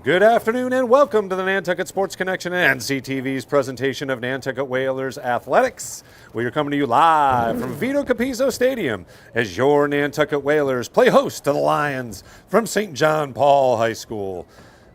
Good afternoon and welcome to the Nantucket Sports Connection and NCTV's presentation of Nantucket Whalers Athletics. We are coming to you live from Vito Capizzo Stadium as your Nantucket Whalers play host to the Lions from St. John Paul High School.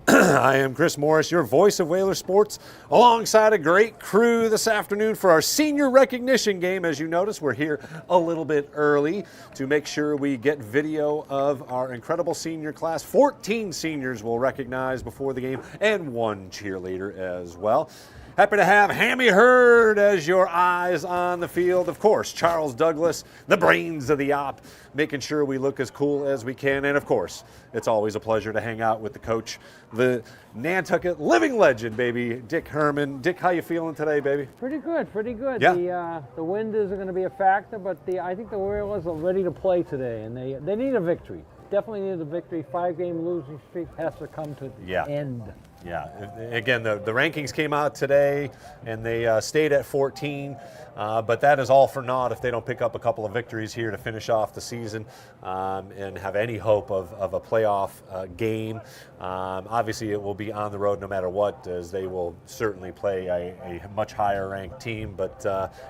I am Chris Morris, your voice of Whaler Sports, alongside a great crew this afternoon for our senior recognition game. As you notice, we're here a little bit early to make sure we get video of our incredible senior class. 14 seniors will recognize before the game and one cheerleader as well. Happy to have Hammy Hurd as your eyes on the field. Of course, Charles Douglas, the brains of the op, making sure we look as cool as we can. And of course, it's always a pleasure to hang out with the coach, the Nantucket living legend, baby, Dick Herman. Dick, how you feeling today, baby? Pretty good, pretty good. Yeah. The wind is going to be a factor, but I think the Whalers are ready to play today, and they need a victory. Definitely need a victory. 5-game losing streak has to come to end. Yeah, again, the rankings came out today, and they stayed at 14, but that is all for naught if they don't pick up a couple of victories here to finish off the season and have any hope of a playoff game. Obviously, it will be on the road no matter what, as they will certainly play a much higher ranked team, but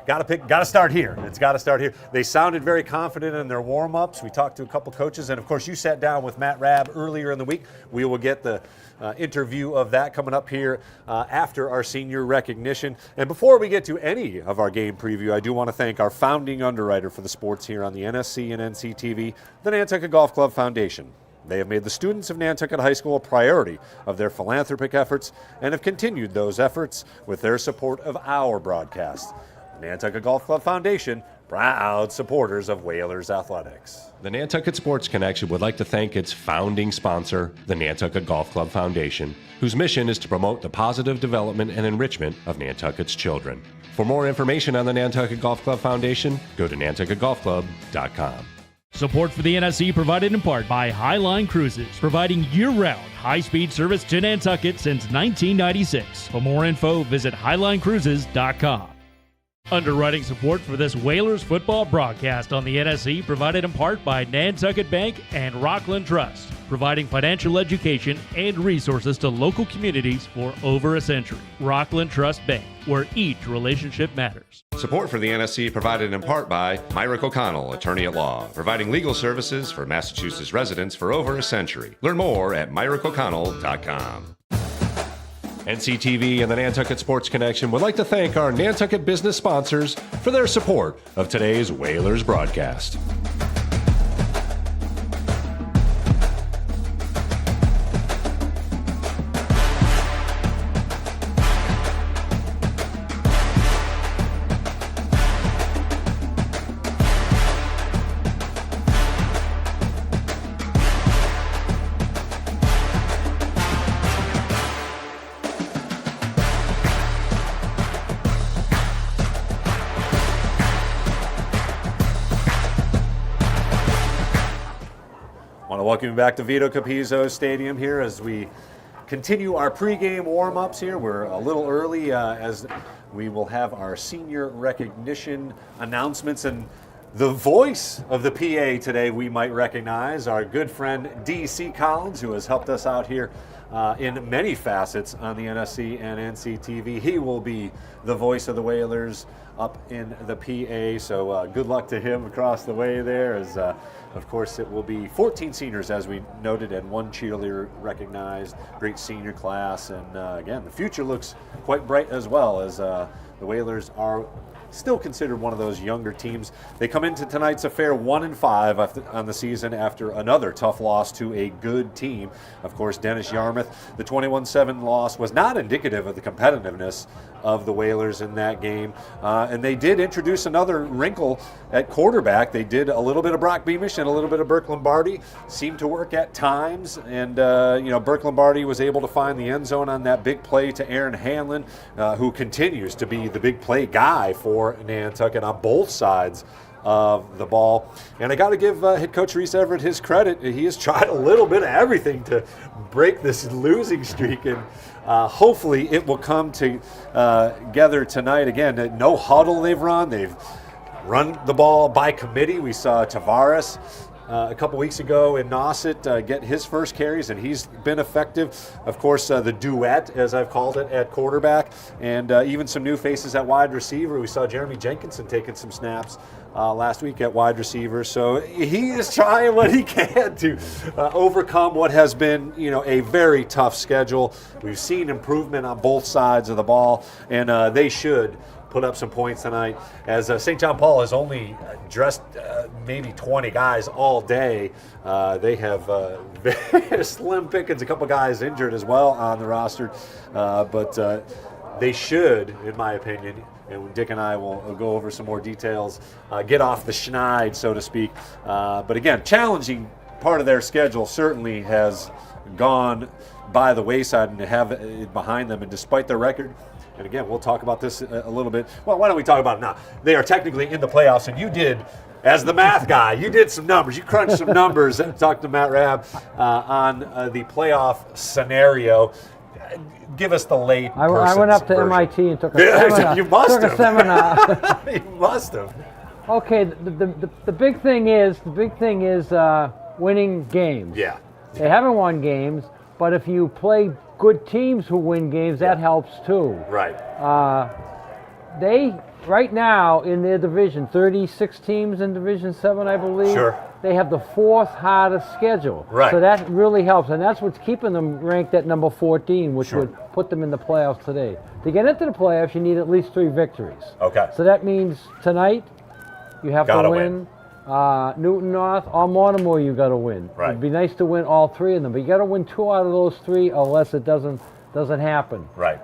got to start here. It's got to start here. They sounded very confident in their warm-ups. We talked to a couple coaches, and of course, you sat down with Matt Rabb earlier in the week. We will get the interview of that coming up here after our senior recognition. And before we get to any of our game preview, I do want to thank our founding underwriter for the sports here on the NSC and NCTV, the Nantucket Golf Club Foundation. They have made the students of Nantucket High School a priority of their philanthropic efforts and have continued those efforts with their support of our broadcast. Nantucket Golf Club Foundation, proud supporters of Whalers Athletics. The Nantucket Sports Connection would like to thank its founding sponsor, the Nantucket Golf Club Foundation, whose mission is to promote the positive development and enrichment of Nantucket's children. For more information on the Nantucket Golf Club Foundation, go to nantucketgolfclub.com. Support for the NSC provided in part by Highline Cruises, providing year-round high-speed service to Nantucket since 1996. For more info, visit highlinecruises.com. Underwriting support for this Whalers football broadcast on the NSC provided in part by Nantucket Bank and Rockland Trust, providing financial education and resources to local communities for over a century. Rockland Trust Bank, where each relationship matters. Support for the NSC provided in part by Myrick O'Connell, attorney at law, providing legal services for Massachusetts residents for over a century. Learn more at myrickoconnell.com. NCTV and the Nantucket Sports Connection would like to thank our Nantucket business sponsors for their support of today's Whalers broadcast. Welcome back to Vito Capizzo Stadium here as we continue our pregame warm-ups here. We're a little early as we will have our senior recognition announcements, and the voice of the PA today we might recognize, our good friend D.C. Collins, who has helped us out here in many facets on the NSC and NCTV. He will be the voice of the Whalers up in the PA, so good luck to him across the way there, as of course it will be 14 seniors as we noted and one cheerleader recognized. Great senior class, and again, the future looks quite bright as well, as the Whalers are still considered one of those younger teams. They come into tonight's affair 1-5 on the season after another tough loss to a good team. Of course, Dennis Yarmouth, the 21-7 loss was not indicative of the competitiveness of the Whalers in that game. And they did introduce another wrinkle at quarterback. They did a little bit of Brock Beamish and a little bit of Burke Lombardi. Seemed to work at times. And, Burke Lombardi was able to find the end zone on that big play to Aaron Hanlon, who continues to be the big play guy for Nantucket on both sides of the ball. And I got to give head coach Reese Everett his credit. He has tried a little bit of everything to break this losing streak, and hopefully it will come together tonight. Again, no huddle they've run. They've run the ball by committee. We saw Tavares a couple weeks ago in Nauset get his first carries, and he's been effective. Of course, the duet, as I've called it, at quarterback, and even some new faces at wide receiver. We saw Jeremy Jenkinson taking some snaps last week at wide receiver. So he is trying what he can to overcome what has been, a very tough schedule. We've seen improvement on both sides of the ball, and they should put up some points tonight, as St. John Paul has only dressed maybe 20 guys all day. They have very slim pickings, a couple guys injured as well on the roster, but they should, in my opinion, and Dick and I will go over some more details, get off the schneid, so to speak. But again, challenging part of their schedule certainly has gone by the wayside and have it behind them, and despite their record, and again, we'll talk about this a little bit. Well, why don't we talk about it now? They are technically in the playoffs, and you did, as the math guy, you did some numbers. You crunched some numbers and talked to Matt Rabb on the playoff scenario. Give us the lay I went up to version. MIT and took a seminar. You must have. A seminar. You must have. Okay, the big thing is winning games. Yeah. They haven't won games, but if you play good teams who win games, that helps too. Right. They, right now in their division, 36 teams in Division 7, I believe. Sure. They have the 4th hardest schedule. Right. So that really helps, and that's what's keeping them ranked at number 14, which Sure. would put them in the playoffs today. To get into the playoffs, you need at least 3 victories. Okay. So that means tonight you have Gotta to win. Newton North or Baltimore, you got to win. Right. It'd be nice to win all 3 of them, but you got to win 2 out of those 3, unless it doesn't happen. Right.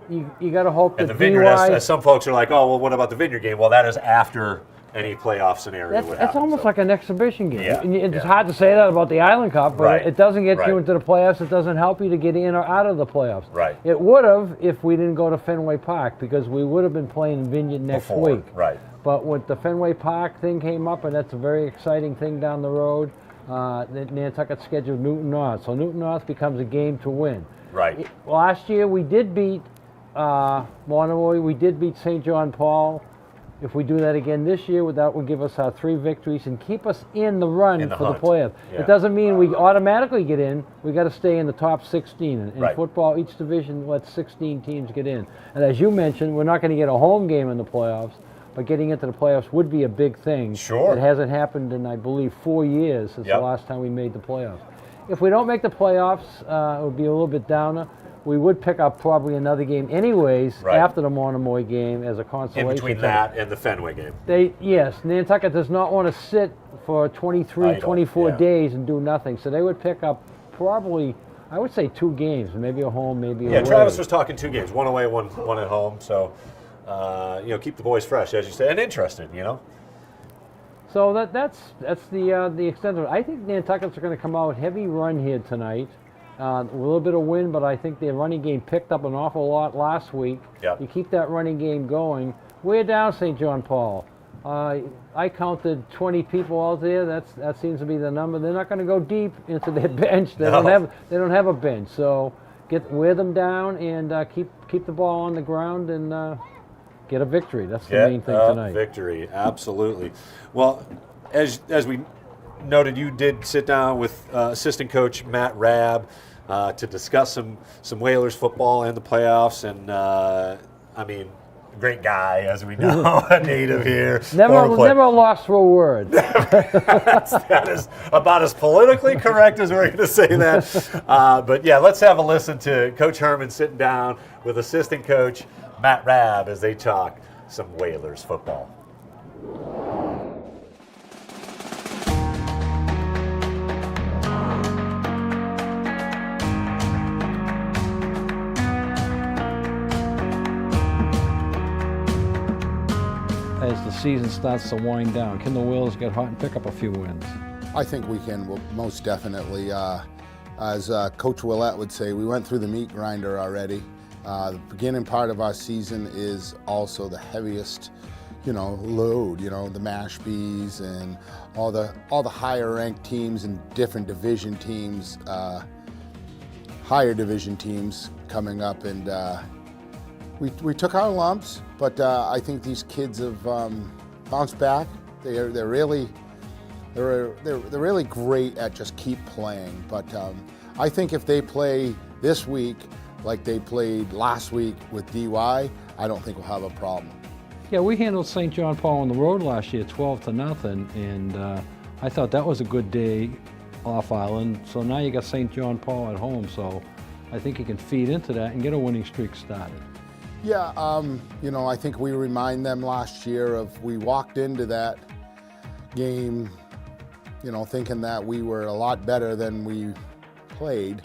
You got to hope And that the Vineyard, BY as some folks are like, oh, well, what about the Vineyard game? Well, that is after any playoff scenario would that's happen, almost so. like an exhibition game. Yeah, And it's yeah. hard to say that about the Island Cup, but Right, it doesn't get right. you into the playoffs. It doesn't help you to get in or out of the playoffs. Right. It would have if we didn't go to Fenway Park, because we would have been playing Vineyard next Before, week. right. But with the Fenway Park thing came up, and that's a very exciting thing down the road, Nantucket scheduled Newton North. So Newton North becomes a game to win. Right. Last year we did beat Monomoy, we did beat St. John Paul. If we do that again this year, that would give us our 3 victories and keep us in the run In the for hunt. the playoffs. Yeah. It doesn't mean we automatically get in. We got to stay in the top 16. In Right. football, each division lets 16 teams get in. And as you mentioned, we're not going to get a home game in the playoffs, but getting into the playoffs would be a big thing. Sure. It hasn't happened in, I believe, 4 years since Yep. the last time we made the playoffs. If we don't make the playoffs, it would be a little bit downer. We would pick up probably another game anyways Right. after the Monomoy game as a consolation. In between ticket. that and the Fenway game. Yes, Nantucket does not want to sit for 23, Idle, 24 yeah. days and do nothing. So they would pick up probably, I would say 2 games, maybe a home, maybe Yeah, away. Travis was talking 2 games, 1 away, one at home. So, keep the boys fresh, as you say, and interested, So that's the extent of it. I think Nantucket's are going to come out heavy run here tonight. A little bit of wind, but I think their running game picked up an awful lot last week. Yep. You keep that running game going. We're down St. John Paul. I counted 20 people out there. That seems to be the number. They're not going to go deep into their bench. They No. don't have a bench. So wear them down and keep the ball on the ground and get a victory. That's the main thing tonight. Victory, absolutely. Well, as we noted, you did sit down with assistant coach Matt Rabb to discuss some Whalers football and the playoffs, and great guy, as we know, a native here. Never lost for a word. That is about as politically correct as we're going to say that. But yeah, let's have a listen to Coach Herman sitting down with assistant coach Matt Rabb as they talk some Whalers football. As the season starts to wind down, can the Whalers get hot and pick up a few wins? I think we can, well, most definitely. As Coach Willett would say, we went through the meat grinder already. The beginning part of our season is also the heaviest, load. The Mashpees and all the higher ranked teams and different division teams, higher division teams coming up, and we took our lumps, but I think these kids have bounced back. They're really they're really great at just keep playing. But I think if they play this week like they played last week with DY, I don't think we'll have a problem. Yeah, we handled St. John Paul on the road last year, 12-0, and I thought that was a good day off island. So now you got St. John Paul at home, so I think you can feed into that and get a winning streak started. Yeah, you know, I think we remind them last year of we walked into that game, you know, thinking that we were a lot better than we played.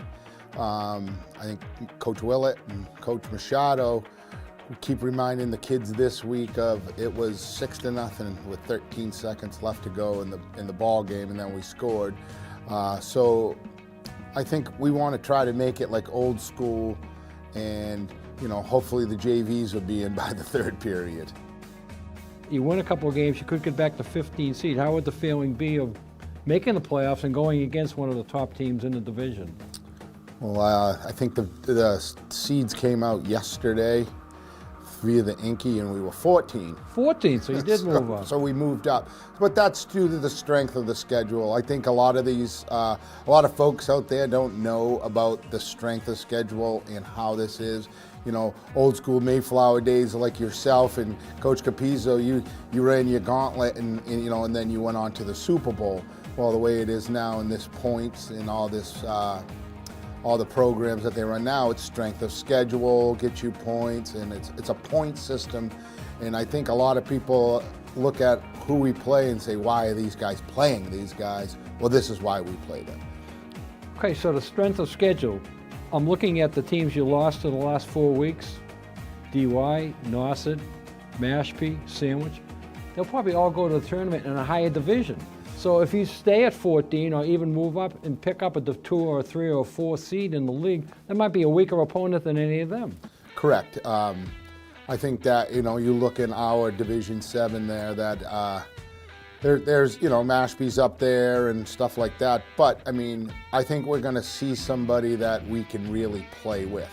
I think Coach Willett and Coach Machado keep reminding the kids this week of it was 6-0 with 13 seconds left to go in the ball game, and then we scored. So I think we want to try to make it like old school, and you know, hopefully the JVs will be in by the third period. You win a couple of games, you could get back to 15 seed. How would the feeling be of making the playoffs and going against one of the top teams in the division? Well, I think the seeds came out yesterday via the Inky, and we were 14. 14, so you did move up. So we moved up, but that's due to the strength of the schedule. I think a lot of folks out there don't know about the strength of schedule and how this is. You know, old school Mayflower days like yourself and Coach Capizzo, you ran your gauntlet and you know, and then you went on to the Super Bowl. Well, the way it is now in this points and all this, all the programs that they run now, it's strength of schedule, get you points, and it's a point system. And I think a lot of people look at who we play and say, why are these guys playing these guys? Well, this is why we play them. Okay, so the strength of schedule. I'm looking at the teams you lost in the last 4 weeks. DY, Nauset, Mashpee, Sandwich. They'll probably all go to the tournament in a higher division. So if you stay at 14 or even move up and pick up at the 2 or 3 or 4 seed in the league, that might be a weaker opponent than any of them. Correct. I think that, you know, you look in our Division 7 there, that there's, you know, Mashpee's up there and stuff like that. But, I mean, I think we're going to see somebody that we can really play with.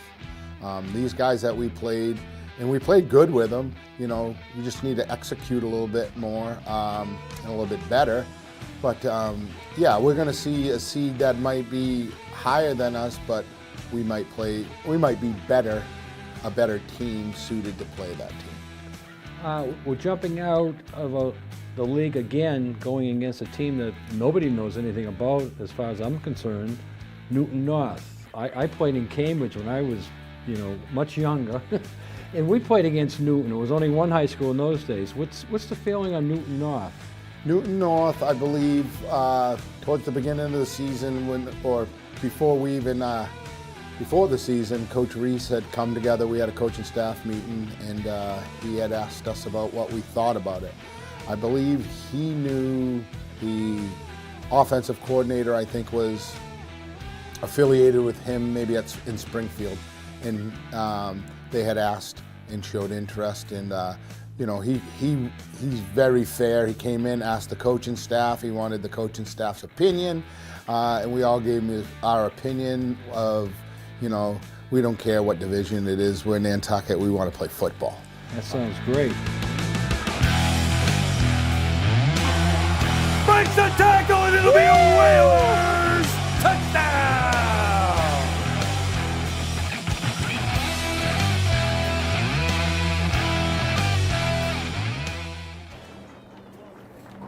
These guys that we played, and we played good with them, you know, we just need to execute a little bit more and a little bit better. But, yeah, we're going to see a seed that might be higher than us, but we might be better, a better team suited to play that team. We're jumping out of the league again, going against a team that nobody knows anything about as far as I'm concerned, Newton North. I played in Cambridge when I was, you know, much younger, and we played against Newton. It was only one high school in those days. What's the feeling on Newton North? Newton North, I believe, towards the beginning of the season, before the season, Coach Reese had come together. We had a coaching staff meeting, and he had asked us about what we thought about it. I believe he knew the offensive coordinator, I think, was affiliated with him, maybe in Springfield, and they had asked and showed interest. And you know, he's very fair. He came in, asked the coaching staff. He wanted the coaching staff's opinion, and we all gave him our opinion of, you know, we don't care what division it is. We're Nantucket. We want to play football. That sounds great. Breaks the tackle, and it'll be a Whalers touchdown!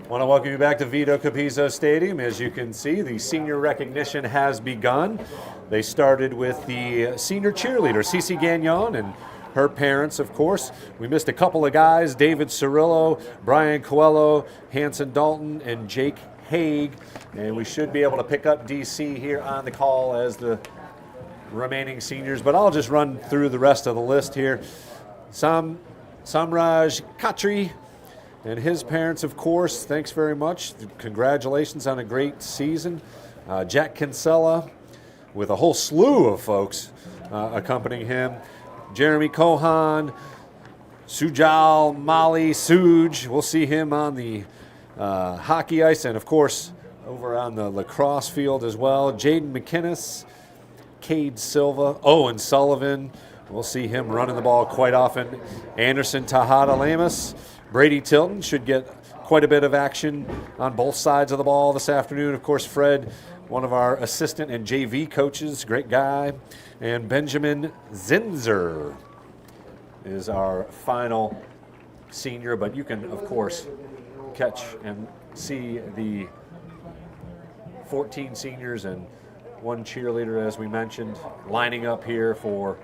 I want to welcome you back to Vito Capizzo Stadium. As you can see, the senior recognition has begun. They started with the senior cheerleader, Cece Gagnon, and her parents, of course. We missed a couple of guys, David Cirillo, Brian Coelho, Hanson Dalton, and Jake Haig. And we should be able to pick up DC here on the call as the remaining seniors. But I'll just run through the rest of the list here. Samraj Khatri and his parents, of course, thanks very much. Congratulations on a great season. Jack Kinsella with a whole slew of folks accompanying him. Jeremy Kohan, Sujal Mali Suj. We'll see him on the hockey ice, and of course over on the lacrosse field as well. Jaden McInnes, Cade Silva, Owen Sullivan. We'll see him running the ball quite often. Anderson Tejada Lamas. Brady Tilton should get quite a bit of action on both sides of the ball this afternoon. Of course, Fred, one of our assistant and JV coaches, great guy, and Benjamin Zinzer is our final senior, but you can, of course, catch and see the 14 seniors and one cheerleader, as we mentioned, lining up here for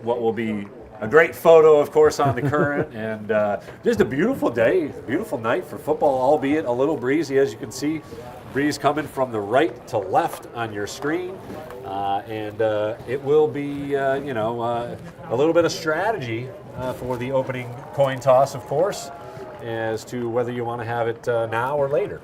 what will be a great photo, of course, on the current, and just a beautiful day, beautiful night for football, albeit a little breezy, as you can see. Breeze coming from the right to left on your screen, and it will be, a little bit of strategy for the opening coin toss, of course, as to whether you want to have it now or later.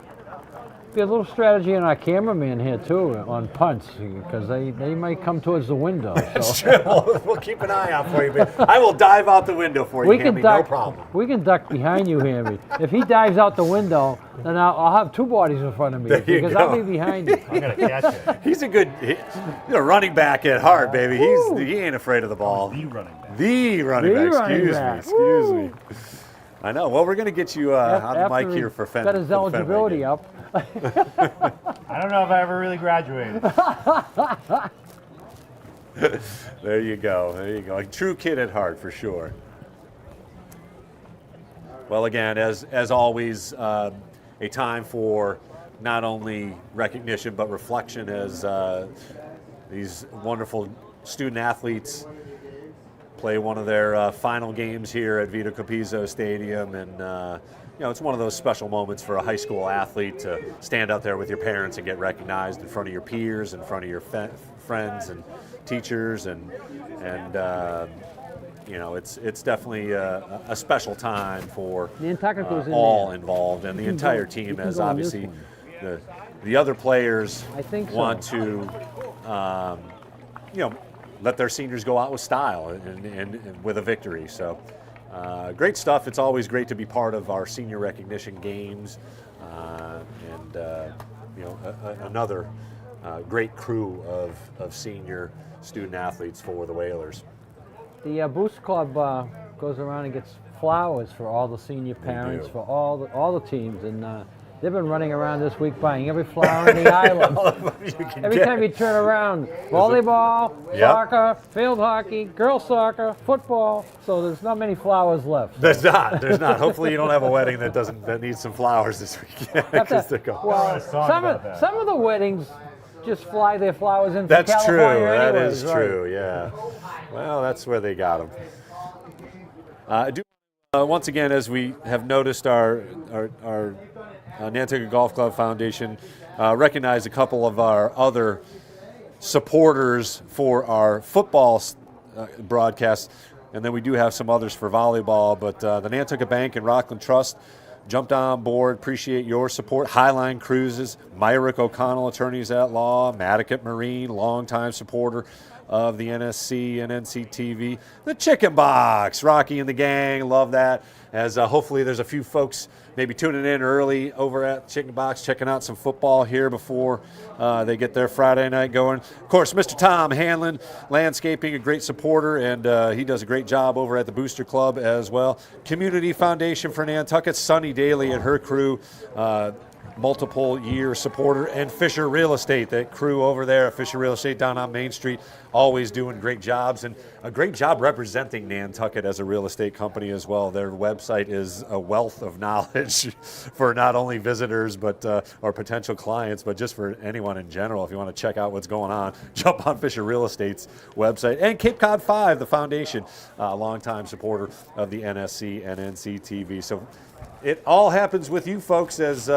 Be a little strategy on our cameraman here too on punts, because they might come towards the window. That's true. We'll keep an eye out for you. But I will dive out the window for you, Hammy, no problem. We can duck behind you, Hammy. If he dives out the window, then I'll have two bodies in front of me because I'll be behind you. I'm going to catch it. He's he's a running back at heart, baby. He ain't afraid of the ball. The running back. The running back. Excuse me. I know. Well, we're going to get you on the mic here for Fenway. Got his eligibility up. I don't know if I ever really graduated. There you go. A true kid at heart, for sure. Well, again, as always, a time for not only recognition but reflection as these wonderful student athletes play one of their final games here at Vito Capizzo Stadium, and it's one of those special moments for a high school athlete to stand out there with your parents and get recognized in front of your peers, in front of your friends and teachers, and it's definitely a special time for all involved, and the entire team, as obviously the other players want to let their seniors go out with style and with a victory. So great stuff. It's always great to be part of our senior recognition games, another great crew of senior student athletes for the Whalers. The Boost Club goes around and gets flowers for all the senior parents, for all the teams, and they've been running around this week buying every flower in the island. Every time you turn around, volleyball, soccer, field hockey, girls soccer, football. So there's not many flowers left. There's not. Hopefully you don't have a wedding that needs some flowers this weekend. Well, some of the weddings just fly their flowers into That's California true. anyways, That is true. Yeah. Well, that's where they got them. Once again, as we have noticed, our Nantucket Golf Club Foundation recognize a couple of our other supporters for our football broadcast, and then we do have some others for volleyball, but the Nantucket Bank and Rockland Trust jumped on board. Appreciate your support. Highline Cruises, Myrick O'Connell, attorneys at law, Nantucket Marine, longtime supporter of the NSC and NCTV. The Chicken Box, Rocky and the gang, love that. As hopefully there's a few folks maybe tuning in early over at Chicken Box, checking out some football here before they get their Friday night going. Of course, Mr. Tom Hanlon, landscaping, a great supporter, and he does a great job over at the Booster Club as well. Community Foundation for Nantucket, Sunny Daly and her crew, multiple year supporter, and Fisher Real Estate, that crew over there at Fisher Real Estate down on Main Street, always doing great jobs and a great job representing Nantucket as a real estate company as well. Their website is a wealth of knowledge for not only visitors but or potential clients, but just for anyone in general. If you want to check out what's going on, jump on Fisher Real Estate's website. And Cape Cod 5, the foundation, a longtime supporter of the NSC and NCTV. So it all happens with you folks, as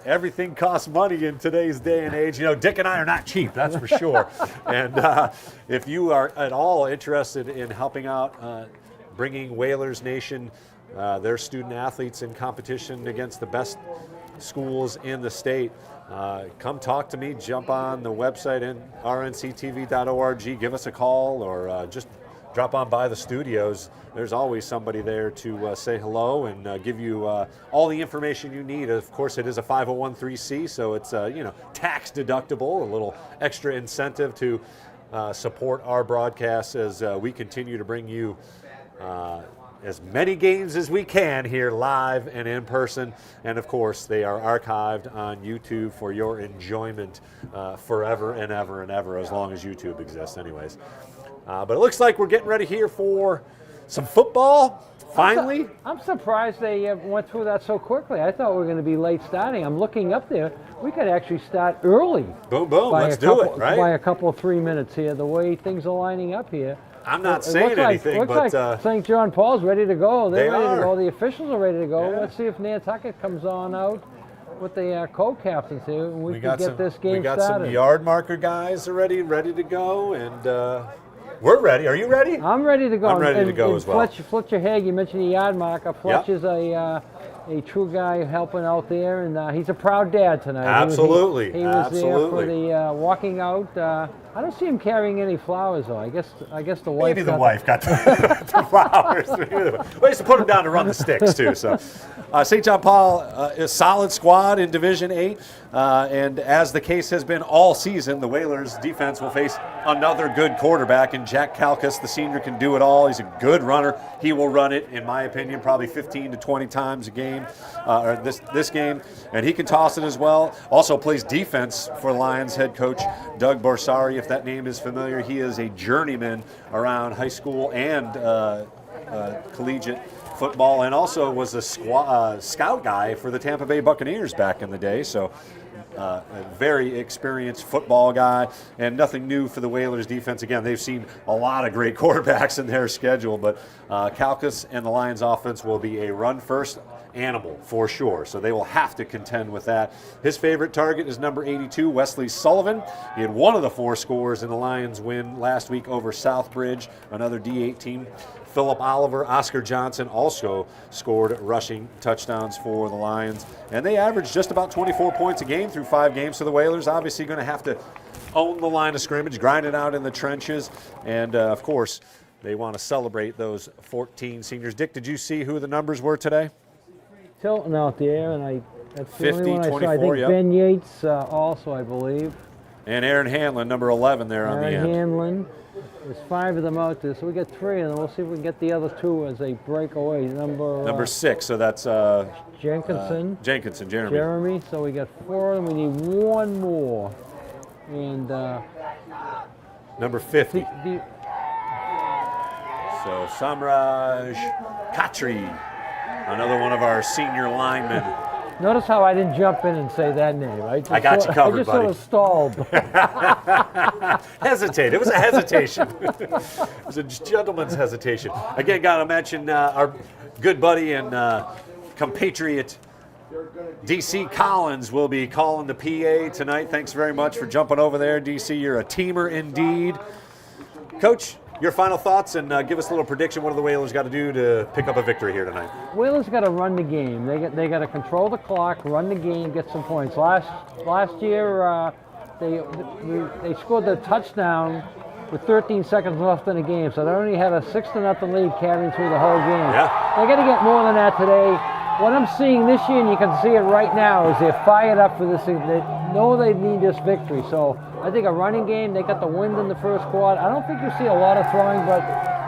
everything costs money in today's day and age. Dick and I are not cheap, that's for sure. And if you are at all interested in helping out, bringing Whalers Nation, their student athletes in competition against the best schools in the state, come talk to me. Jump on the website, rnctv.org, give us a call, or just drop on by the studios. There's always somebody there to say hello and give you all the information you need. Of course, it is a 501(c), so it's tax deductible, a little extra incentive to support our broadcasts as we continue to bring you as many games as we can here live and in person. And of course, they are archived on YouTube for your enjoyment forever and ever and ever, as long as YouTube exists anyways. But it looks like we're getting ready here for some football. Finally. I'm surprised they went through that so quickly. I thought we were going to be late starting. I'm looking up there. We could actually start early. Boom, boom. Let's do it, right? By a couple of 3 minutes here, the way things are lining up here. I'm not saying anything, but like St. John Paul's ready to go. They're ready to go. The officials are ready to go. Yeah. Let's see if Nantucket comes on out with the co-captains here, and we can get this game started. We got some yard marker guys already ready to go, and we're ready. Are you ready? I'm ready to go. I'm ready to go as well. Fletcher Haig, you mentioned the yard marker. Fletcher's a true guy helping out there, and he's a proud dad tonight. Absolutely. He was there for the walking out. I don't see him carrying any flowers, though. I guess the wife. Maybe the wife got the flowers. We used to put him down to run the sticks too. So, St. John Paul is a solid squad in Division 8, and as the case has been all season, the Whalers defense will face another good quarterback, and Jack Kalkus, the senior, can do it all. He's a good runner. He will run it, in my opinion, probably 15 to 20 times a game, or this game, and he can toss it as well. Also plays defense for Lions head coach Doug Borsari, if that name is familiar. He is a journeyman around high school and collegiate football, and also was a scout guy for the Tampa Bay Buccaneers back in the day. So a very experienced football guy, and nothing new for the Whalers defense. Again, they've seen a lot of great quarterbacks in their schedule, but Kalkus and the Lions offense will be a run-first animal for sure, so they will have to contend with that. His favorite target is number 82, Wesley Sullivan. He had one of the 4 scores in the Lions win last week over Southbridge, another D8 team. Philip Oliver, Oscar Johnson also scored rushing touchdowns for the Lions, and they averaged just about 24 points a game through 5 games. So the Whalers obviously going to have to own the line of scrimmage, grind it out in the trenches, and of course they want to celebrate those 14 seniors. Dick, did you see who the numbers were today? Tilton out there, and that's the 50, only one I saw. 24, I think yep. Ben Yates also, I believe. And Aaron Hanlon, number 11 there on the end. Aaron Hanlon. There's 5 of them out there, so we got 3, and we'll see if we can get the other 2 as they break away. Number 6, so that's Jenkinson. Jeremy. So we got 4 of them. We need 1 more. And number 50. So Samraj Khatri, another one of our senior linemen. Notice how I didn't jump in and say that name. I got you covered, I just buddy. sort of stalled. Hesitate. It was a hesitation. It was a gentleman's hesitation. Again, got to mention our good buddy and compatriot DC Collins will be calling the PA tonight. Thanks very much for jumping over there, DC. You're a teamer indeed. Coach, your final thoughts, and give us a little prediction. What do the Whalers got to do to pick up a victory here tonight? Whalers got to run the game. They got to control the clock, run the game, get some points. Last year they scored the touchdown with 13 seconds left in the game, so they only had a 6-0 lead carrying through the whole game. Yeah. They got to get more than that today. What I'm seeing this year, and you can see it right now, is they're fired up for this thing. They know they need this victory. So I think a running game, they got the wind in the first quarter. I don't think you see a lot of throwing, but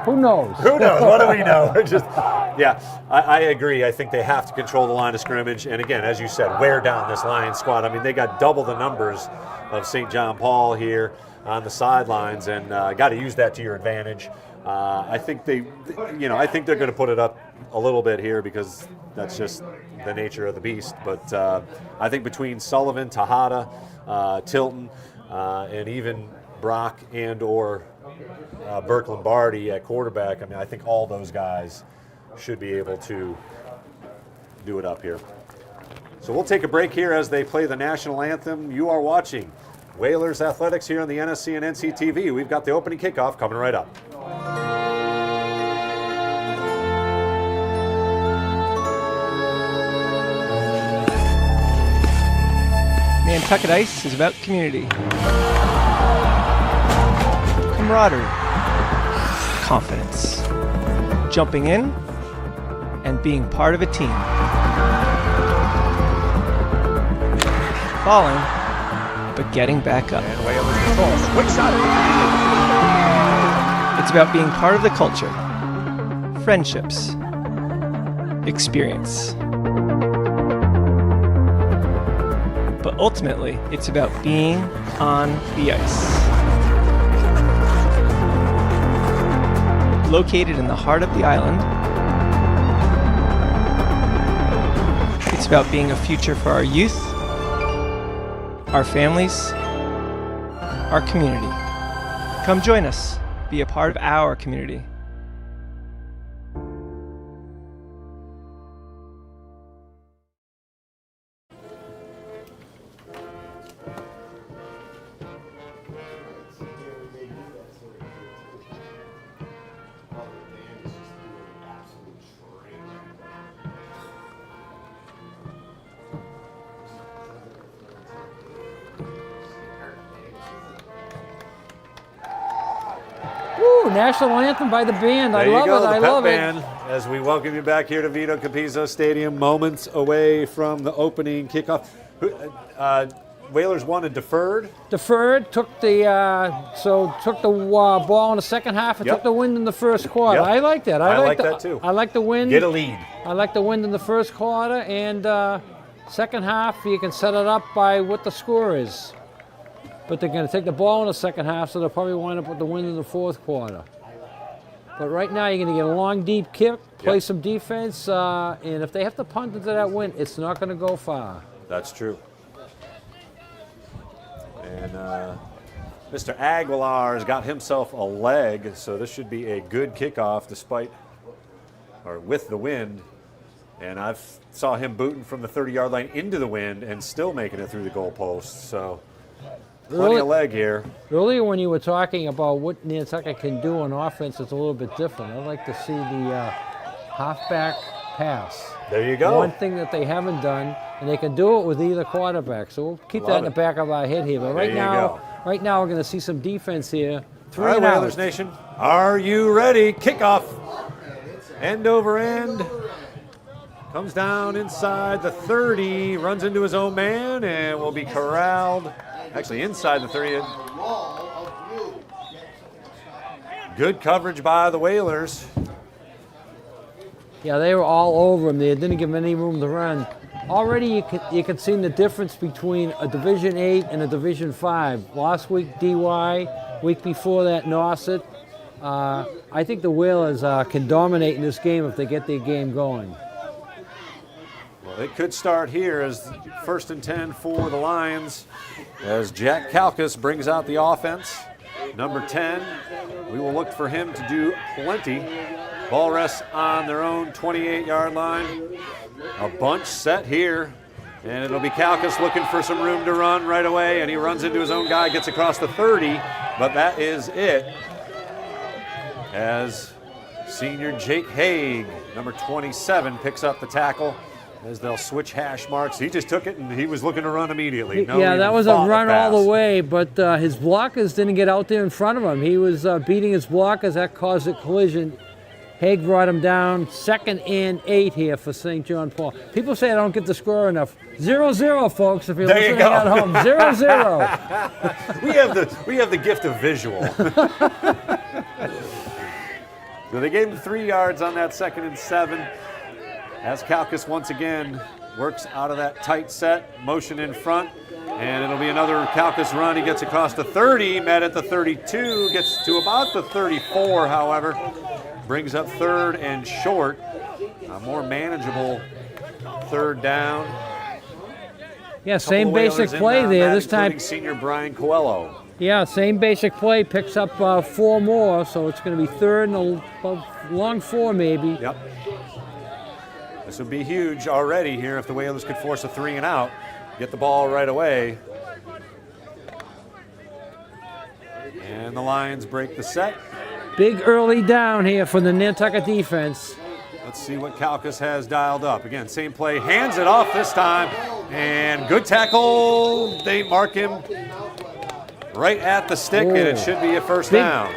who knows? Who knows? What do we know? I agree. I think they have to control the line of scrimmage. And again, as you said, wear down this Lions squad. I mean, they got double the numbers of St. John Paul here on the sidelines, and got to use that to your advantage. I think they're going to put it up a little bit here because that's just the nature of the beast. But I think between Sullivan, Tejada, Tilton, and even Brock and or Burke Lombardi at quarterback, I mean, I think all those guys should be able to do it up here. So we'll take a break here as they play the national anthem. You are watching Whalers Athletics here on the NSC and NCTV. We've got the opening kickoff coming right up. Nantucket Ice is about community, camaraderie, confidence, jumping in, and being part of a team. Falling, but getting back up. And Whalers control. Quick shot. It's about being part of the culture, friendships, experience. But ultimately, it's about being on the ice. Located in the heart of the island, it's about being a future for our youth, our families, our community. Come join us. Be a part of our community. Woo, national anthem by the band. I There love you go, it. the I pep love band, it. as we welcome you back here to Vito Capizzo Stadium, moments away from the opening kickoff. Whalers wanted deferred. Deferred, took the ball in the second half and Yep. took the wind in the first quarter. Yep. I like that. I like that too. I like the wind. Get a lead. I like the wind in the first quarter, and second half you can set it up by what the score is. But they're going to take the ball in the second half, so they'll probably wind up with the wind in the fourth quarter. But right now you're going to get a long, deep kick, play Yep. some defense, and if they have to punt into that wind, it's not going to go far. That's true. And Mr. Aguilar has got himself a leg, so this should be a good kickoff with the wind. And I saw him booting from the 30-yard line into the wind and still making it through the goalpost. So plenty of leg here. Earlier when you were talking about what Nantucket can do on offense, it's a little bit different. I'd like to see the halfback pass. There you go. One thing that they haven't done, and they can do it with either quarterback. So we'll keep that in the back of our head here. But right now we're going to see some defense here. All right, Whalers Nation, are you ready? Kickoff. End over end. Comes down inside the 30, runs into his own man, and will be corralled. Actually, inside the 30. Good coverage by the Whalers. Yeah, they were all over him. They didn't give him any room to run. Already you can see the difference between a Division 8 and a Division 5. Last week, DY. Week before that, Nauset. I think the Whalers can dominate in this game if they get their game going. Well, it could start here as 1st and 10 for the Lions as Jack Kalkas brings out the offense. Number 10, we will look for him to do plenty. Ball rests on their own 28-yard line. A bunch set here, and it'll be Kalkas looking for some room to run right away, and he runs into his own guy, gets across the 30, but that is it. As senior Jake Haig, number 27, picks up the tackle as they'll switch hash marks. He just took it, and he was looking to run immediately. Yeah, that was a run all the way, but his blockers didn't get out there in front of him. He was beating his blockers. That caused a collision. Haig brought him down. 2nd and 8 here for St. John Paul. People say I don't get the score enough. 0-0, folks, if you're listening at home. 0-0. we have the gift of visual. So they gave him 3 yards on that 2nd and 7. As Kalkas once again works out of that tight set, motion in front, and it'll be another Kalkas run. He gets across the 30, met at the 32, gets to about the 34, however. Brings up 3rd and short. A more manageable 3rd down. Yeah, same basic play there. This time, senior Brian Coelho. Yeah, same basic play. Picks up 4 more, so it's going to be 3rd and a long 4 maybe. Yep. This would be huge already here if the Whalers could force a 3 and out. Get the ball right away. And the Lions break the set. Big early down here for the Nantucket defense. Let's see what Kalkas has dialed up. Again, same play, hands it off this time, and good tackle. They mark him right at the stick, and it should be a first down.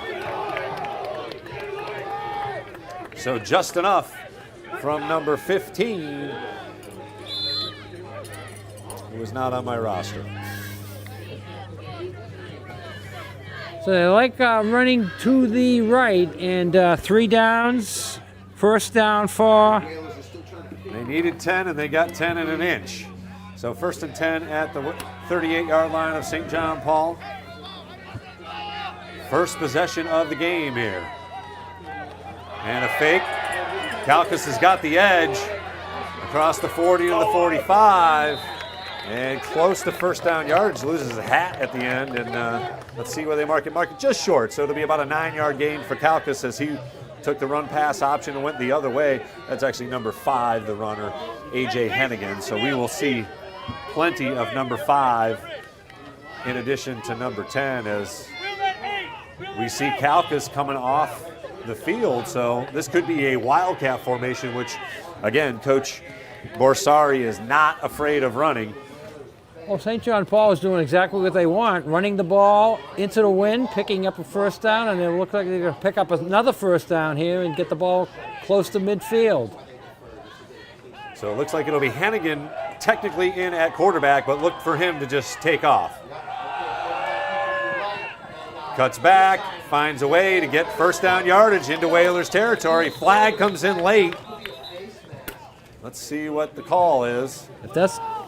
So just enough from number 15, who was not on my roster. So they like running to the right, and 3 downs. First down for needed 10, and they got 10 and an inch. So 1st and 10 at the 38-yard line of St. John Paul. First possession of the game here. And a fake. Calcas has got the edge across the 40 to the 45. And close to first down yardage, loses a hat at the end, and let's see where they mark it. Mark it just short, so it'll be about a 9-yard gain for Calcas as he took the run-pass option and went the other way. That's actually number 5, the runner, A.J. Hennigan. So we will see plenty of number 5 in addition to number 10 as we see Calcas coming off the field. So this could be a wildcat formation, which, again, Coach Borsari is not afraid of running. Well, St. John Paul is doing exactly what they want, running the ball into the wind, picking up a first down, and it looks like they're going to pick up another first down here and get the ball close to midfield. So it looks like it'll be Hennigan technically in at quarterback, but look for him to just take off. Cuts back, finds a way to get first down yardage into Whalers territory. Flag comes in late. Let's see what the call is.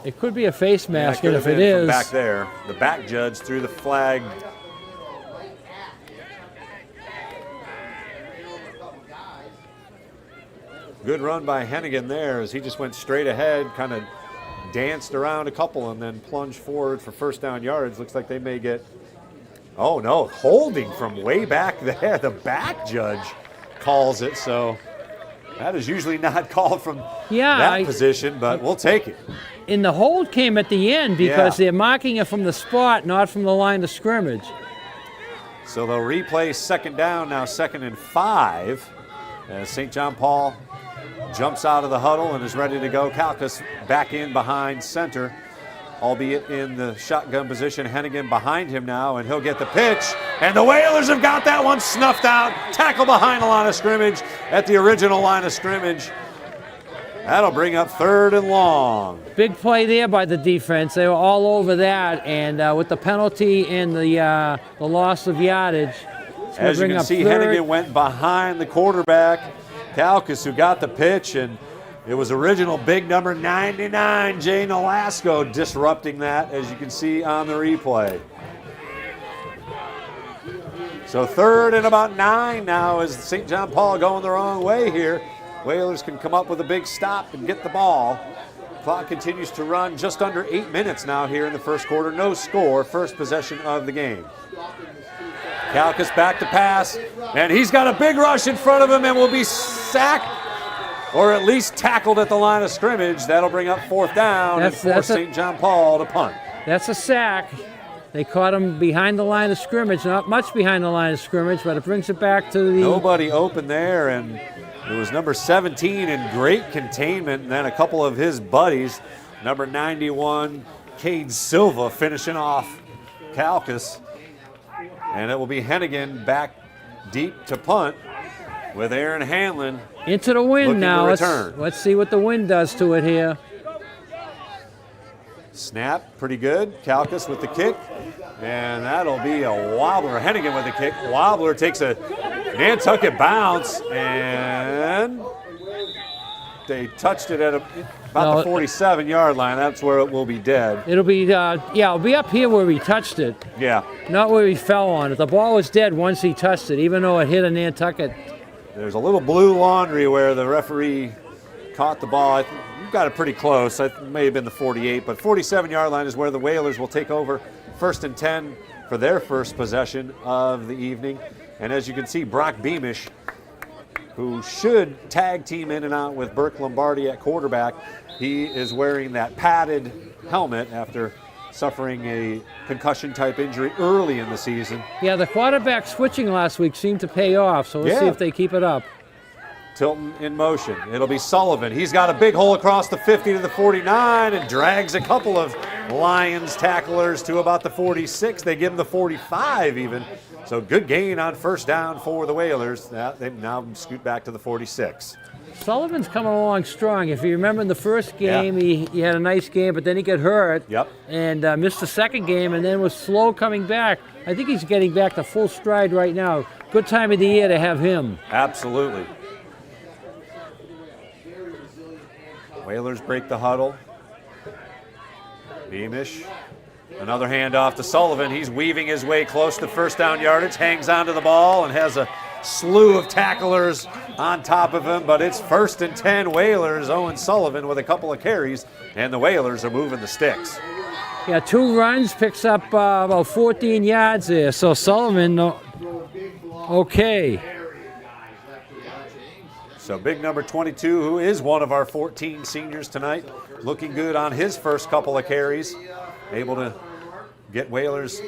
It could be a face mask, and if it from is, back there, the back judge threw the flag. Good run by Hennigan there as he just went straight ahead, kind of danced around a couple and then plunged forward for first down yards. Looks like they may get, oh no, holding from way back there. The back judge calls it, so that is usually not called from that position, but we'll take it. And the hold came at the end because they're marking it from the spot, not from the line of scrimmage. So they'll replay second down, now 2nd and 5, as St. John Paul jumps out of the huddle and is ready to go. Calcas back in behind center, albeit in the shotgun position. Hennigan behind him now, and he'll get the pitch. And the Whalers have got that one snuffed out. Tackle behind the line of scrimmage at the original line of scrimmage. That'll bring up 3rd and long. Big play there by the defense. They were all over that, and with the penalty and the loss of yardage, as you can see, Hennigan went behind the quarterback, Calcas, who got the pitch, and it was original big number 99, Jay Nolasco, disrupting that, as you can see on the replay. So 3rd and about 9 now as St. John Paul going the wrong way here. Whalers can come up with a big stop and get the ball. Clock continues to run just under 8 minutes now here in the first quarter. No score, first possession of the game. Calcas back to pass, and he's got a big rush in front of him and will be sacked or at least tackled at the line of scrimmage. That'll bring up 4th down and force St. John Paul to punt. That's a sack. They caught him behind the line of scrimmage, not much behind the line of scrimmage, but it brings it back to the... Nobody open there, and it was number 17 in great containment, and then a couple of his buddies, number 91, Cade Silva, finishing off Calcas. And it will be Hennigan back deep to punt with Aaron Hanlon into the wind now. Let's see what the wind does to it here. Snap, pretty good. Calcas with the kick, and that'll be a wobbler. Hennigan with the kick. Wobbler takes a Nantucket bounce, and they touched it at about the 47-yard line. That's where it will be dead. It'll be, it'll be up here where he touched it. Yeah. Not where he fell on it. The ball was dead once he touched it, even though it hit a Nantucket. There's a little blue laundry where the referee caught the ball. You got it pretty close. It may have been the 48, but 47-yard line is where the Whalers will take over 1st and 10 for their first possession of the evening. And as you can see, Brock Beamish, who should tag team in and out with Burke Lombardi at quarterback, he is wearing that padded helmet after suffering a concussion-type injury early in the season. Yeah, the quarterback switching last week seemed to pay off, so we'll see if they keep it up. Tilton in motion. It'll be Sullivan. He's got a big hole across the 50 to the 49 and drags a couple of Lions tacklers to about the 46. They give him the 45 even. So good gain on first down for the Whalers. They now scoot back to the 46. Sullivan's coming along strong. If you remember in the first game, he had a nice game, but then he got hurt and missed the second game and then was slow coming back. I think he's getting back to full stride right now. Good time of the year to have him. Absolutely. Whalers break the huddle. Beamish. Another handoff to Sullivan. He's weaving his way close to first down yardage, hangs onto the ball, and has a slew of tacklers on top of him, but it's 1st and 10 Whalers. Owen Sullivan with a couple of carries, and the Whalers are moving the sticks. Yeah, 2 runs, picks up about 14 yards there. So Sullivan, okay. So big number 22, who is one of our 14 seniors tonight, looking good on his first couple of carries. Able to get Whalers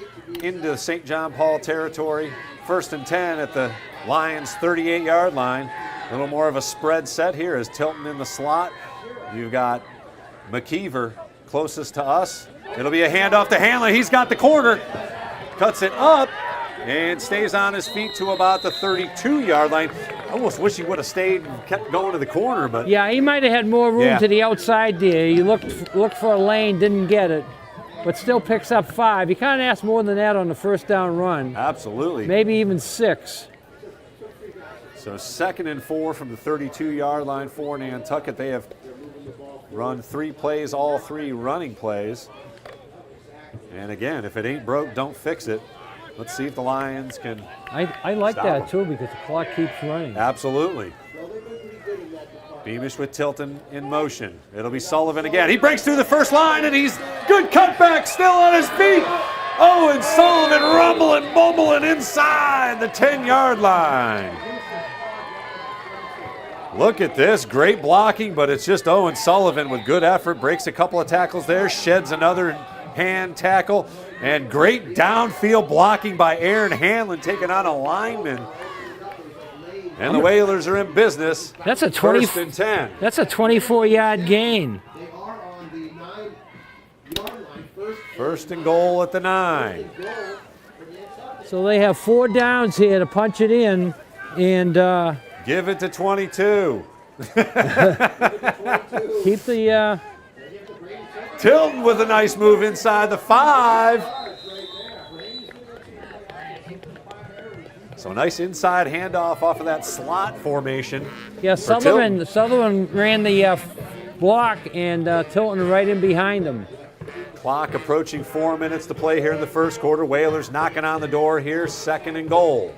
into St. John Paul territory. 1st and 10 at the Lions' 38-yard line. A little more of a spread set here as Tilton in the slot. You've got McKeever closest to us. It'll be a handoff to Hanlon. He's got the corner. Cuts it up and stays on his feet to about the 32-yard line. I almost wish he would have stayed and kept going to the corner, but Yeah, he might have had more room to the outside there. He looked for a lane, didn't get it, but still picks up 5. You can't ask more than that on the first down run. absolutely. Maybe even 6. So 2nd and 4 from the 32-yard line for Nantucket. They have run 3 plays, all 3 running plays. And again, if it ain't broke, don't fix it. Let's see if the Lions can. I like stop that him. too because the clock keeps running. Absolutely. Beamish with Tilton in motion. It'll be Sullivan again. He breaks through the first line and he's good cutback, still on his feet. Oh, and Sullivan rumbling, bumbling inside the 10-yard line. Look at this, great blocking, but it's just Owen Sullivan with good effort, breaks a couple of tackles there, sheds another hand tackle, and great downfield blocking by Aaron Hanlon, taking on a lineman. And the Whalers are in business. That's a 20. 1st and 10. That's a 24-yard gain. 1st and goal at the 9. So they have 4 downs here to punch it in, and Give it to 22. keep the. Tilton with a nice move inside the 5. So nice inside handoff off of that slot formation. Yeah, for Tilton. Sutherland ran the block, and Tilton right in behind him. Clock approaching 4 minutes to play here in the first quarter. Whalers knocking on the door here, 2nd and goal.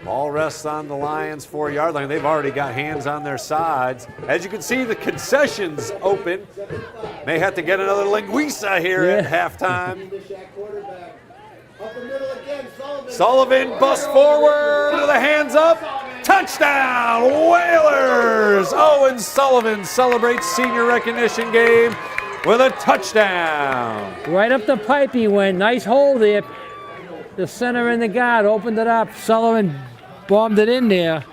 Ball rests on the Lions' 4-yard line. They've already got hands on their sides. As you can see, the concessions open. May have to get another linguiça here at halftime. Sullivan busts forward with the hands up. Touchdown, Whalers! Owen Sullivan celebrates senior recognition game with a touchdown. Right up the pipe he went. Nice hole there. The center and the guard opened it up. Sullivan bombed it in there.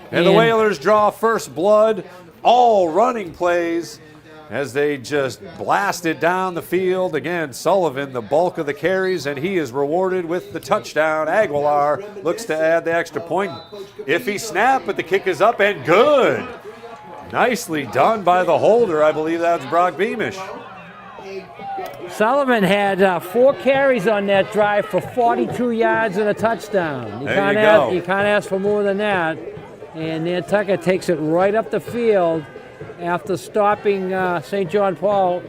And the Whalers draw first blood, all running plays as they just blasted down the field. Again, Sullivan, the bulk of the carries, and he is rewarded with the touchdown. Aguilar looks to add the extra point. If he snapped, but the kick is up and good. Nicely done by the holder. I believe that's Brock Beamish. Sullivan had 4 carries on that drive for 42 yards and a touchdown. You can't ask for more than that. And Nantucket takes it right up the field after stopping St. John Paul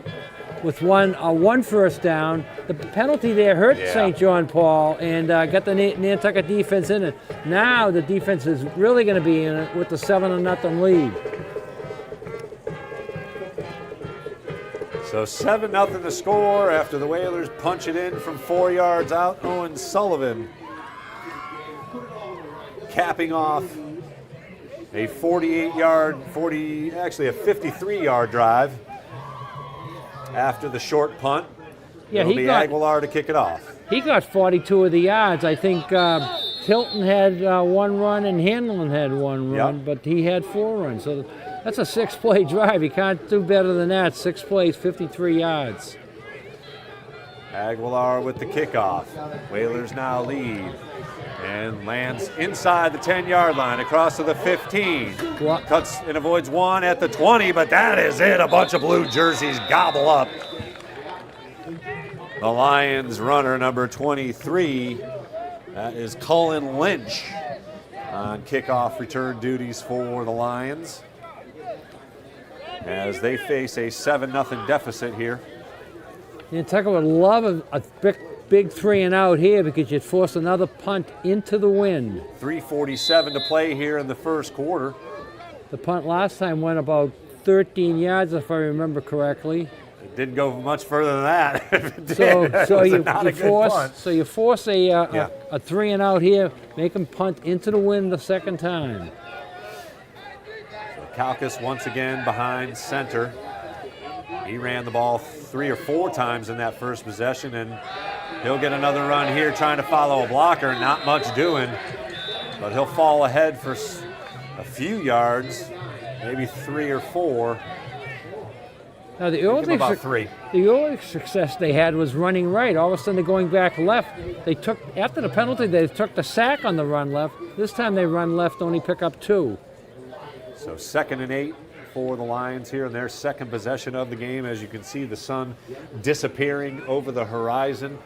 with one first down. The penalty there hurt St. John Paul and got the Nantucket defense in it. Now the defense is really going to be in it with the 7-0 lead. So 7-0 the score after the Whalers punch it in from 4 yards out. Owen Sullivan capping off a 53-yard drive after the short punt. It'll be Aguilar to kick it off. He got 42 of the yards. I think Tilton had 1 run and Hanlon had 1 run, but he had 4 runs. So that's a 6-play drive. You can't do better than that. 6 plays, 53 yards. Aguilar with the kickoff. Whalers now lead and lands inside the 10-yard line across to the 15. Cuts and avoids 1 at the 20, but that is it. A bunch of blue jerseys gobble up the Lions runner, number 23. That is Cullen Lynch on kickoff return duties for the Lions. as they face a 7-0 deficit here. Nantucket would love a big 3 and out here because you'd force another punt into the wind. 3:47 to play here in the first quarter. The punt last time went about 13 yards, if I remember correctly. It didn't go much further than that. It did. So It was not a good punt. you force a 3 and out here, make them punt into the wind the second time. Kalkas once again behind center. He ran the ball 3 or 4 times in that first possession, and he'll get another run here trying to follow a blocker. Not much doing, but he'll fall ahead for a few yards, maybe 3 or 4. Now the About 3. The early success they had was running right. All of a sudden they're going back left. They took, after the penalty, they took the sack on the run left. This time they run left, only pick up 2. So 2nd and 8 for the Lions here in their second possession of the game. As you can see, the sun disappearing over the horizon.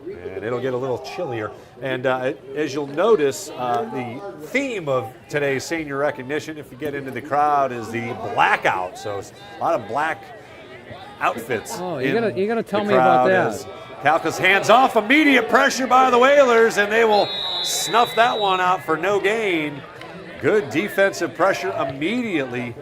And it'll get a little chillier. And as you'll notice, the theme of today's senior recognition, if you get into the crowd, is the blackout. So it's a lot of black outfits. Oh, you're gonna tell me crowd about as that. Kalkas hands off, immediate pressure by the Whalers, and they will snuff that one out for no gain. Good defensive pressure immediately.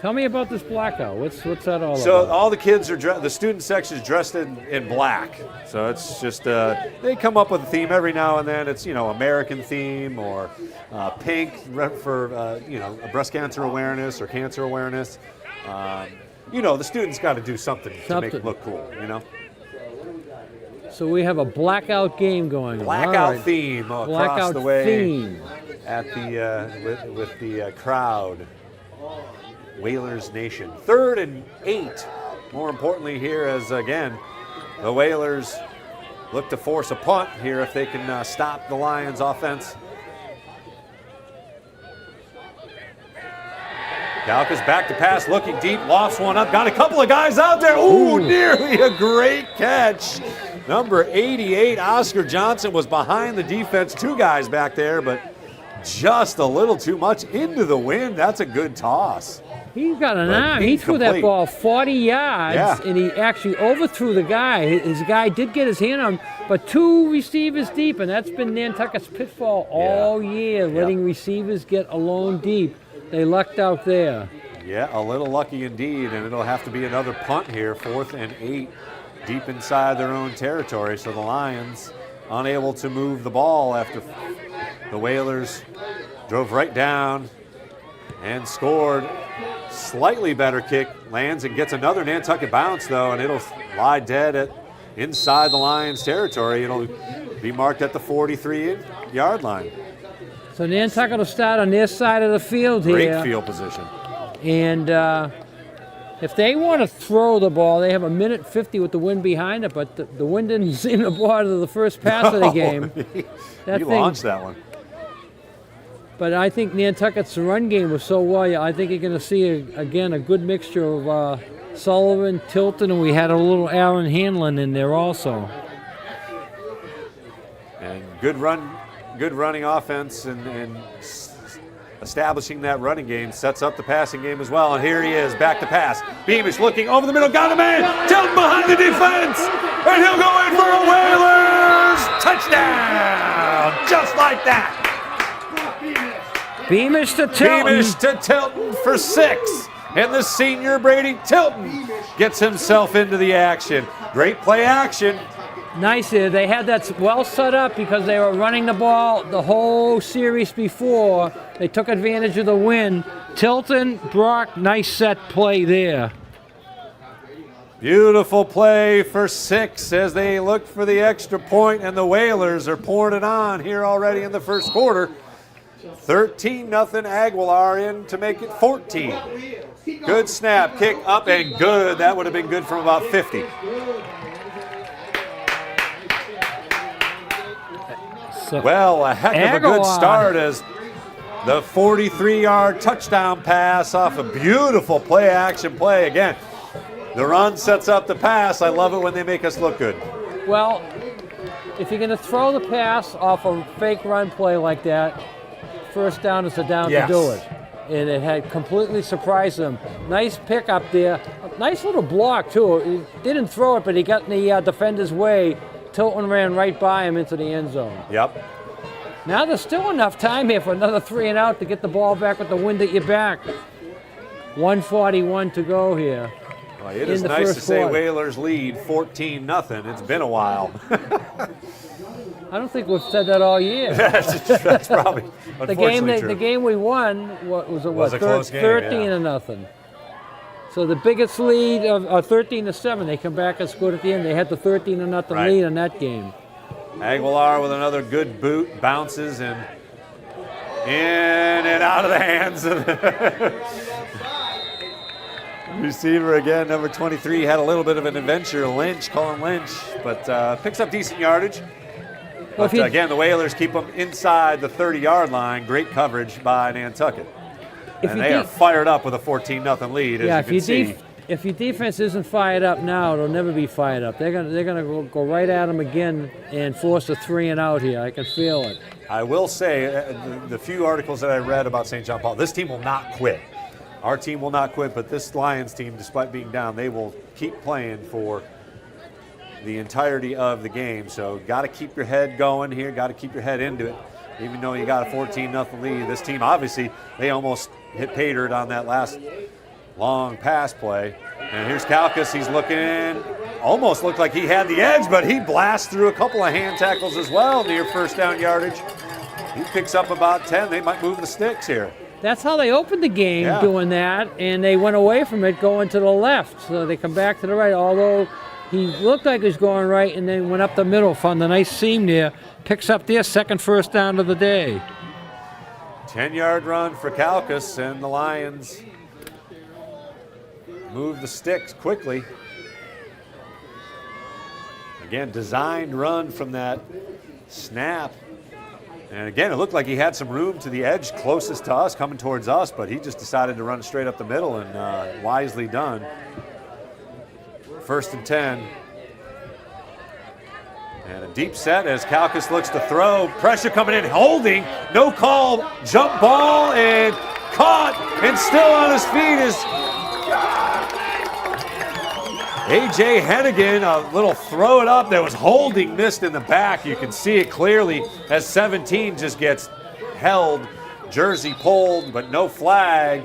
Tell me about this blackout. What's that all So about? all the kids are the student section is dressed in black. So it's just they come up with a theme every now and then. It's American theme or pink for breast cancer awareness or cancer awareness. The students got to do something to make it look cool. So we have a blackout game going on. Blackout All right. theme across Blackout the way theme. at the with the crowd. Whalers Nation. 3rd and 8. More importantly here, as again the Whalers look to force a punt here if they can stop the Lions offense. Kalkas back to pass, looking deep, lofts one up, got a couple of guys out there. Ooh, nearly a great catch. Number 88, Oscar Johnson, was behind the defense. 2 guys back there, but just a little too much into the wind. That's a good toss. He's got an arm. He threw that ball 40 yards, and he actually overthrew the guy. His guy did get his hand on him, but 2 receivers deep, and that's been Nantucket's pitfall all year, letting receivers get alone deep. They lucked out there. Yeah, a little lucky indeed, and it'll have to be another punt here, 4th and 8, deep inside their own territory. So the Lions unable to move the ball after the Whalers drove right down and scored. Slightly better kick, lands and gets another Nantucket bounce though, and it'll lie dead inside the Lions territory. It'll be marked at the 43-yard line. So Nantucket will start on their side of the field here. Great field position. And if they want to throw the ball, they have 1:50 with the wind behind it, but the wind didn't seem to bother the first pass of the game. He launched that one. But I think Nantucket's run game was so well. I think you're going to see, again, a good mixture of Sullivan, Tilton, and we had a little Aaron Hanlon in there also. And good running offense and establishing that running game sets up the passing game as well. And here he is, back to pass. Beamish looking over the middle, got a man. Tilton behind the defense, and he'll go in for a Whalers touchdown, just like that. Beamish to Tilton. Beamish to Tilton for 6. And the senior Brady Tilton gets himself into the action. Great play action. Nice here. They had that well set up because they were running the ball the whole series before. They took advantage of the wind. Tilton, Brock, nice set play there. Beautiful play for 6 as they look for the extra point, and the Whalers are pouring it on here already in the first quarter. 13-0 Aguilar in to make it 14. Good snap, kick up and good. That would have been good from about 50. Well, a heck of a good start as the 43-yard touchdown pass off a beautiful play action play. Again, the run sets up the pass. I love it when they make us look good. Well, if you're going to throw the pass off a fake run play like that, first down is the down to do it. and it had completely surprised them. Nice pick up there. A nice little block, too. He didn't throw it, but he got in the defender's way. Tilton ran right by him into the end zone. Yep. Now there's still enough time here for another 3 and out to get the ball back with the wind at your back. 1:41 to go here. Well, it is nice to say Whalers lead 14-0. It's been a while. I don't think we've said that all year. That's probably unfortunately true. The game we won was a close game, 13-0. So the biggest lead of 13-7. They come back and scored at the end. They had the 13-0 lead in that game. Aguilar with another good boot, bounces and in and out of the hands of the receiver again. Number 23 had a little bit of an adventure. Colin Lynch, but picks up decent yardage. But again, the Whalers keep them inside the 30-yard line. Great coverage by Nantucket. And they are fired up with a 14-0 lead, as you can see. If your defense isn't fired up now, it'll never be fired up. They're gonna go right at them again and force a 3 and out here. I can feel it. I will say, the few articles that I read about St. John Paul, this team will not quit. Our team will not quit, but this Lions team, despite being down, they will keep playing for the entirety of the game. So got to keep your head going here, got to keep your head into it. Even though you got a 14-0 lead, this team, obviously, they almost hit pay dirt on that last long pass play. And here's Kalkas. He's looking, almost looked like he had the edge, but he blasts through a couple of hand tackles as well near first down yardage. He picks up about 10. They might move the sticks here. That's how they opened the game, doing that, and they went away from it going to the left. So they come back to the right, although he looked like he was going right and then went up the middle, found a nice seam there, picks up their second first down of the day. 10-yard run for Kalkas, and the Lions move the sticks quickly. Again, designed run from that snap. And again, it looked like he had some room to the edge closest to us, coming towards us, but he just decided to run straight up the middle, and wisely done. 1st and 10. And a deep set as Kalkas looks to throw. Pressure coming in, holding, no call, jump ball, and caught, and still on his feet is A.J. Hennigan. A little throw it up that was holding, missed in the back. You can see it clearly as 17 just gets held, jersey pulled, but no flag.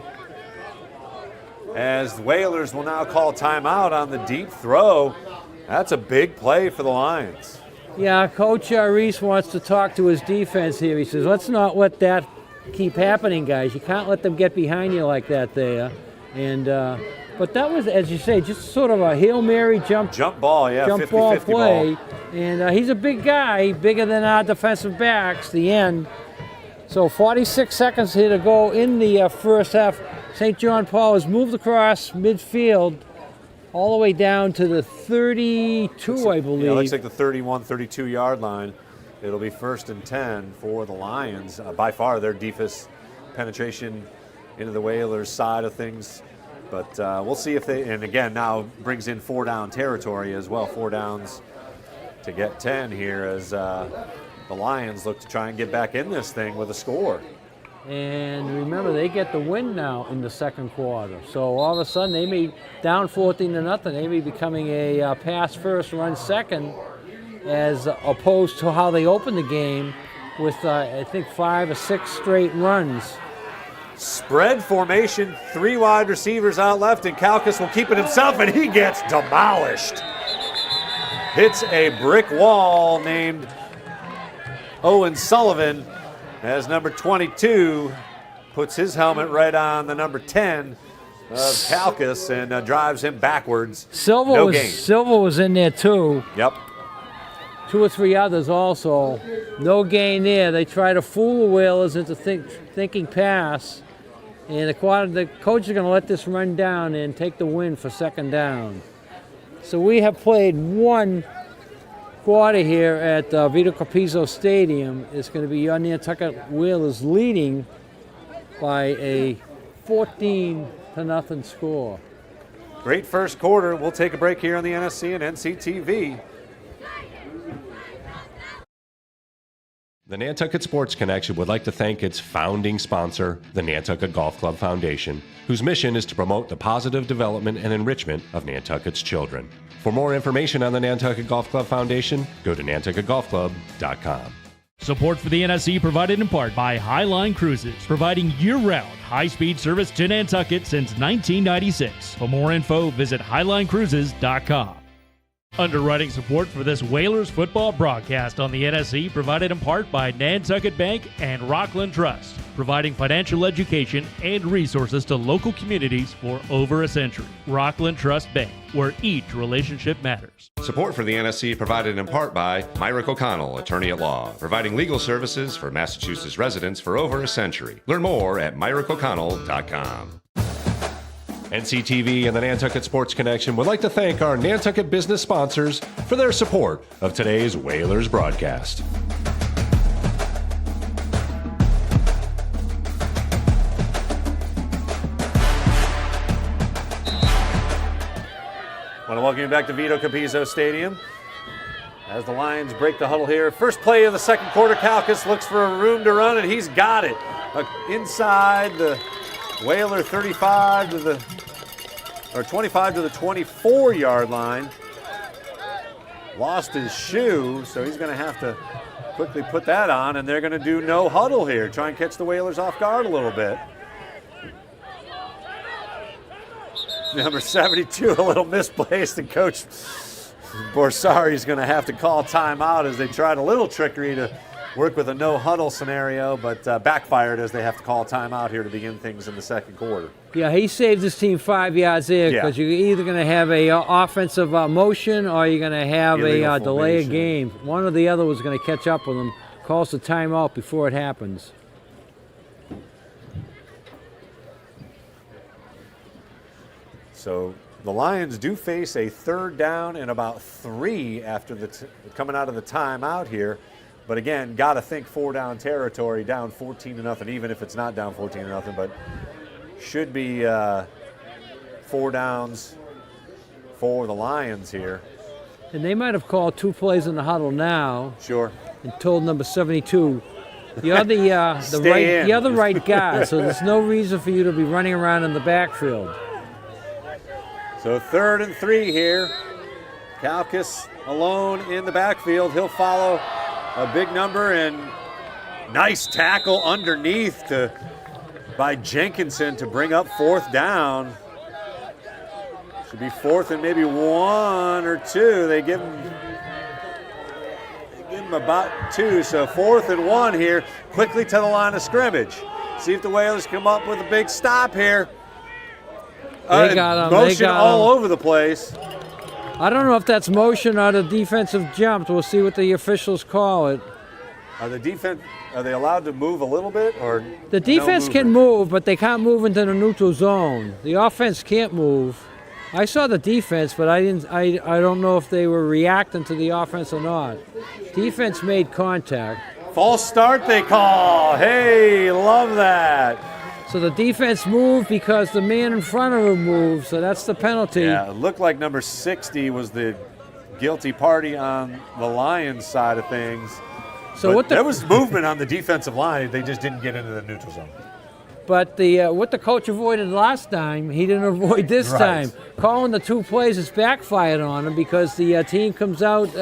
As the Whalers will now call timeout on the deep throw. That's a big play for the Lions. Yeah, Coach Reese wants to talk to his defense here. He says, let's not let that keep happening, guys. You can't let them get behind you like that there. And but that was, as you say, just sort of a Hail Mary jump ball, yeah, jump 50-50 ball play. Ball. And he's a big guy, bigger than our defensive backs, the end. So 46 seconds here to go in the first half. St. John Paul has moved across midfield all the way down to the 32, I believe. Yeah, it looks like the 31, 32-yard line. It'll be 1st and 10 for the Lions. By far their deepest penetration into the Whalers' side of things. But we'll see if they, and again, now brings in 4-down territory as well. 4 downs to get 10 here as the Lions look to try and get back in this thing with a score. And remember, they get the win now in the second quarter. So all of a sudden, they may down 14-0. They may be becoming a pass first, run second, as opposed to how they opened the game with, I think, 5 or 6 straight runs. Spread formation, 3 wide receivers out left, and Kalkas will keep it himself, and he gets demolished. Hits a brick wall named Owen Sullivan, as number 22 puts his helmet right on the number 10 of Kalkas and drives him backwards. Silva was in there too. Yep. 2 or 3 others also. No gain there. They try to fool the Whalers into thinking pass. And the coach is going to let this run down and take the win for 2nd down. So we have played 1 quarter here at Vito Capizzo Stadium. It's going to be your Nantucket Whalers leading by a 14-0 score. Great first quarter. We'll take a break here on the NSC and NCTV. The Nantucket Sports Connection would like to thank its founding sponsor, the Nantucket Golf Club Foundation, whose mission is to promote the positive development and enrichment of Nantucket's children. For more information on the Nantucket Golf Club Foundation, go to nantucketgolfclub.com. Support for the NSC provided in part by Highline Cruises, providing year-round high-speed service to Nantucket since 1996. For more info, visit highlinecruises.com. Underwriting support for this Whalers football broadcast on the NSC provided in part by Nantucket Bank and Rockland Trust, providing financial education and resources to local communities for over a century. Rockland Trust Bank, where each relationship matters. Support for the NSC provided in part by Myrick O'Connell, attorney at law, providing legal services for Massachusetts residents for over a century. Learn more at myrickoconnell.com. NCTV and the Nantucket Sports Connection would like to thank our Nantucket business sponsors for their support of today's Whalers broadcast. I want to welcome you back to Vito Capizzo Stadium as the Lions break the huddle here. First play of the second quarter, Kalkis looks for a room to run, and he's got it. Inside the Whaler 25 to the, or 25 to the 24-yard line. Lost his shoe, so he's going to have to quickly put that on, and they're going to do no huddle here. Try and catch the Whalers off guard a little bit. Number 72, a little misplaced, and Coach Borsari is going to have to call timeout as they tried a little trickery to work with a no-huddle scenario, but backfired as they have to call timeout here to begin things in the second quarter. Yeah, he saved his team 5 yards there because you're either going to have a offensive motion or you're going to have a delay of game. One or the other was going to catch up with him. Calls the timeout before it happens. So the Lions do face a third down and about 3 after coming out of the timeout here. But again, got to think 4-down territory, down 14-0, even if it's not down 14-0, but should be 4 downs for the Lions here. And they might have called 2 plays in the huddle now. Sure. And told number 72, you're the right guy, so there's no reason for you to be running around in the backfield. So 3rd and 3 here. Kalkis alone in the backfield. He'll follow a big number, and nice tackle underneath by Jenkinson to bring up 4th down. Should be 4th and maybe 1 or 2. They give him about 2, so 4th and 1 here. Quickly to the line of scrimmage. See if the Whalers come up with a big stop here. They got him. Motion all over the place. I don't know if that's motion or the defensive jump. We'll see what the officials call it. Are they allowed to move a little bit, or the defense can move, but they can't move into the neutral zone. The offense can't move. I saw the defense, but I don't know if they were reacting to the offense or not. Defense made contact. False start they call. Hey, love that. So the defense moved because the man in front of him moved, so that's the penalty. Yeah, it looked like number 60 was the guilty party on the Lions side of things. So there was movement on the defensive line. They just didn't get into the neutral zone. But what the coach avoided last time, he didn't avoid this time. Calling the 2 plays has backfired on him because the team comes out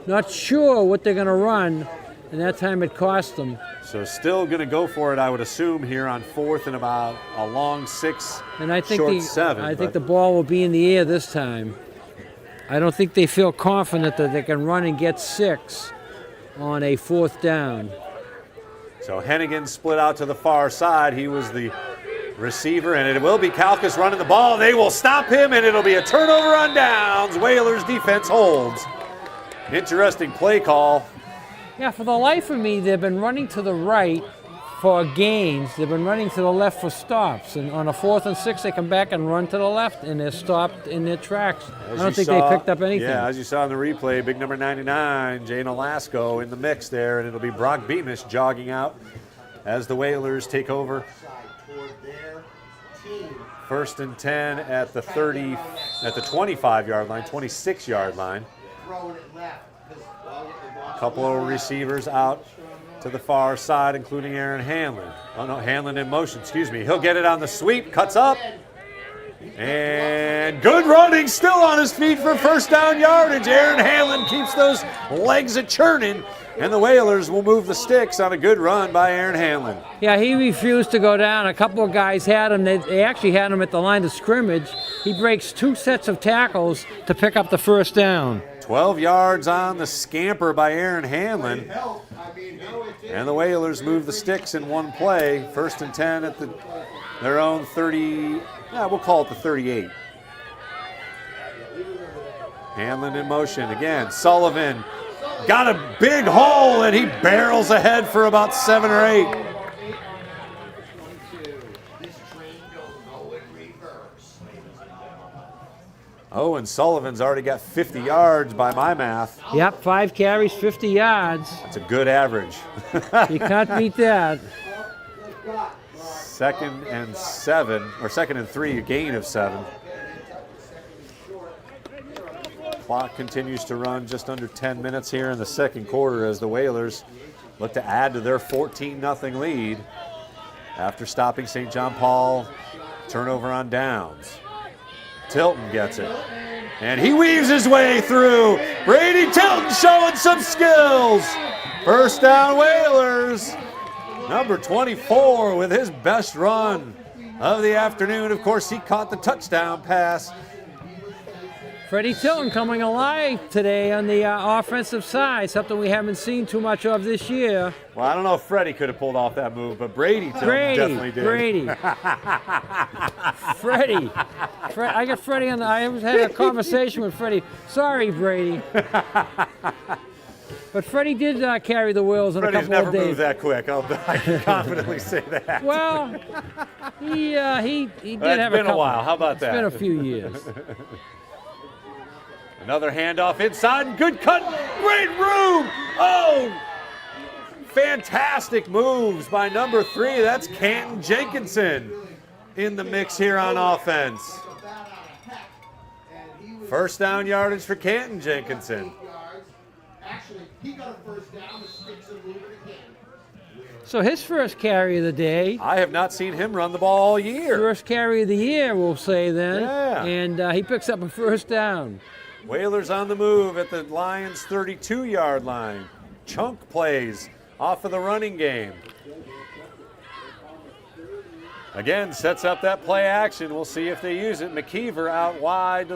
not sure what they're going to run, and that time it cost them. So still going to go for it, I would assume, here on 4th and about a long 6, and I think short 7. I think the ball will be in the air this time. I don't think they feel confident that they can run and get 6 on a 4th down. So Hennigan split out to the far side. He was the receiver, and it will be Kalkis running the ball. They will stop him, and it'll be a turnover on downs. Whalers defense holds. Interesting play call. Yeah, for the life of me, they've been running to the right for gains. They've been running to the left for stops. And on a 4th and 6, they come back and run to the left, and they're stopped in their tracks. I don't think they picked up anything. Yeah, as you saw in the replay, big number 99, Jane Olasco in the mix there, and it'll be Brock Beamish jogging out as the Whalers take over. 1st and 10 at the 25-yard line, 26-yard line. Couple of receivers out to to the far side, including Aaron Hanlon. Oh no, Hanlon in motion, excuse me. He'll get it on the sweep, cuts up. And good running, still on his feet for first down yardage. Aaron Hanlon keeps those legs a-churning, and the Whalers will move the sticks on a good run by Aaron Hanlon. Yeah, he refused to go down. A couple of guys had him. They actually had him at the line of scrimmage. He breaks 2 sets of tackles to pick up the first down. 12 yards on the scamper by Aaron Hanlon. And the Whalers move the sticks in one play. 1st and 10 at their own 30, we'll call it the 38. Hanlon in motion again. Sullivan got a big hole, and he barrels ahead for about 7 or 8. Oh, and Sullivan's already got 50 yards by my math. Yep, 5 carries, 50 yards. That's a good average. You can't beat that. 2nd and 7, or 2nd and 3, a gain of 7. Clock continues to run just under 10 minutes here in the second quarter as the Whalers look to add to their 14-0 lead after stopping St. John Paul. Turnover on downs. Tilton gets it, and he weaves his way through. Brady Tilton showing some skills. First down Whalers. Number 24 with his best run of the afternoon. Of course, he caught the touchdown pass. Freddie Tilton coming alive today on the offensive side, something we haven't seen too much of this year. Well, I don't know if Freddie could have pulled off that move, but Brady Tilton definitely did. Brady. Freddie. I got Freddie on the, I had a conversation with Freddie. Sorry, Brady. But Freddie did carry the wheels in Freddie's a couple of days. never moved that quick. I can confidently say that. Well, he did have a couple. It's been a while. How about that? It's been a few years. Another handoff inside. Good cut. Great room. Oh, fantastic moves by number 3. That's Canton Jenkinson in the mix here on offense. First down yardage for Canton Jenkinson. So his first carry of the day. I have not seen him run the ball all year. First carry of the year, we'll say then. Yeah. And he picks up a first down. Whalers on the move at the Lions' 32-yard line. Chunk plays off of the running game. Again, sets up that play action. We'll see if they use it. McKeever out wide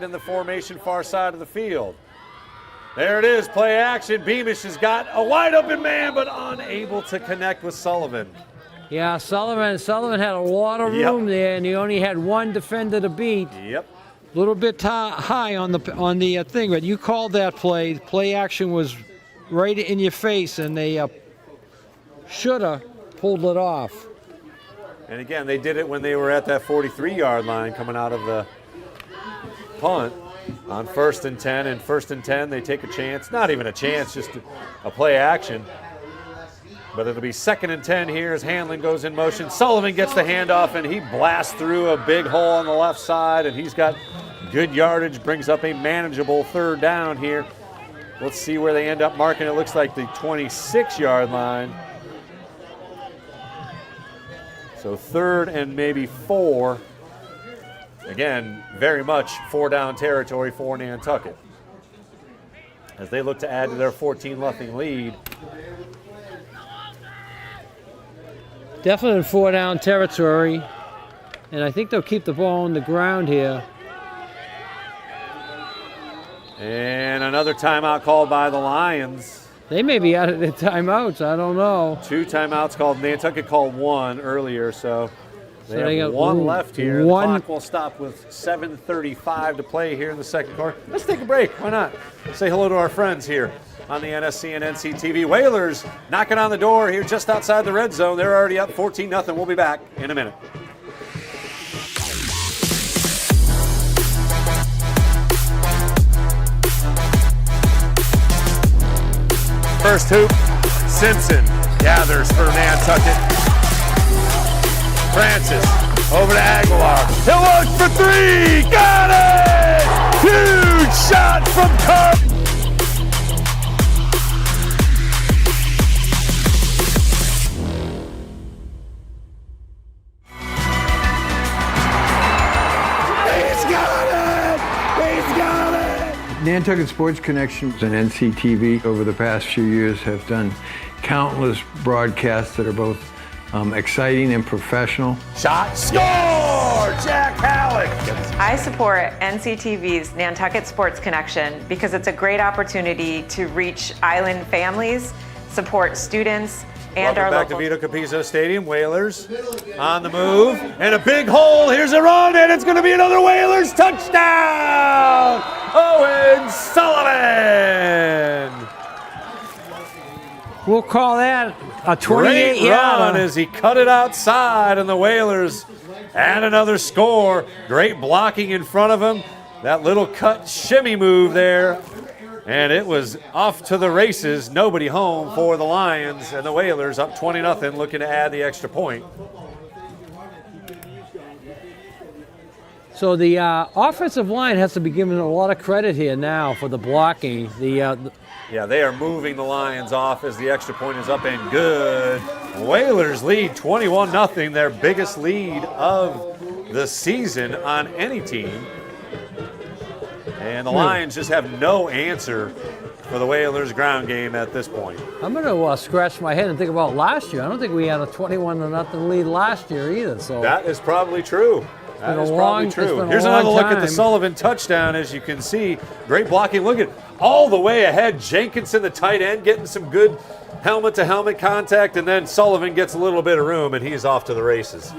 in the formation far side of the field. There it is, play action. Beamish has got a wide open man, but unable to connect with Sullivan. Yeah, Sullivan had a lot of room there, and he only had one defender to beat. Yep. A little bit high on the thing, but you called that play. Play action was right in your face, and they should have pulled it off. And again, they did it when they were at that 43-yard line coming out of the punt on 1st and 10. And 1st and 10, they take a chance. Not even a chance, just a play action. But it'll be 2nd and 10 here as Hanlon goes in motion. Sullivan gets the handoff, and he blasts through a big hole on the left side, and he's got good yardage, brings up a manageable 3rd down here. Let's see where they end up marking. It looks like the 26-yard line. So 3rd and maybe 4. Again, very much 4-down territory for Nantucket as they look to add to their 14-0 lead. Definitely in 4-down territory, and I think they'll keep the ball on the ground here. And another timeout called by the Lions. They may be out of their timeouts, I don't know. 2 timeouts called. Nantucket called 1 earlier, so they have got 1 left here. The one. clock will stop with 7:35 to play here in the second quarter. Let's take a break. Why not? Say hello to our friends here on the NSC and NCTV. Whalers knocking on the door here just outside the red zone. They're already up 14-0. We'll be back in a minute. First hoop, Simpson gathers for Nantucket. Francis over to Aguilar. He'll look for 3. Got it! Huge shot from Carp. Nantucket Sports Connection and NCTV over the past few years have done countless broadcasts that are both exciting and professional. Shot, score! Jack Halleck! I support NCTV's Nantucket Sports Connection because it's a great opportunity to reach island families, support students, and Welcome our back local. to Vito Capizzo Stadium. Whalers on the move, and a big hole. Here's a run, and it's going to be another Whalers touchdown! Owen Sullivan! We'll call that a Great 28 run yarder. as he cut it outside, and the Whalers add another score. Great blocking in front of him. That little cut shimmy move there. And it was off to the races. Nobody home for the Lions, and the Whalers up 20-0, looking to add the extra point. So the offensive line has to be given a lot of credit here now for the blocking. Yeah, they are moving the Lions off as the extra point is up and good. Whalers lead 21-0, their biggest lead of the season on any team. And the Lions just have no answer for the Whalers' ground game at this point. I'm going to scratch my head and think about last year. I don't think we had a 21-0 lead last year either. So That is probably true. That is probably true. Here's another look at the Sullivan touchdown. As you can see, great blocking. Look at all the way ahead. Jenkinson, the tight end, getting some good helmet-to-helmet contact, and then Sullivan gets a little bit of room, and he's off to the races.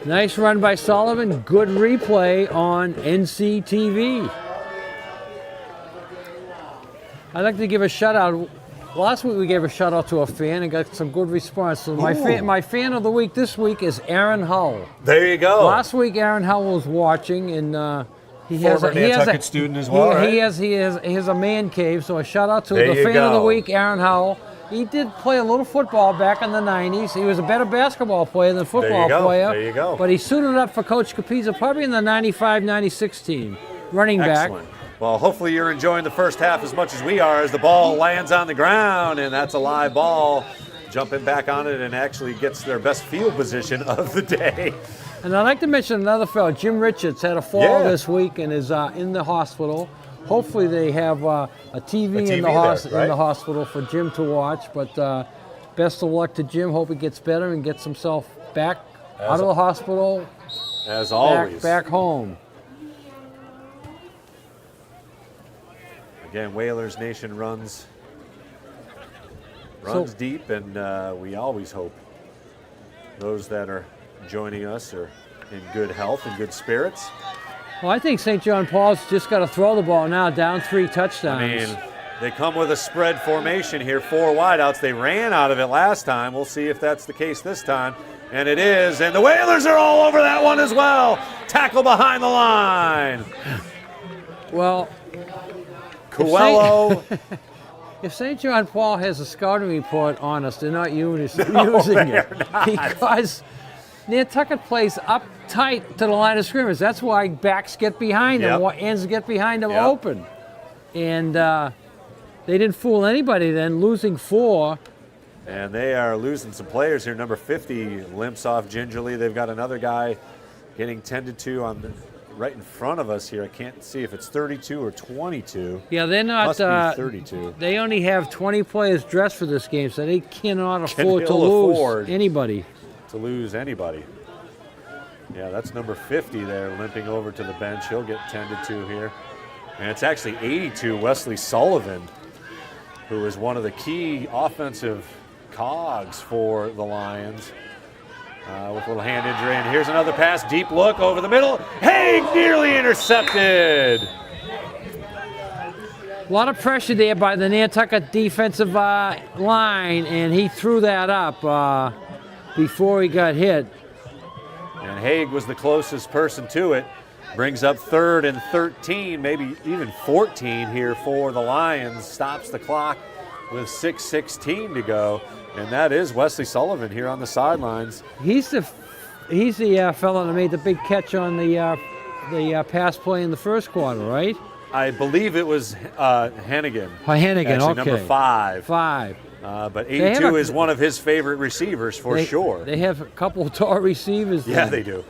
Nice run by Sullivan. Good replay on NCTV. I'd like to give a shout out. Last week we gave a shout out to a fan and got some good response. So my fan of the week this week is Aaron Hull. There you go. Last week Aaron Hull was watching, and he Former Nantucket student as well, right? He has a man cave. So a shout out to There the you fan of the go. week, Aaron Hull. He did play a little football back in the 90s. He was a better basketball player than football player. There you go. But he suited up for Coach Capizzo probably in the 95-96 team. Running back. Excellent. Well, hopefully you're enjoying the first half as much as we are as the ball lands on the ground, and that's a live ball. Jumping back on it and actually gets their best field position of the day. And I'd like to mention another fellow, Jim Richards, had a fall this week and is in the hospital. Hopefully they have a TV in the hospital for Jim to watch. But best of luck to Jim. Hope he gets better and gets himself back out of the hospital. As always. Back home. Again, Whalers Nation runs deep, and we always hope those that are joining us are in good health and good spirits. Well, I think St. John Paul's just got to throw the ball now, down 3 touchdowns. I mean, they come with a spread formation here, 4 wideouts. They ran out of it last time. We'll see if that's the case this time. And it is, and the Whalers are all over that one as well. Tackle behind the line. Well, Coelho. If St. John Paul has a scouting report on us, they're not using it because Nantucket plays up tight to the line of scrimmage. That's why backs get behind them, ends get behind them open. And they didn't fool anybody then, losing 4. And they are losing some players here. Number 50 limps off gingerly. They've got another guy getting tended to right in front of us here. I can't see if it's 32 or 22. Yeah, they're not. Must be 32. They only have 20 players dressed for this game, so they cannot afford to lose anybody. To lose anybody. Yeah, that's number 50 there, limping over to the bench. He'll get tended to here. And it's actually 82, Wesley Sullivan, who is one of the key offensive cogs for the Lions. With a little hand injury, and here's another pass, deep look over the middle. Haig nearly intercepted. A lot of pressure there by the Nantucket defensive line, and he threw that up before he got hit. And Haig was the closest person to it. Brings up 3rd and 13, maybe even 14 here for the Lions. Stops the clock with 6:16 to go. And that is Wesley Sullivan here on the sidelines. He's the fellow that made the big catch on the pass play in the first quarter, right? I believe it was Hennigan. Hennigan, actually, okay. Number 5. 5. But 82 is one of his favorite receivers for sure. They have a couple of tall receivers. Yeah, they do.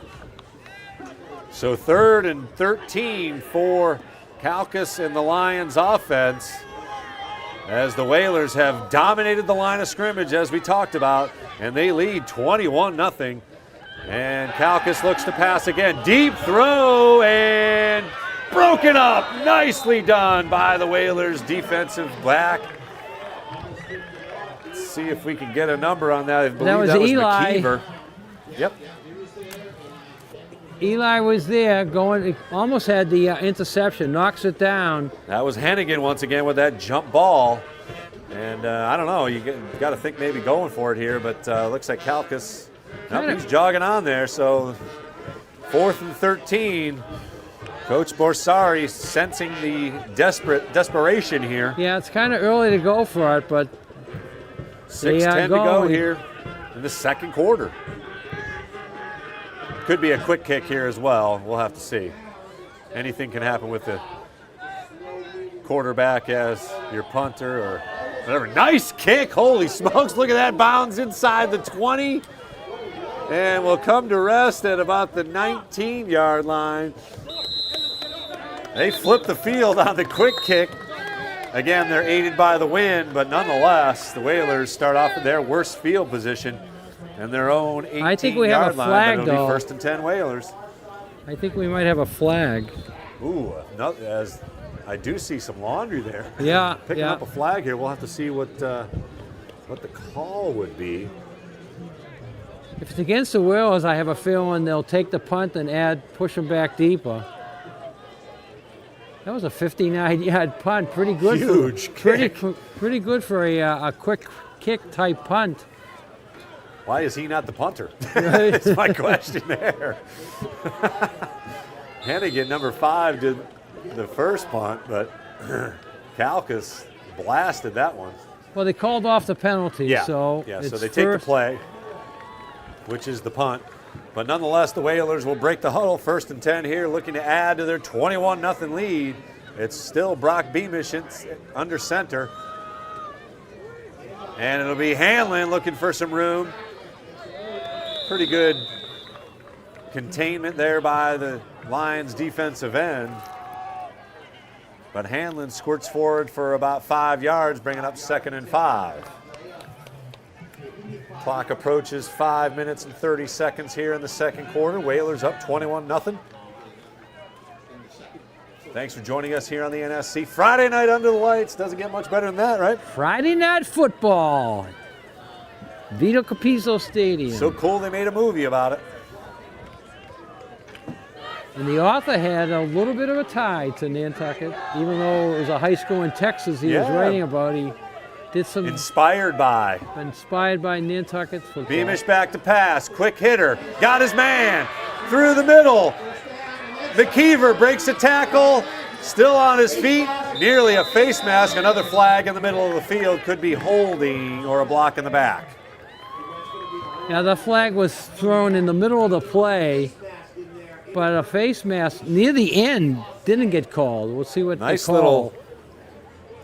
So 3rd and 13 for Calcas and the Lions offense, as the Whalers have dominated the line of scrimmage, as we talked about, and they lead 21-0. And Calcas looks to pass again. Deep throw and broken up. Nicely done by the Whalers defensive back. Let's see if we can get a number on that. I believe that was Eli. McKeever. Yep. Eli was there, going, almost had the interception, knocks it down. That was Hennigan once again with that jump ball. And I don't know, you got to think maybe going for it here, but looks like Calcas, he's jogging on there. So 4th and 13. Coach Borsari sensing the desperation here. Yeah, it's kind of early to go for it, but 6:10 to go here in the second quarter. Could be a quick kick here as well. We'll have to see. Anything can happen with the quarterback as your punter or whatever. Nice kick. Holy smokes. Look at that. Bounds inside the 20. And we'll come to rest at about the 19-yard line. They flip the field on the quick kick. Again, they're aided by the wind, but nonetheless, the Whalers start off in their worst field position and their own 18-yard line. I think we have a flag, it'll be though. 1st and 10 Whalers. I think we might have a flag. Ooh, as I do see some laundry there. Yeah, Picking up a flag here. We'll have to see what the call would be. If it's against the Whalers, I have a feeling they'll take the punt and push them back deeper. That was a 59-yard punt. Pretty good. Huge kick. Pretty good for a quick kick type punt. Why is he not the punter? That's my question there. Hennigan, number 5, did the first punt, but Calcas blasted that one. Well, they called off the penalty, so they take the play, which is the punt. But nonetheless, the Whalers will break the huddle. 1st and 10 here, looking to add to their 21-0 lead. It's still Brock Beamish under center. And it'll be Hanlon looking for some room. Pretty good containment there by the Lions defensive end. But Hanlon squirts forward for about 5 yards, bringing up 2nd and 5. Clock approaches 5 minutes and 30 seconds here in the second quarter. Whalers up 21-0. Thanks for joining us here on the NSC. Friday night under the lights. Doesn't get much better than that, right? Friday night football. Vito Capizzo Stadium. So cool they made a movie about it. And the author had a little bit of a tie to Nantucket, even though it was a high school in Texas he was writing about. He did some inspired by Nantucket football. Beamish back to pass, quick hitter, got his man through the middle. McKeever breaks a tackle, still on his feet, nearly a face mask. Another flag in the middle of the field, could be holding or a block in the back. Yeah, the flag was thrown in the middle of the play, but a face mask near the end didn't get called. We'll see what nice they call. Little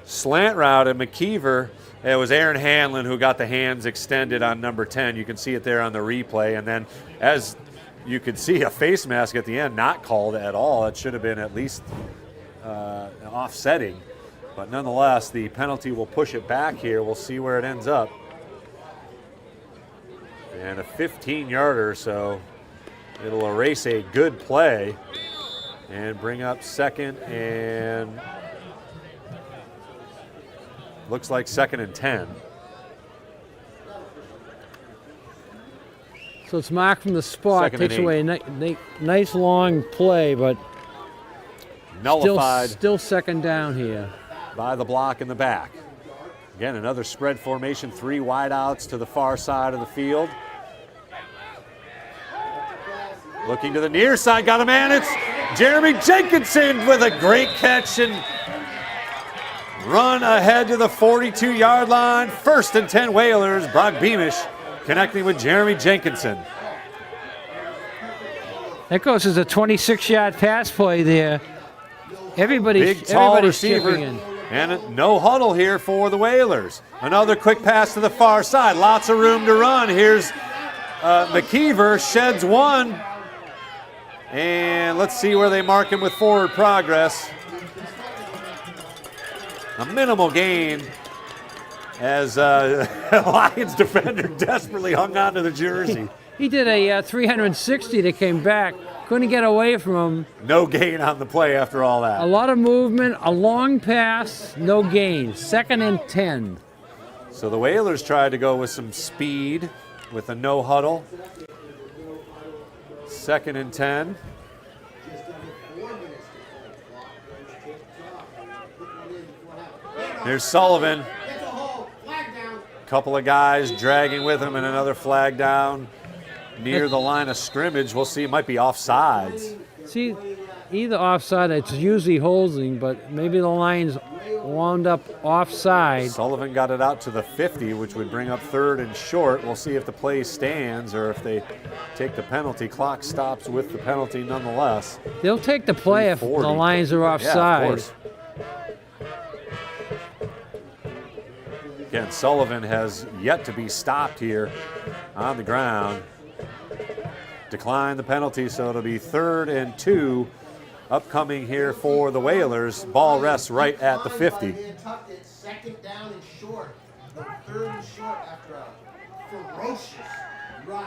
slant route, and McKeever. It was Aaron Hanlon who got the hands extended on number 10. You can see it there on the replay. And then as you could see, a face mask at the end, not called at all. It should have been at least offsetting. But nonetheless, the penalty will push it back here. We'll see where it ends up. And a 15-yarder, so it'll erase a good play and bring up 2nd and looks like 2nd and 10. So it's marked from the spot, takes away a nice long play, but nullified. Still 2nd down here. By the block in the back. Again, another spread formation, 3 wideouts to the far side of the field. Looking to the near side, got a man, it's Jeremy Jenkinson with a great catch and run ahead to the 42-yard line. 1st and 10 Whalers. Brock Beamish connecting with Jeremy Jenkinson. That goes as a 26-yard pass play there. Big, tall receiver. And no huddle here for the Whalers. Another quick pass to the far side. Lots of room to run. Here's McKeever, sheds one. And let's see where they mark him with forward progress. A minimal gain as Lions defender desperately hung on to the jersey. He did a 360 that came back. Couldn't get away from him. No gain on the play after all that. A lot of movement, a long pass, no gain. 2nd and 10. So the Whalers tried to go with some speed with a no huddle. 2nd and 10. Here's Sullivan. Couple of guys dragging with him and another flag down near the line of scrimmage. We'll see, it might be offsides. See, either offside, it's usually holding, but maybe the Lions wound up offside. Sullivan got it out to the 50, which would bring up 3rd and short. We'll see if the play stands or if they take the penalty. Clock stops with the penalty nonetheless. They'll take the play if the Lions are offside. Yeah, of course. Again, Sullivan has yet to be stopped here on the ground. Decline the penalty, so it'll be 3rd and 2 upcoming here for the Whalers. Ball rests right at the 50. 2nd down and short. The 3rd and short after a ferocious run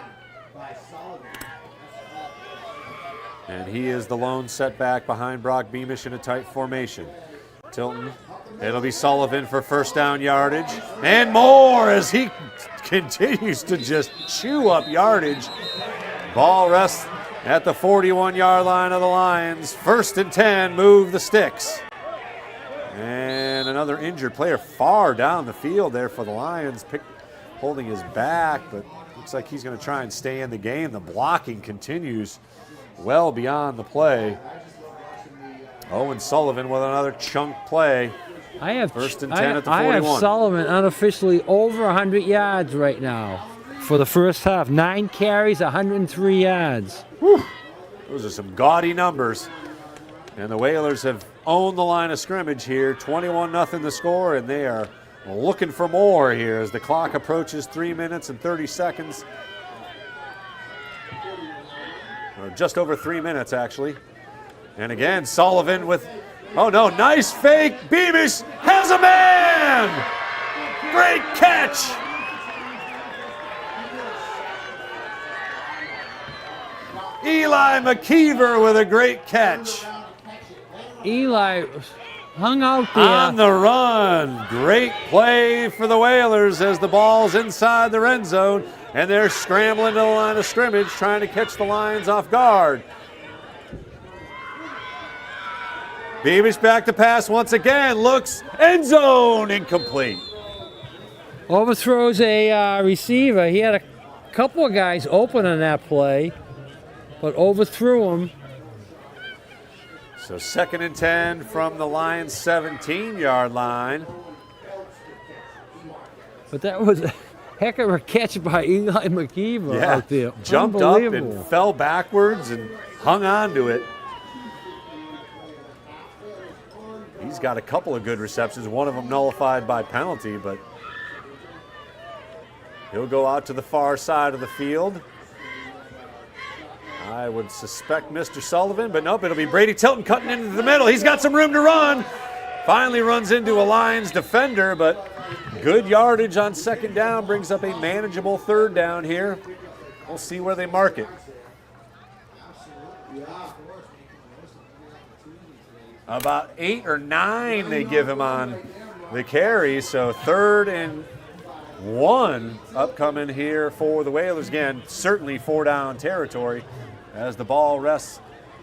by Sullivan. And he is the lone setback behind Brock Beamish in a tight formation. Tilton. It'll be Sullivan for 1st down yardage. And more as he continues to just chew up yardage. Ball rests at the 41-yard line of the Lions. 1st and 10, move the sticks. And another injured player far down the field there for the Lions, holding his back, but looks like he's going to try and stay in the game. The blocking continues well beyond the play. Owen Sullivan with another chunk play. I have 1st and 10 at the 41. I have Sullivan unofficially over 100 yards right now for the first half. 9 carries, 103 yards. Whew. Those are some gaudy numbers. And the Whalers have owned the line of scrimmage here. 21-0 the score, and they are looking for more here as the clock approaches 3 minutes and 30 seconds. Or just over 3 minutes, actually. And again, Sullivan with, oh no, nice fake. Beamish has a man! Great catch! Eli McKeever with a great catch. Eli hung out there. On the run. Great play for the Whalers as the ball's inside the end zone, and they're scrambling to the line of scrimmage trying to catch the Lions off guard. Beamish back to pass once again, looks, end zone, incomplete. Overthrows a receiver. He had a couple of guys open on that play, but overthrew him. So 2nd and 10 from the Lions' 17-yard line. But that was a heck of a catch by Eli McKeever out there. Jumped up and fell backwards and hung on to it. He's got a couple of good receptions, one of them nullified by penalty, but he'll go out to the far side of the field. I would suspect Mr. Sullivan, but nope, it'll be Brady Tilton cutting into the middle. He's got some room to run. Finally runs into a Lions defender, but good yardage on 2nd down brings up a manageable 3rd down here. We'll see where they mark it. About 8 or 9 they give him on the carry, so 3rd and 1 upcoming here for the Whalers. Again, certainly 4-down territory as the ball rests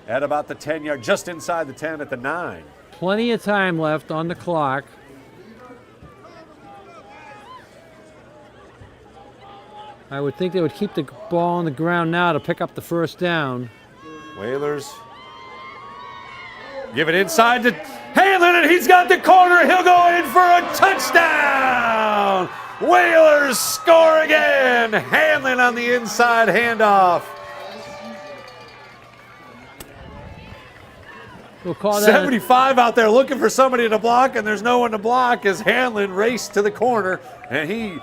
at about the 10-yard, just inside the 10 at the 9. Plenty of time left on the clock. I would think they would keep the ball on the ground now to pick up the 1st down. Whalers give it inside to Hanlon, and he's got the corner. He'll go in for a touchdown. Whalers score again. Hanlon on the inside handoff. We'll call that 75 out there looking for somebody to block, and there's no one to block as Hanlon raced to the corner, and he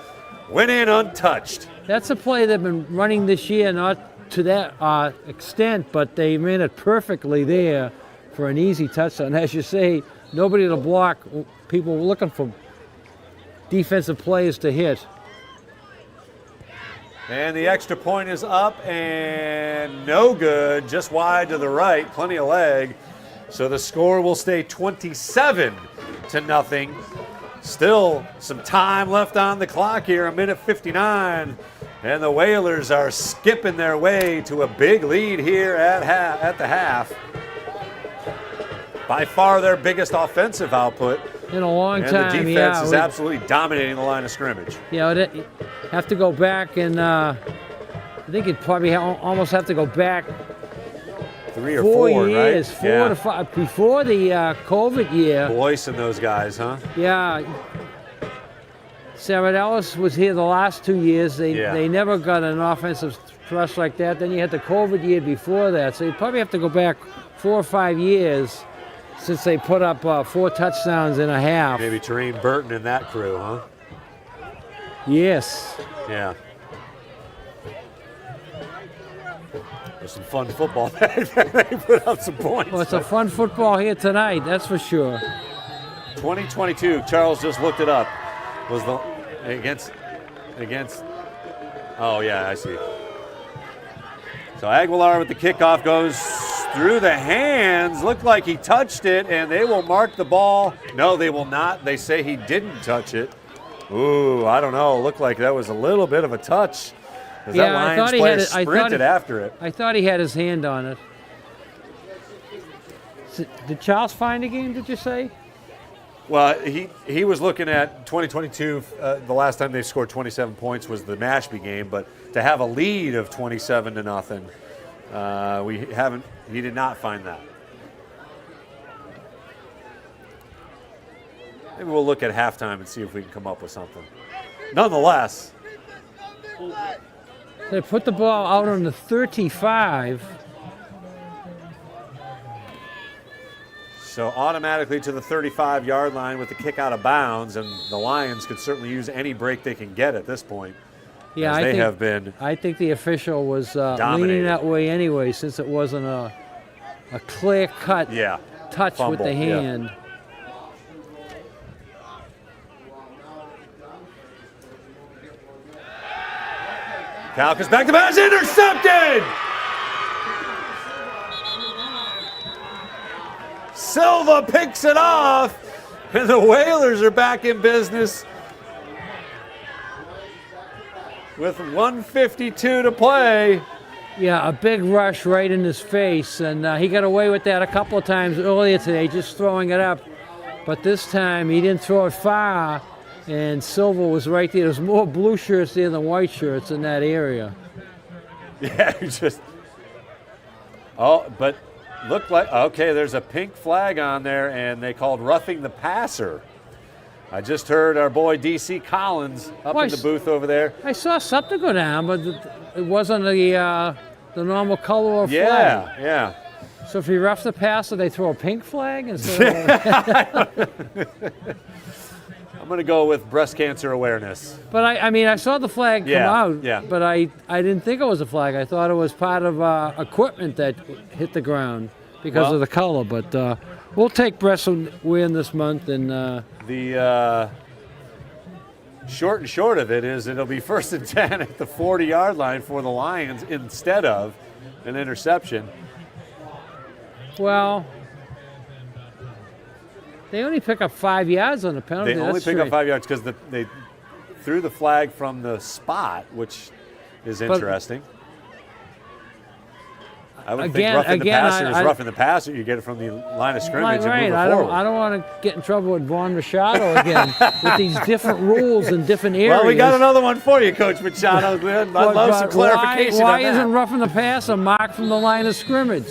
went in untouched. That's a play they've been running this year, not to that extent, but they ran it perfectly there for an easy touchdown. As you say, nobody to block. People were looking for defensive players to hit. And the extra point is up and no good, just wide to the right, plenty of leg. So the score will stay 27-0. Still some time left on the clock here, 1:59. And the Whalers are skipping their way to a big lead here at the half. By far their biggest offensive output. In a long and time, the defense is absolutely dominating the line of scrimmage. Yeah, you have to go back and I think you'd probably almost have to go back 3 or 4 years, right? 4 to 5, before the COVID year. Boyce and those guys, huh? Yeah. Sarah Ellis was here the last 2 years. They never got an offensive thrust like that. Then you had the COVID year before that. So you'd probably have to go back 4 or 5 years since they put up 4 touchdowns in a half. Maybe Tereen Burton and that crew, huh? Yes. Yeah. There's some fun football back there. They put up some points. Well, it's a fun football here tonight, that's for sure. 2022, Charles just looked it up. Was the against oh yeah, I see. So Aguilar with the kickoff goes through the hands. Looked like he touched it, and they will mark the ball. No, they will not. They say he didn't touch it. Ooh, I don't know. Looked like that was a little bit of a touch. Yeah, that Lions player sprinted after it. I thought he had his hand on it. Did Charles find the game, did you say? Well, he was looking at 2022. The last time they scored 27 points was the Mashpee game, but to have a lead of 27-0, he did not find that. Maybe we'll look at halftime and see if we can come up with something. Nonetheless, they put the ball out on the 35. So automatically to the 35-yard line with the kick out of bounds, and the Lions could certainly use any break they can get at this point. Yeah, I think the official was leaning that way anyway, since it wasn't a clear-cut touch fumble with the hand. Yeah. Calcas back to pass, intercepted! Silva picks it off, and the Whalers are back in business with 1:52 to play. Yeah, a big rush right in his face, and he got away with that a couple of times earlier today, just throwing it up. But this time he didn't throw it far, and Silva was right there. There's more blue shirts there than white shirts in that area. Yeah, but looked like, okay, there's a pink flag on there, and they called roughing the passer. I just heard our boy D.C. Collins up in the booth over there. I saw something go down, but it wasn't the normal color or flag. Yeah. So if you rough the passer, they throw a pink flag instead of I'm going to go with breast cancer awareness. But I saw the flag come out, yeah. But I didn't think it was a flag. I thought it was part of equipment that hit the ground because of the color. But we'll take breast awareness this month. And the short and short of it is it'll be 1st and 10 at the 40-yard line for the Lions instead of an interception. Well, they only pick up 5 yards on the penalty. They only pick up 5 yards because they threw the flag from the spot, which is interesting. I would think roughing the passer is roughing the passer. You get it from the line of scrimmage and move it forward. I don't want to get in trouble with Vaughn Machado again with these different rules in different areas. Well, we got another one for you, Coach Machado. I'd love some clarification why on that. isn't roughing the passer marked from the line of scrimmage?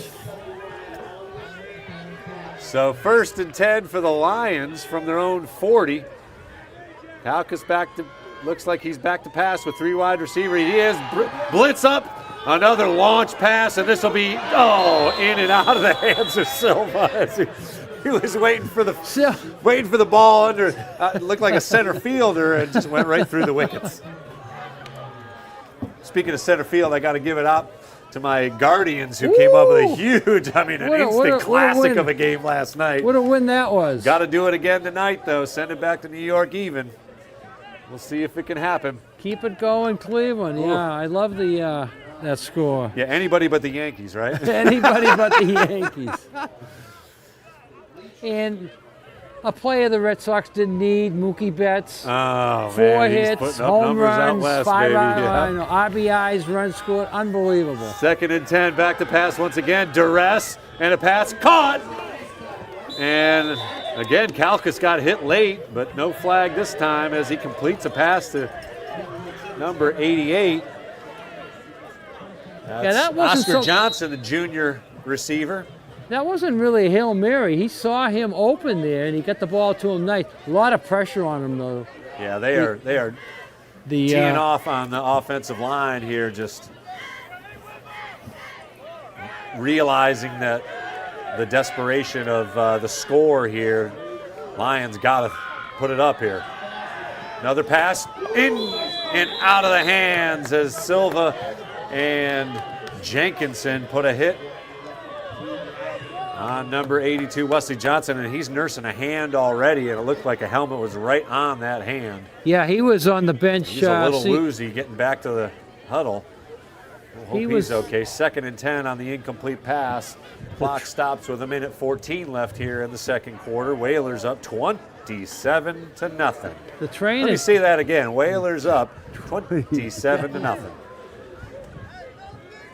So 1st and 10 for the Lions from their own 40. Calcas looks like he's back to pass with 3 wide receivers. He is blitz up, another launch pass, and this will be, in and out of the hands of Silva. As he was waiting for the ball under, looked like a center fielder, and just went right through the wickets. Speaking of center field, I got to give it up to my Guardians, who came up with a huge, an instant classic win. of a game last night. What a win that was. Got to do it again tonight, though. Send it back to New York even. We'll see if it can happen. Keep it going, Cleveland. Ooh. Yeah, I love the that score. Yeah, anybody but the Yankees, right? Anybody but the Yankees. And a player the Red Sox didn't need, Mookie Betts. Oh, 4 man, he's hits, putting up home numbers out runs, west, 5 baby. RBIs, runs scored. Unbelievable. 2nd and 10, back to pass once again. Duress, and a pass caught. And again, Kalkas got hit late, but no flag this time as he completes a pass to number 88. That wasn't Oscar Johnson, the junior receiver. That wasn't really a Hail Mary. He saw him open there, and he got the ball to him nice. A lot of pressure on him, though. Yeah, they are teeing off on the offensive line here, just realizing that the desperation of the score here. Lions got to put it up here. Another pass in and out of the hands as Silva and Jenkinson put a hit on number 82, Wesley Johnson, and he's nursing a hand already, and it looked like a helmet was right on that hand. Yeah, he was on the bench. He's a little woozy getting back to the huddle. We'll hope he's okay. 2nd and 10 on the incomplete pass. Clock stops with 1:14 left here in the second quarter. Whalers up 27-0. The train Let me is say that again. Whalers up 27-0.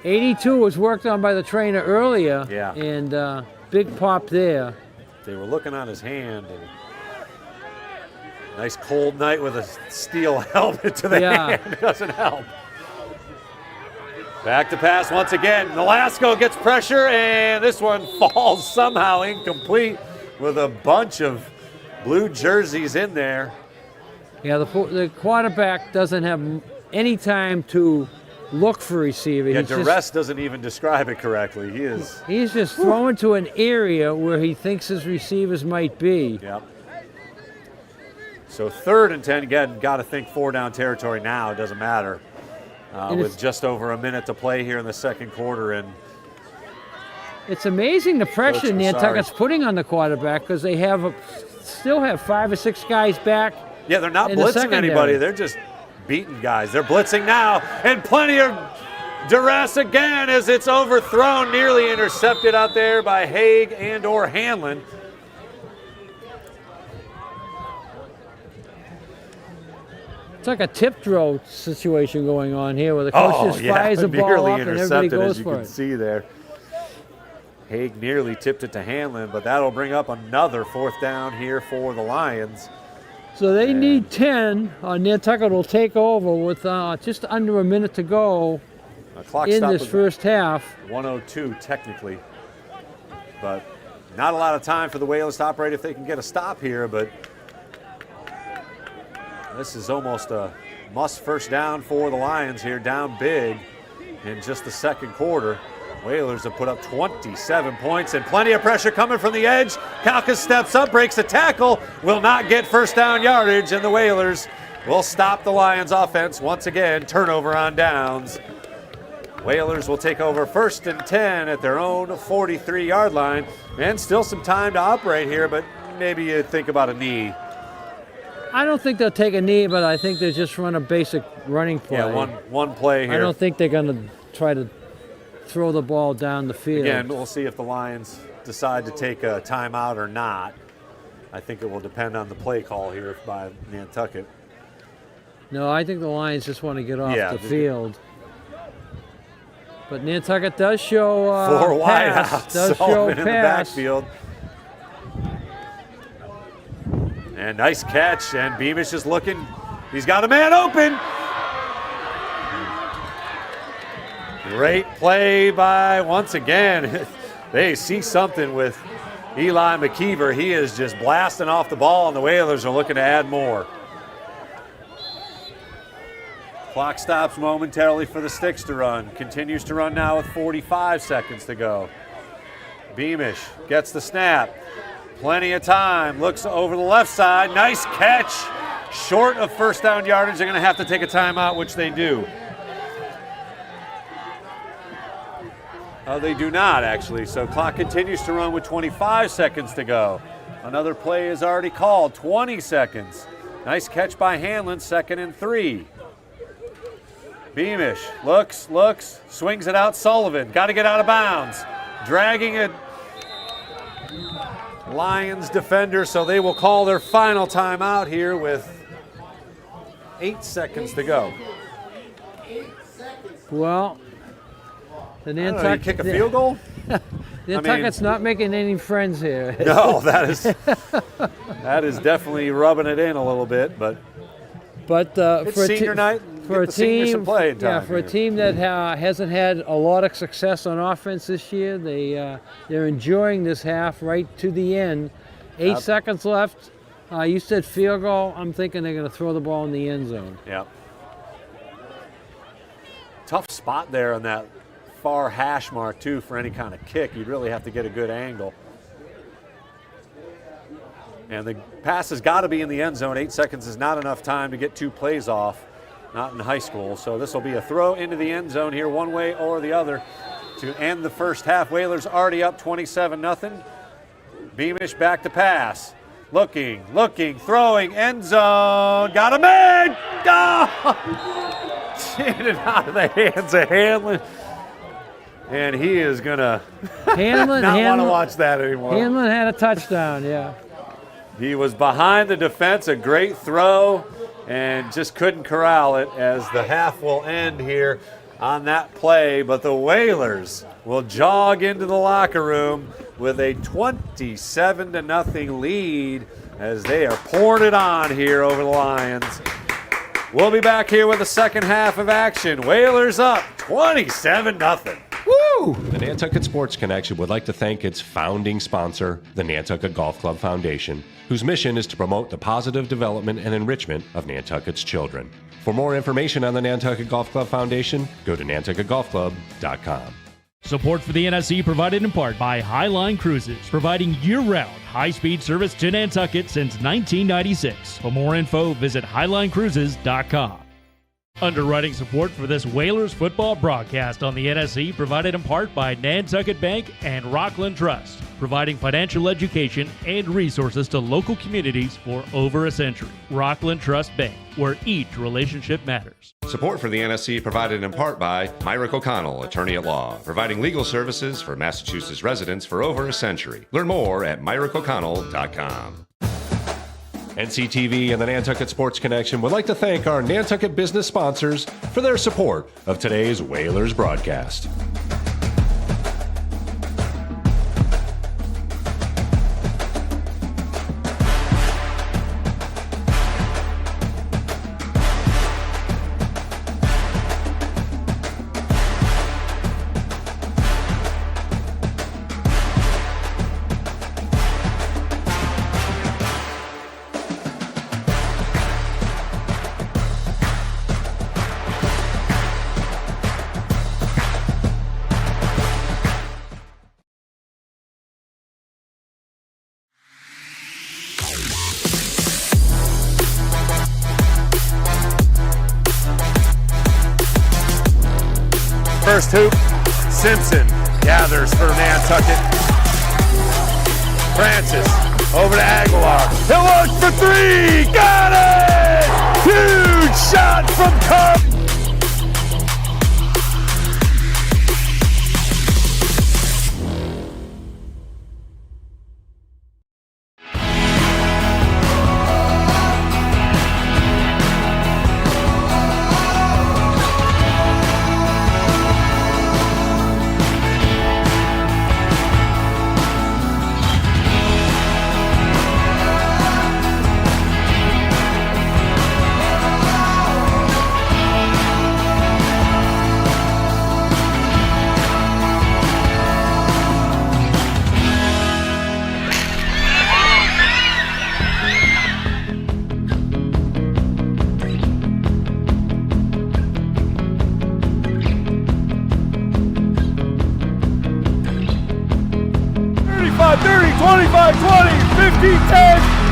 82 was worked on by the trainer earlier. Yeah. And big pop there. They were looking on his hand. And nice cold night with a steel helmet to the hand doesn't help. Back to pass once again. Nolasco gets pressure, and this one falls somehow incomplete with a bunch of blue jerseys in there. Yeah, the quarterback doesn't have any time to look for receiver. Yeah, Duress doesn't even describe it correctly. He's just throwing to an area where he thinks his receivers might be. Yep. So 3rd and 10, again, got to think 4-down territory now. It doesn't matter. With just over a minute to play here in the second quarter. And it's amazing the pressure Nantucket's putting on the quarterback because they still have 5 or 6 guys back. Yeah, they're not blitzing anybody. They're just beating guys. They're blitzing now, and plenty of duress again as it's overthrown, nearly intercepted out there by Haig and or Hanlon. It's like a tip throw situation going on here where the coach just fires the ball up and everybody goes for it. As you can see there. Haig nearly tipped it to Hanlon, but that'll bring up another 4th down here for the Lions. So they need 10. Nantucket will take over with just under a minute to go in this first half. 1:02 technically, but not a lot of time for the Whalers to operate if they can get a stop here, but this is almost a must first down for the Lions here, down big in just the second quarter. Whalers have put up 27 points and plenty of pressure coming from the edge. Kalkas steps up, breaks the tackle, will not get first down yardage, and the Whalers will stop the Lions offense once again. Turnover on downs. Whalers will take over 1st and 10 at their own 43-yard line, and still some time to operate here, but maybe you think about a knee. I don't think they'll take a knee, but I think they just run a basic running play. Yeah, one play here. I don't think they're going to try to throw the ball down the field. Again, we'll see if the Lions decide to take a timeout or not. I think it will depend on the play call here by Nantucket. No, I think the Lions just want to get off the field. But Nantucket does show 4 wideouts. Does show in the backfield. And nice catch, and Beamish is looking. He's got a man open. Great play by, once again, they see something with Eli McKeever. He is just blasting off the ball, and the Whalers are looking to add more. Clock stops momentarily for the Sticks to run. Continues to run now with 45 seconds to go. Beamish gets the snap. Plenty of time. Looks over the left side. Nice catch. Short of first down yardage. They're going to have to take a timeout, which they do. They do not, actually. So clock continues to run with 25 seconds to go. Another play is already called, 20 seconds. Nice catch by Hanlon, 2nd and 3. Beamish looks, swings it out. Sullivan got to get out of bounds. Dragging it. Lions defender, so they will call their final timeout here with 8 seconds to go. Well, the Nantucket kick a field goal? Nantucket's not making any friends here. No, that is definitely rubbing it in a little bit, but it's for senior night. For a team, playing time for a team that hasn't had a lot of success on offense this year, they're enjoying this half right to the end. 8 seconds left. You said field goal. I'm thinking they're going to throw the ball in the end zone. Yeah. Tough spot there on that far hash mark too for any kind of kick. You'd really have to get a good angle. And the pass has got to be in the end zone. 8 seconds is not enough time to get 2 plays off. Not in high school, so this will be a throw into the end zone here, one way or the other, to end the first half. Whalers already up 27-0. Beamish back to pass. Looking, throwing, end zone. Got him in! Oh! In and out of the hands of Hanlon. And he is going to not want to watch that anymore. Hanlon had a touchdown, yeah. He was behind the defense, a great throw, and just couldn't corral it as the half will end here on that play. But the Whalers will jog into the locker room with a 27-0 lead as they are pouring it on here over the Lions. We'll be back here with the second half of action. Whalers up 27-0. Woo! The Nantucket Sports Connection would like to thank its founding sponsor, the Nantucket Golf Club Foundation, whose mission is to promote the positive development and enrichment of Nantucket's children. For more information on the Nantucket Golf Club Foundation, go to nantucketgolfclub.com. Support for the NSC provided in part by Highline Cruises, providing year-round high-speed service to Nantucket since 1996. For more info, visit highlinecruises.com. Underwriting support for this Whalers football broadcast on the NSC provided in part by Nantucket Bank and Rockland Trust, providing financial education and resources to local communities for over a century. Rockland Trust Bank, where each relationship matters. Support for the NSC provided in part by Myrick O'Connell, attorney at law, providing legal services for Massachusetts residents for over a century. Learn more at myrickoconnell.com. NCTV and the Nantucket Sports Connection would like to thank our Nantucket business sponsors for their support of today's Whalers broadcast. First hoop, Simpson gathers for Nantucket. Francis over to Aguilar. He'll look for 3. Got it! Huge shot from Cup.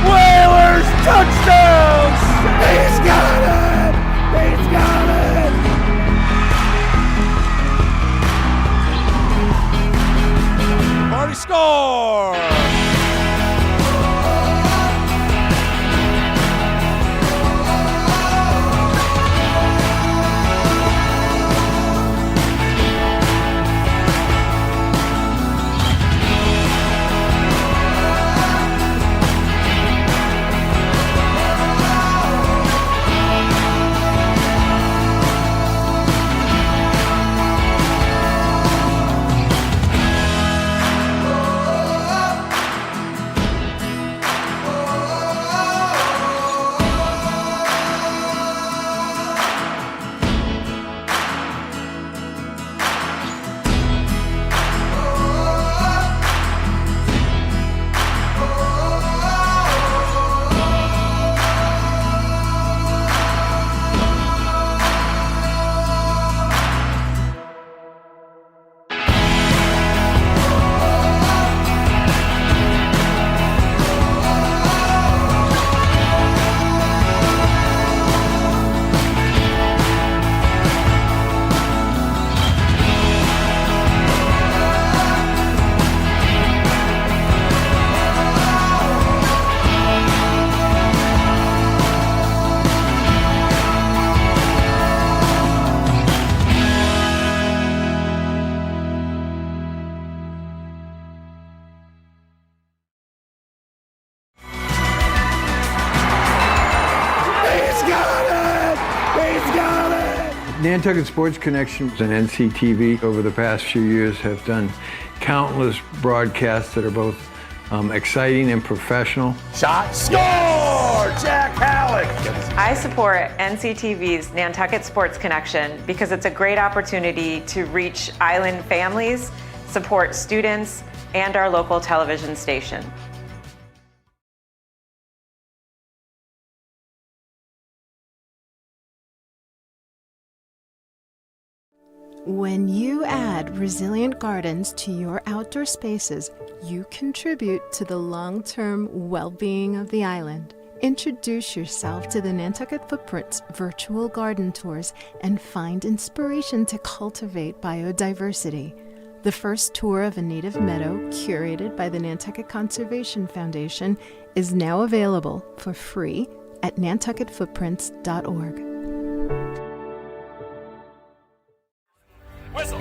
Whalers touchdown! He's got it! He's got it! Nantucket Sports Connection and NCTV over the past few years have done countless broadcasts that are both exciting and professional. Shot, score! Jack Halleck! I support NCTV's Nantucket Sports Connection because it's a great opportunity to reach island families, support students, and our local television station. When you add resilient gardens to your outdoor spaces, you contribute to the long-term well-being of the island. Introduce yourself to the Nantucket Footprints virtual garden tours and find inspiration to cultivate biodiversity. The first tour of a native meadow, curated by the Nantucket Conservation Foundation, is now available for free at nantucketfootprints.org. Whistle.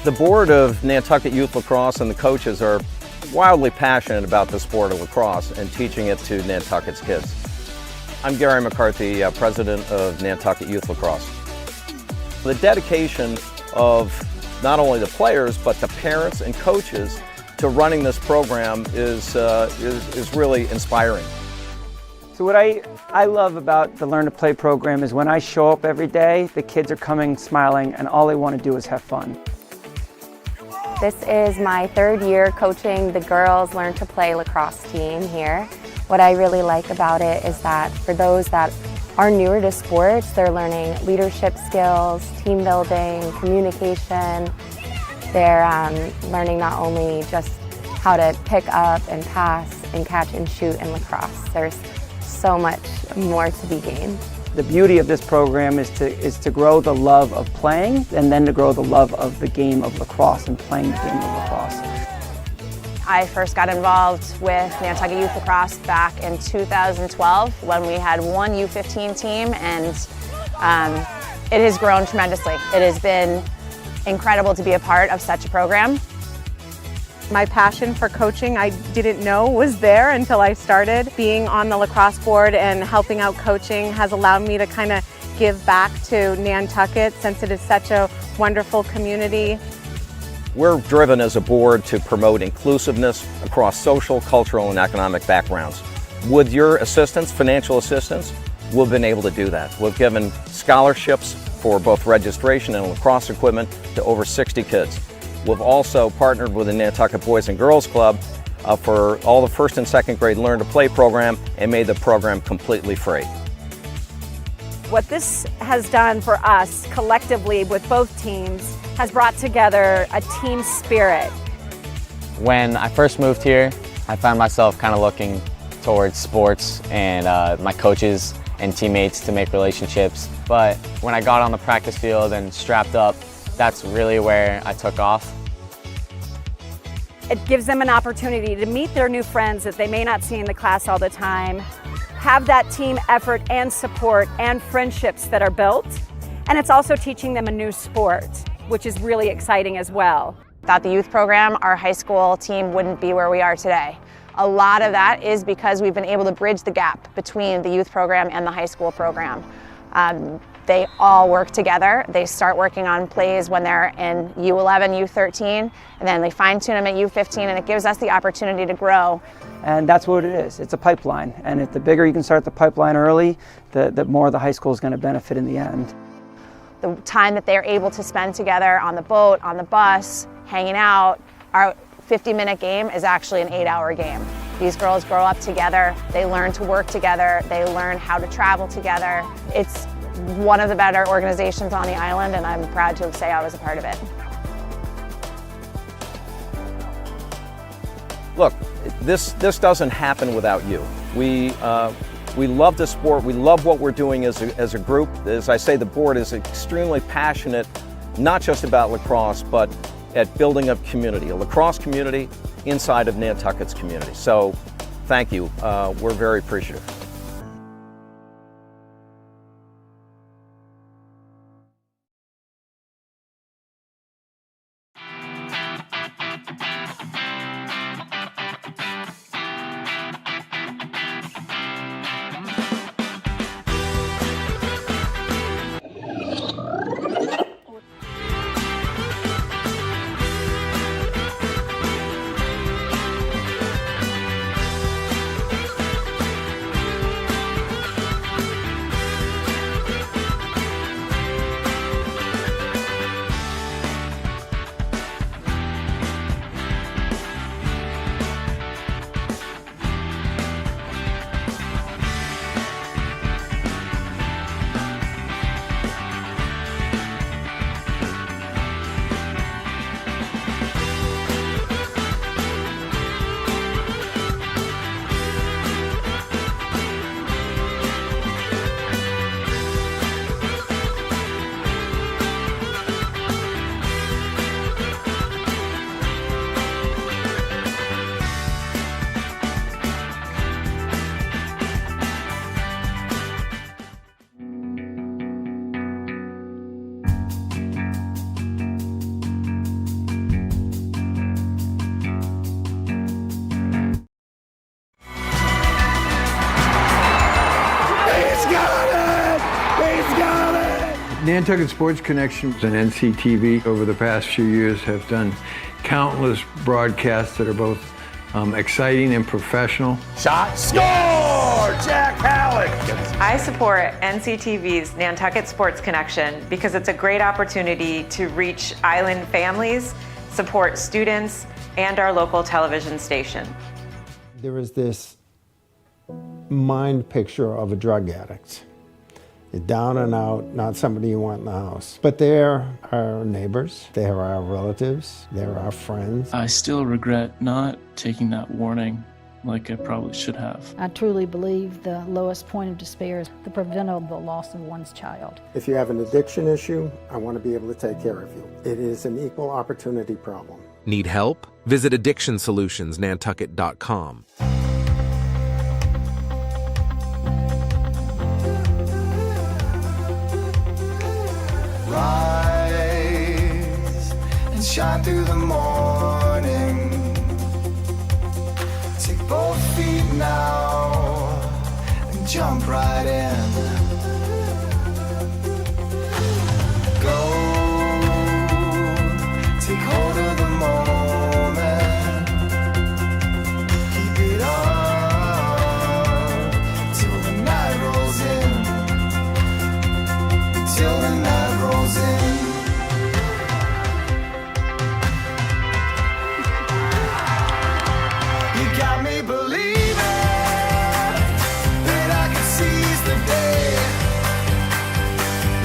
The board of Nantucket Youth Lacrosse and the coaches are wildly passionate about the sport of lacrosse and teaching it to Nantucket's kids. I'm Gary McCarthy, president of Nantucket Youth Lacrosse. The dedication of not only the players, but the parents and coaches to running this program is really inspiring. So what I love about the Learn to Play program is when I show up every day, the kids are coming smiling and all they want to do is have fun. This is my third year coaching the girls Learn to Play lacrosse team here. What I really like about it is that for those that are newer to sports, they're learning leadership skills, team building, communication. They're learning not only just how to pick up and pass and catch and shoot in lacrosse. There's so much more to be gained. The beauty of this program is to grow the love of playing and then to grow the love of the game of lacrosse and playing the game of lacrosse. I first got involved with Nantucket Youth Lacrosse back in 2012 when we had one U15 team, and it has grown tremendously. It has been incredible to be a part of such a program. My passion for coaching I didn't know was there until I started. Being on the lacrosse board and helping out coaching has allowed me to kind of give back to Nantucket since it is such a wonderful community. We're driven as a board to promote inclusiveness across social, cultural, and economic backgrounds. With your assistance, financial assistance, we've been able to do that. We've given scholarships for both registration and lacrosse equipment to over 60 kids. We've also partnered with the Nantucket Boys and Girls Club for all the first and second grade Learn to Play program and made the program completely free. What this has done for us collectively with both teams has brought together a team spirit. When I first moved here, I found myself kind of looking towards sports and my coaches and teammates to make relationships. But when I got on the practice field and strapped up, that's really where I took off. It gives them an opportunity to meet their new friends that they may not see in the class all the time, have that team effort and support and friendships that are built. And it's also teaching them a new sport, which is really exciting as well. Without the youth program, our high school team wouldn't be where we are today. A lot of that is because we've been able to bridge the gap between the youth program and the high school program. They all work together. They start working on plays when they're in U11, U13, and then they fine-tune them at U15, and it gives us the opportunity to grow. And that's what it is. It's a pipeline. And if the bigger you can start the pipeline early, the more the high school is going to benefit in the end. The time that they're able to spend together on the boat, on the bus, hanging out, our 50-minute game is actually an 8-hour game. These girls grow up together, they learn to work together, they learn how to travel together. It's one of the better organizations on the island, and I'm proud to say I was a part of it. Look, this doesn't happen without you. We love the sport. We love what we're doing as a group. As I say, the board is extremely passionate, not just about lacrosse, but at building a community, a lacrosse community inside of Nantucket's community. So thank you. We're very appreciative. Nantucket Sports Connection and NCTV over the past few years have done countless broadcasts that are both exciting and professional. Shot, score! Jack Halleck! I support NCTV's Nantucket Sports Connection because it's a great opportunity to reach island families, support students, and our local television station. There is this mind picture of a drug addict. Down and out, not somebody you want in the house. But they're our neighbors, they're our relatives, they're our friends. I still regret not taking that warning like I probably should have. I truly believe the lowest point of despair is the preventable loss of one's child. If you have an addiction issue, I want to be able to take care of you. It is an equal opportunity problem. Need help? Visit addictionsolutionsnantucket.com. Rise and shine through the morning. Take both feet now and jump right in. Go, take hold of the moment. Keep it on till the night rolls in. Till the night rolls in. You got me believing that I can seize the day.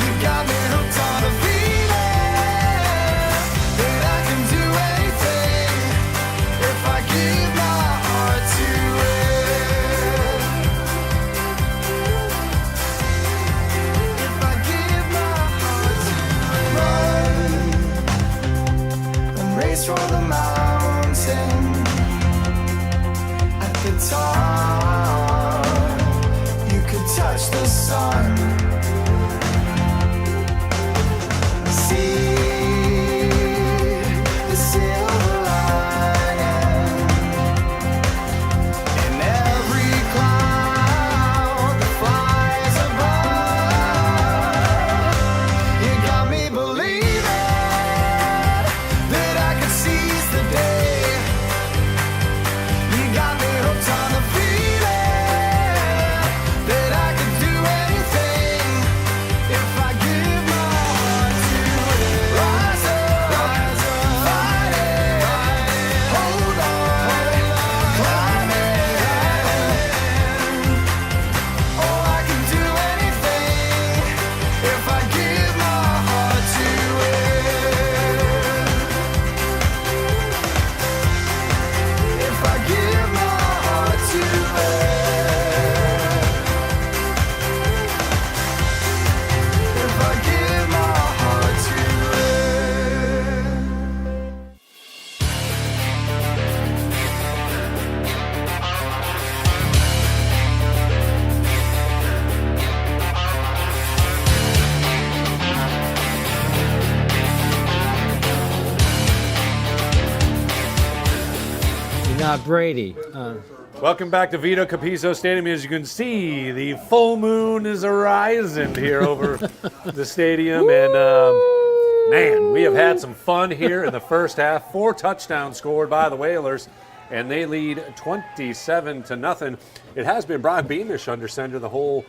You got me hooked on the feeling that I can do anything if I give my heart to it. If I give my heart to it. Run and race for the mountain. At the top, you could touch the sun. See the silver lining in every cloud that flies above. You got me believing that I can seize the day. You got me hooked on the feeling that I can do anything Brady. Welcome back to Vito Capizzo Stadium. As you can see, the full moon is arising here over the stadium. And, man, we have had some fun here in the first half. 4 touchdowns scored by the Whalers, and they lead 27-0. It has been Brock Beamish under center the whole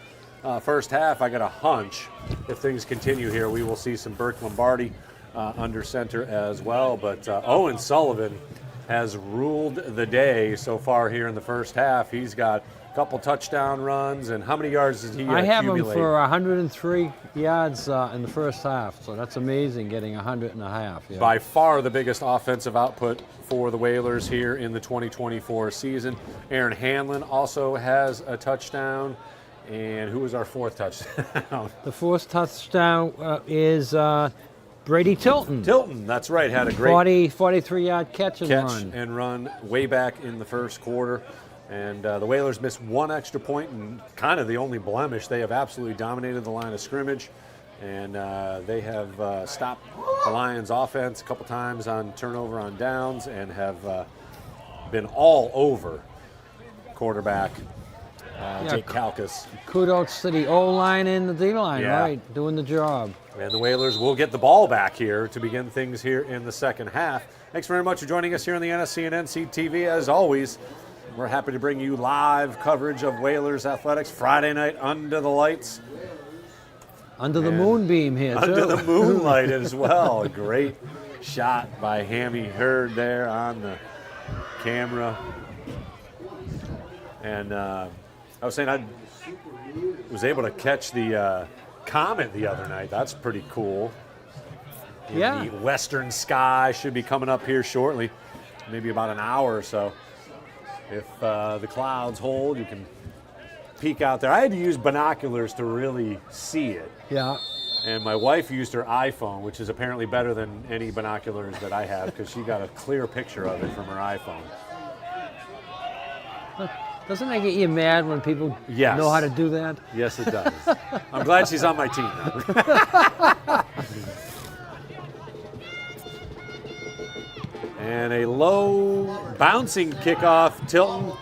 first half. I got a hunch if things continue here, we will see some Burke Lombardi under center as well. But Owen Sullivan has ruled the day so far here in the first half. He's got a couple touchdown runs, and how many yards did he accumulate? I have him for 103 yards in the first half, so that's amazing, getting 100.5. Yeah. By far the biggest offensive output for the Whalers here in the 2024 season. Aaron Hanlon also has a touchdown. And who was our 4th touchdown? The 4th touchdown is Brady Tilton. Tilton, that's right, had a great 43-yard catch and run way back in the first quarter. And the Whalers missed 1 extra point, and kind of the only blemish. They have absolutely dominated the line of scrimmage, and they have stopped the Lions' offense a couple times on turnover on downs, and have been all over quarterback Jake Kalkas. Kudos to the O-line and the D-line, right, doing the job. And the Whalers will get the ball back here to begin things here in the second half. Thanks very much for joining us here on the NSC and NCTV. As always, we're happy to bring you live coverage of Whalers athletics Friday night under the lights. Under the moonbeam here, too. Under the moonlight as well. A great shot by Hammy Hurd there on the camera. And I was saying I was able to catch the comet the other night. That's pretty cool. In the western sky, should be coming up here shortly, maybe about an hour or so. If the clouds hold, you can peek out there. I had to use binoculars to really see it. Yeah. And my wife used her iPhone, which is apparently better than any binoculars that I have, because she got a clear picture of it from her iPhone. Doesn't that get you mad when people know how to do that? Yes, it does. I'm glad she's on my team now. And a low bouncing kickoff. Tilton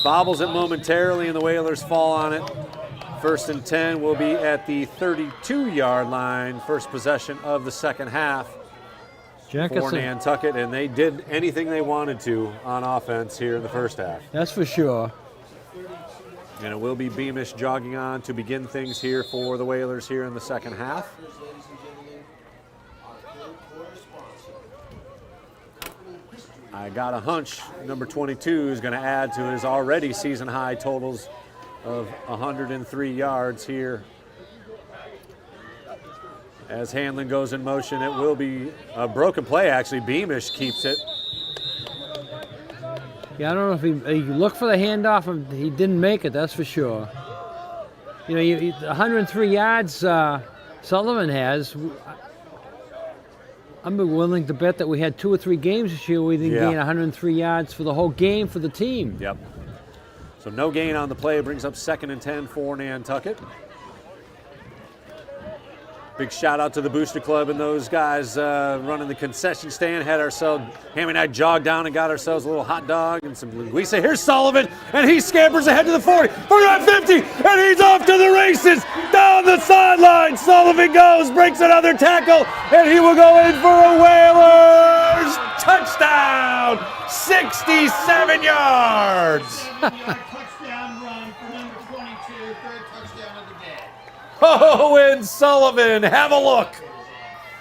bobbles it momentarily, and the Whalers fall on it. 1st and 10 will be at the 32-yard line. First possession of the second half for Nantucket, and they did anything they wanted to on offense here in the first half. That's for sure. And it will be Beamish jogging on to begin things here for the Whalers here in the second half. I got a hunch number 22 is going to add to his already season-high totals of 103 yards here. As Hanlon goes in motion, it will be a broken play, actually. Beamish keeps it. Yeah, I don't know if he looked for the handoff and he didn't make it, that's for sure. You know, 103 yards Sullivan has. I'm willing to bet that we had 2 or 3 games this year where we didn't gain 103 yards for the whole game for the team. Yep. So no gain on the play. Brings up 2nd and 10 for Nantucket. Big shout out to the Booster Club and those guys running the concession stand. Had ourselves, Hammy and I jogged down and got ourselves a little hot dog and some linguiça. Here's Sullivan, and he scampers ahead to the 40, 49, 50, and he's off to the races. Down the sideline, Sullivan goes, breaks another tackle, and he will go in for a Whalers touchdown, 67 yards. Touchdown run for number 22, 3rd touchdown of the day. Owen Sullivan, have a look.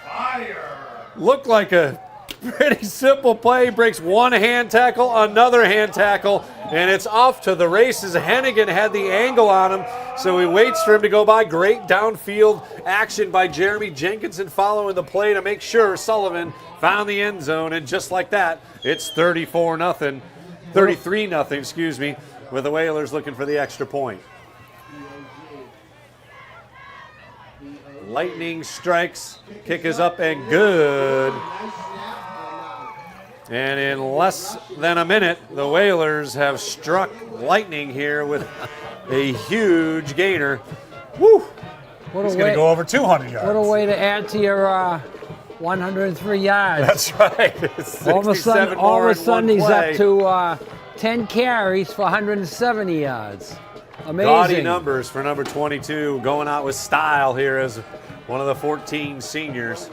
Fire. Looked like a pretty simple play. Breaks one hand tackle, another hand tackle, and it's off to the races. Hennigan had the angle on him, so he waits for him to go by. Great downfield action by Jeremy Jenkinson following the play to make sure Sullivan found the end zone, and just like that, it's 33-0, excuse me, with the Whalers looking for the extra point. Lightning strikes, kick is up and good. And in less than a minute, the Whalers have struck lightning here with a huge gainer. Woo! He's going to go over 200 yards. What a way to add to your 103 yards. That's right. All of a sudden he's play. up to 10 carries for 170 yards. Amazing. Gaudy numbers for number 22, going out with style here as one of the 14 seniors.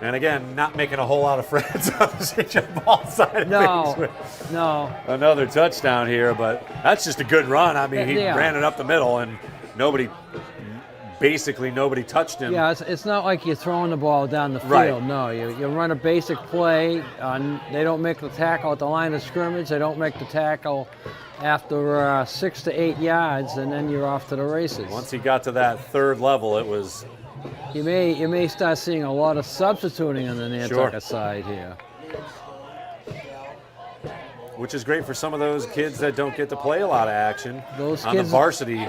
And again, not making a whole lot of friends on the senior ball side of things. No. Another touchdown here, but that's just a good run. I mean, he ran it up the middle, and basically nobody touched him. Yeah, it's not like you're throwing the ball down the field. Right. No, you run a basic play. They don't make the tackle at the line of scrimmage. They don't make the tackle after 6 to 8 yards, and then you're off to the races. Once he got to that third level, it was... You may start seeing a lot of substituting on the Nantucket side here. Which is great for some of those kids that don't get to play a lot of action on the varsity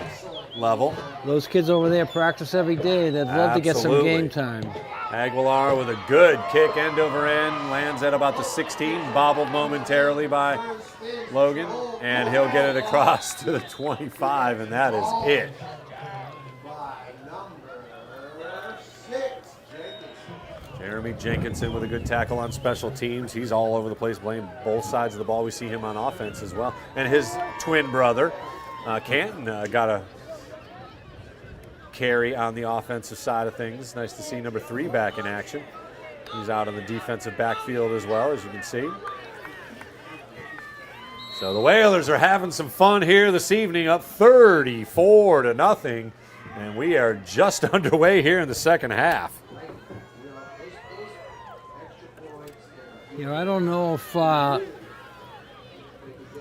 level. Those kids over there practice every day. They'd love to get some game time. Aguilar with a good kick end over end, lands at about the 16, bobbled momentarily by Logan, and he'll get it across to the 25, and that is it. Jeremy Jenkinson with a good tackle on special teams. He's all over the place, playing both sides of the ball. We see him on offense as well. And his twin brother, Canton, got a carry on the offensive side of things. Nice to see number 3 back in action. He's out in the defensive backfield as well, as you can see. So the Whalers are having some fun here this evening, up 34-0, and we are just underway here in the second half. I don't know if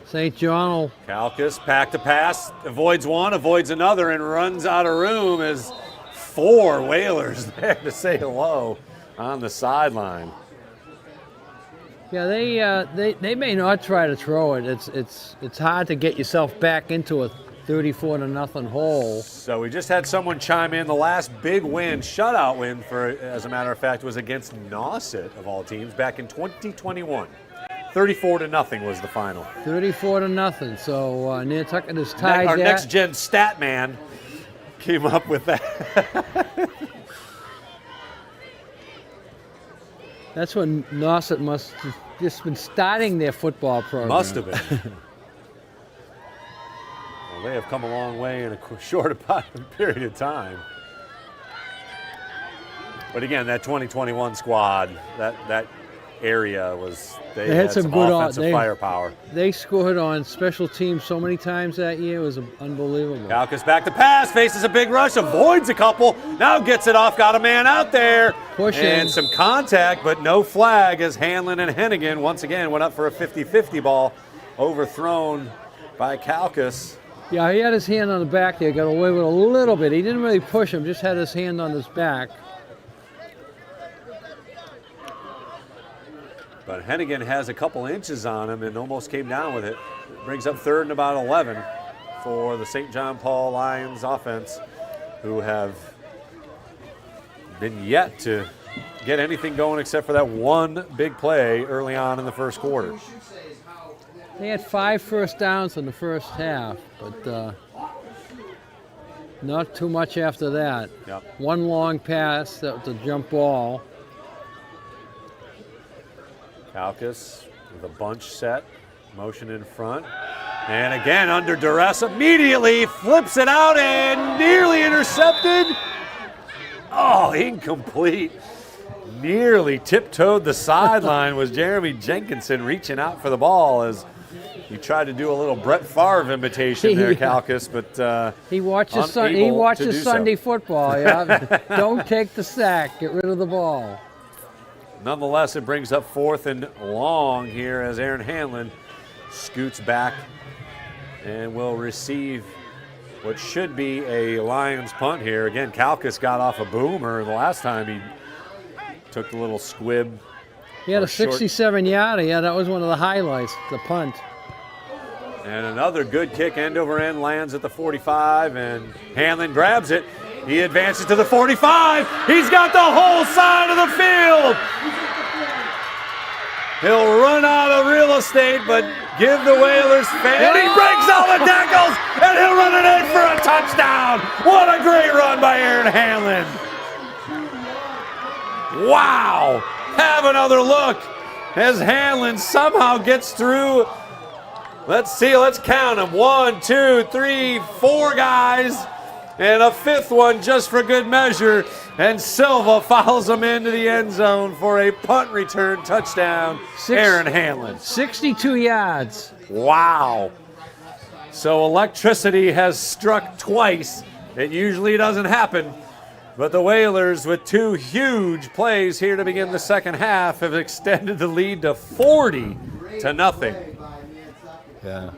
St. John will... Kalkas, pack to pass, avoids one, avoids another, and runs out of room as 4 Whalers there to say hello on the sideline. Yeah, they may not try to throw it. It's hard to get yourself back into a 34-0 hole. So we just had someone chime in. The last big win, shutout win, as a matter of fact, was against Nauset of all teams back in 2021. 34-0 was the final. 34-0. So Nantucket is tied. Our next gen stat man came up with that. That's when Nauset must have just been starting their football program. Must have been. Well, they have come a long way in a short period of time. But again, that 2021 squad, that area was, they had some good offensive firepower. They scored on special teams so many times that year. It was unbelievable. Kalkas back to pass, faces a big rush, avoids a couple, now gets it off, got a man out there. Pushing. And some contact, but no flag as Hanlon and Hennigan once again went up for a 50-50 ball, overthrown by Kalkas. Yeah, he had his hand on the back there, got away with a little bit. He didn't really push him, just had his hand on his back. But Hennigan has a couple inches on him and almost came down with it. Brings up 3rd and about 11 for the St. John Paul Lions offense, who have been yet to get anything going except for that one big play early on in the first quarter. They had 5 first downs in the first half, but not too much after that. Yep. One long pass, that was a jump ball. Kalkas with a bunch set, motion in front. And again, under duress, immediately flips it out and nearly intercepted. Oh, incomplete. Nearly tiptoed the sideline was Jeremy Jenkinson reaching out for the ball as he tried to do a little Brett Favre imitation there, Kalkas, but he watches Sunday football. Yeah. Don't take the sack. Get rid of the ball. Nonetheless, it brings up 4th and long here as Aaron Hanlon scoots back and will receive what should be a Lions punt here. Again, Kalkas got off a boomer the last time he took the little squib. He had a 67-yarder. Yeah, that was one of the highlights, the punt. And another good kick, end over end, lands at the 45, and Hanlon grabs it. He advances to the 45. He's got the whole side of the field. He'll run out of real estate, but give the Whalers fan. He breaks all the tackles, and he'll run it in for a touchdown. What a great run by Aaron Hanlon. Wow! Have another look as Hanlon somehow gets through. Let's see, let's count them. 1, 2, 3, 4 guys, and a fifth one just for good measure. And Silva fouls him into the end zone for a punt return touchdown. Aaron Hanlon. 62 yards. Wow. So electricity has struck twice. It usually doesn't happen. But the Whalers, with 2 huge plays here to begin the second half, have extended the lead to 40-0. Yeah.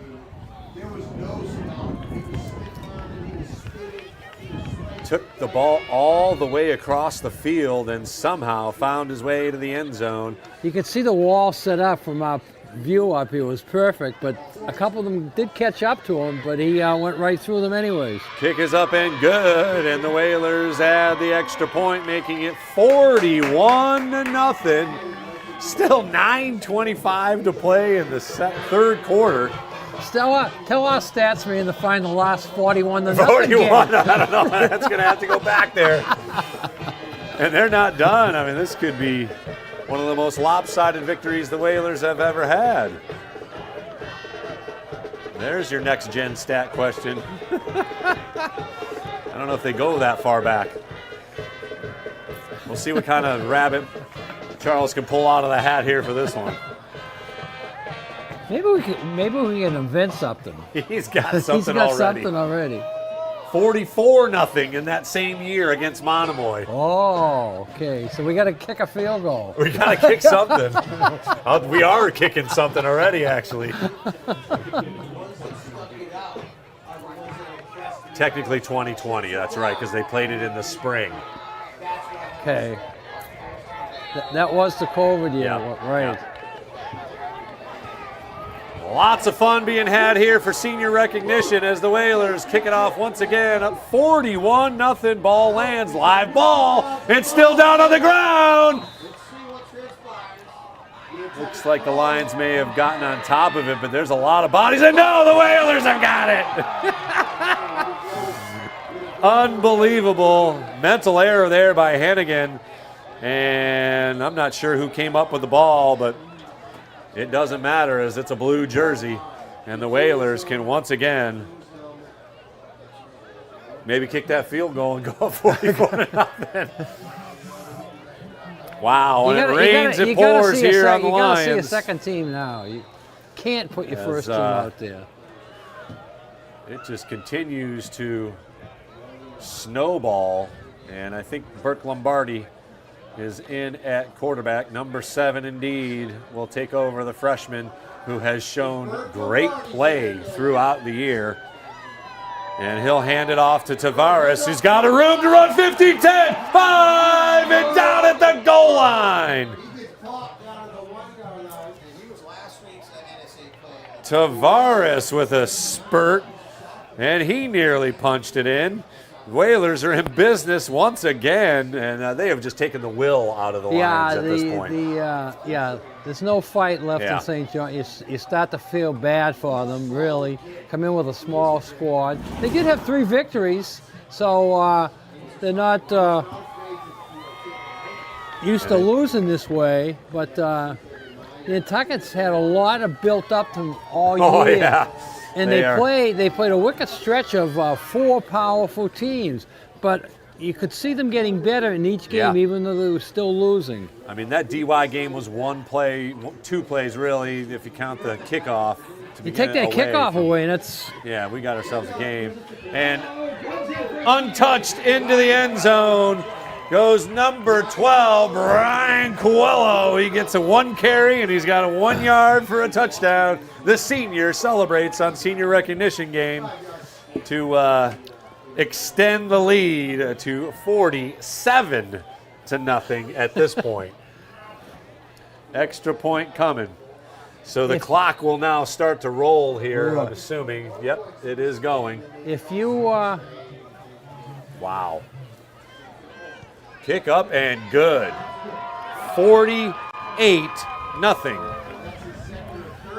Took the ball all the way across the field and somehow found his way to the end zone. You could see the wall set up from our view up here. It was perfect, but a couple of them did catch up to him, but he went right through them anyways. Kick is up and good, and the Whalers add the extra point, making it 41-0. Still 9:25 to play in the third quarter. Tell our stats man to find the last 41-0 41, game. I don't know. That's going to have to go back there. And they're not done. I mean, this could be one of the most lopsided victories the Whalers have ever had. There's your next-gen stat question. I don't know if they go that far back. We'll see what kind of rabbit Charles can pull out of the hat here for this one. Maybe we can invent something. He's got something He's got already. something already. 44-0 in that same year against Monomoy. Oh, okay. So we got to kick a field goal. We got to kick something. We are kicking something already, actually. Technically 2020, that's right, because they played it in the spring. Okay. That was the COVID year, right. Yeah. Lots of fun being had here for senior recognition as the Whalers kick it off once again. Up 41-0. Ball lands. Live ball. It's still down on the ground. Looks like the Lions may have gotten on top of it, but there's a lot of bodies. And no, the Whalers have got it. Unbelievable mental error there by Hennigan. And I'm not sure who came up with the ball, but it doesn't matter as it's a blue jersey, and the Whalers can once again maybe kick that field goal and go up 44-0. Wow, and it rains, it pours here on the Lions. You got to see a second team now. You can't put your first team out there. It just continues to snowball, and I think Burke Lombardi is in at quarterback. Number 7 indeed will take over the freshman who has shown great play throughout the year. And he'll hand it off to Tavares, who's got a room to run 15, 10, 5, and down at the goal line. Tavares with a spurt, and he nearly punched it in. Whalers are in business once again, and they have just taken the will out of the Lions at this point. There's no fight left in St. John. You start to feel bad for them, really. Come in with a small squad. They did have 3 victories, so they're not used to losing this way, but Nantucket's had a lot of built up to them all year. Oh, yeah. And they played a wicked stretch of 4 powerful teams, but you could see them getting better in each game, even though they were still losing. I mean, that DY game was 1 play, 2 plays really, if you count the kickoff. You take that kickoff away, and that's... Yeah, we got ourselves a game. And untouched into the end zone goes number 12, Ryan Coelho. He gets a 1 carry, and he's got a 1 yard for a touchdown. The senior celebrates on senior recognition game to extend the lead to 47-0 at this point. Extra point coming. So the clock will now start to roll here, I'm assuming. Yep, it is going. If you... Wow. Kick up and good. 48-0.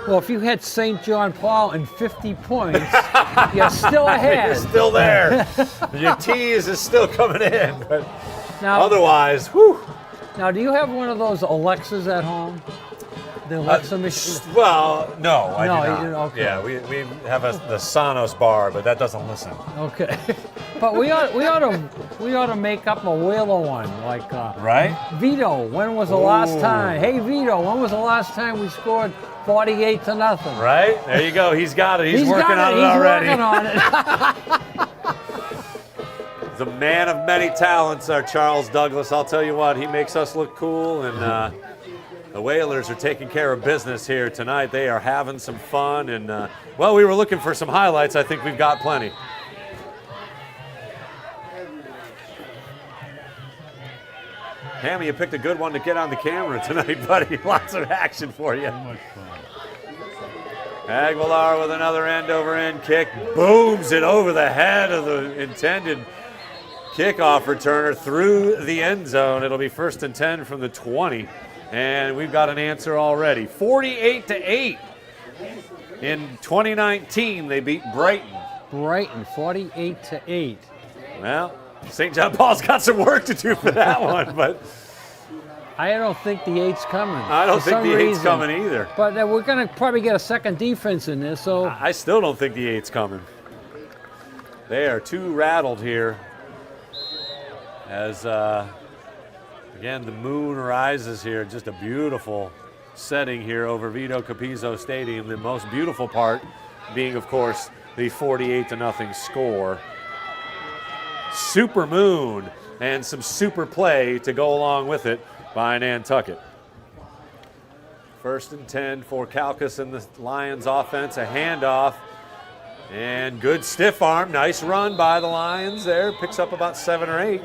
Well, if you had St. John Paul and 50 points, you're still ahead. You're still there. Your tease is still coming in. But now, otherwise, whew. Now, do you have one of those Alexas at home? The Alexa machine? Well, no, I do not. you- okay. Yeah, we have the Sonos bar, but that doesn't listen. Okay. But we ought to make up a whaler one, like right? Vito, when was the last Ooh. time? Hey Vito, when was the last time we scored 48-0? Right? There you go. He's got it. He's working got on it already. He's working on it. The man of many talents, our Charles Douglas. I'll tell you what, he makes us look cool, and the Whalers are taking care of business here tonight. They are having some fun, and well, we were looking for some highlights. I think we've got plenty. Hammy, you picked a good one to get on the camera tonight, buddy. Lots of action for you. Aguilar with another end-over-end kick. Booms it over the head of the intended kickoff returner through the end zone. It'll be 1st and 10 from the 20. And we've got an answer already. 48-8. In 2019, they beat Brighton. Brighton, 48-8. Well, St. John Paul's got some work to do for that one, but I don't think the 8's coming. I don't for think some the 8's reason. coming either. But we're going to probably get a second defense in there, so. I still don't think the 8's coming. They are too rattled here as, again, the moon rises here. Just a beautiful setting here over Vito Capizzo Stadium. The most beautiful part being, of course, the 48-0 score. Super moon and some super play to go along with it by Nantucket. 1st and 10 for Calcas and the Lions offense. A handoff and good stiff arm. Nice run by the Lions there. Picks up about 7 or 8.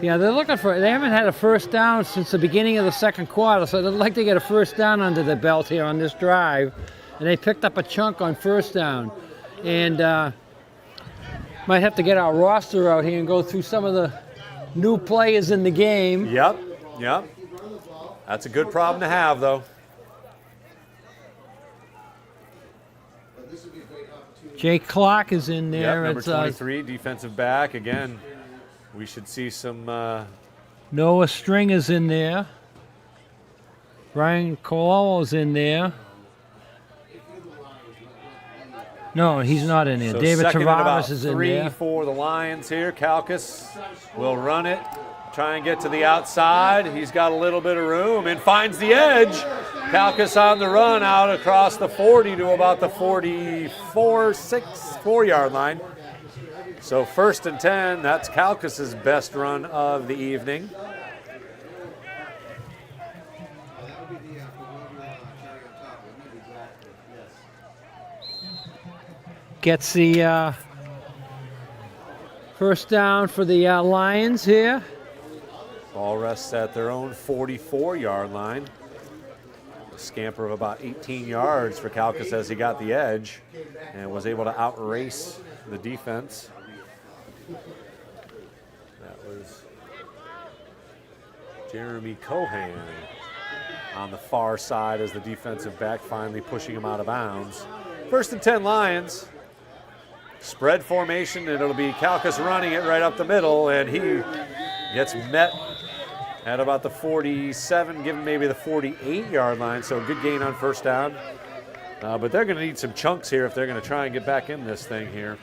Yeah, they haven't had a first down since the beginning of the second quarter, so they'd like to get a first down under their belt here on this drive. And they picked up a chunk on first down. And might have to get our roster out here and go through some of the new players in the game. Yep. That's a good problem to have, though. Jake Clark is in there. Yep, number 23, defensive back. Again, we should see some... Noah Stringer's in there. Brian Colombo's in there. No, he's not in there. So David second and about Tavares is in 3 there. for the Lions here. Calcas will run it, try and get to the outside. He's got a little bit of room and finds the edge. Calcas on the run out across the 40 to about the 4-yard line. So 1st and 10, that's Calcas's best run of the evening. Gets the first down for the Lions here. Ball rests at their own 44-yard line. A scamper of about 18 yards for Calcas as he got the edge and was able to outrace the defense. That was Jeremy Cohan on the far side as the defensive back finally pushing him out of bounds. 1st and 10 Lions. Spread formation, and it'll be Calcas running it right up the middle, and he gets met at about the 47, given maybe the 48-yard line, so a good gain on first down. But they're going to need some chunks here if they're going to try and get back in this thing here.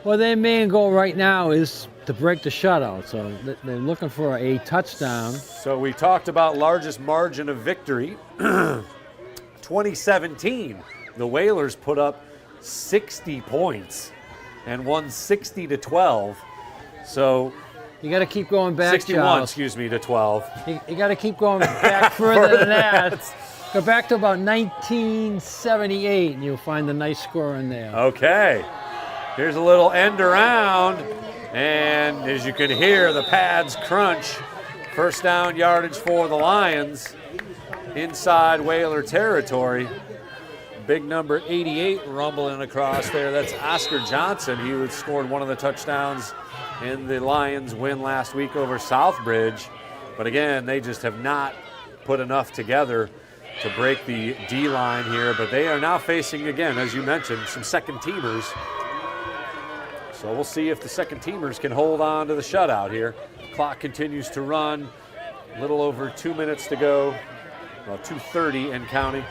Well, their main goal right now is to break the shutout, so they're looking for a touchdown. So we talked about largest margin of victory. 2017, the Whalers put up 60 points and won 60-12. So you got to keep going back. 61, Charles. excuse me, to 12. You got to keep going back further than that. Go back to about 1978, and you'll find the nice score in there. Okay. Here's a little end around, and as you can hear, the pads crunch. First down yardage for the Lions inside Whaler territory. Big number 88 rumbling across there. That's Oscar Johnson. He had scored one of the touchdowns in the Lions win last week over Southbridge. But again, they just have not put enough together to break the D-line here. But they are now facing, again, as you mentioned, some second-teamers. So we'll see if the second-teamers can hold on to the shutout here. Clock continues to run. A little over 2 minutes to go. Well, 2:30 and counting.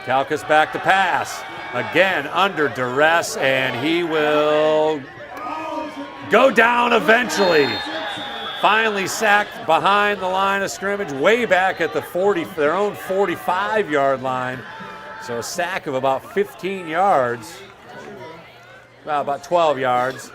Kalkas back to pass. Again, under duress, and he will go down eventually. Finally sacked behind the line of scrimmage, way back at the their own 45-yard line. So a sack of about 15 yards. Well, about 12 yards.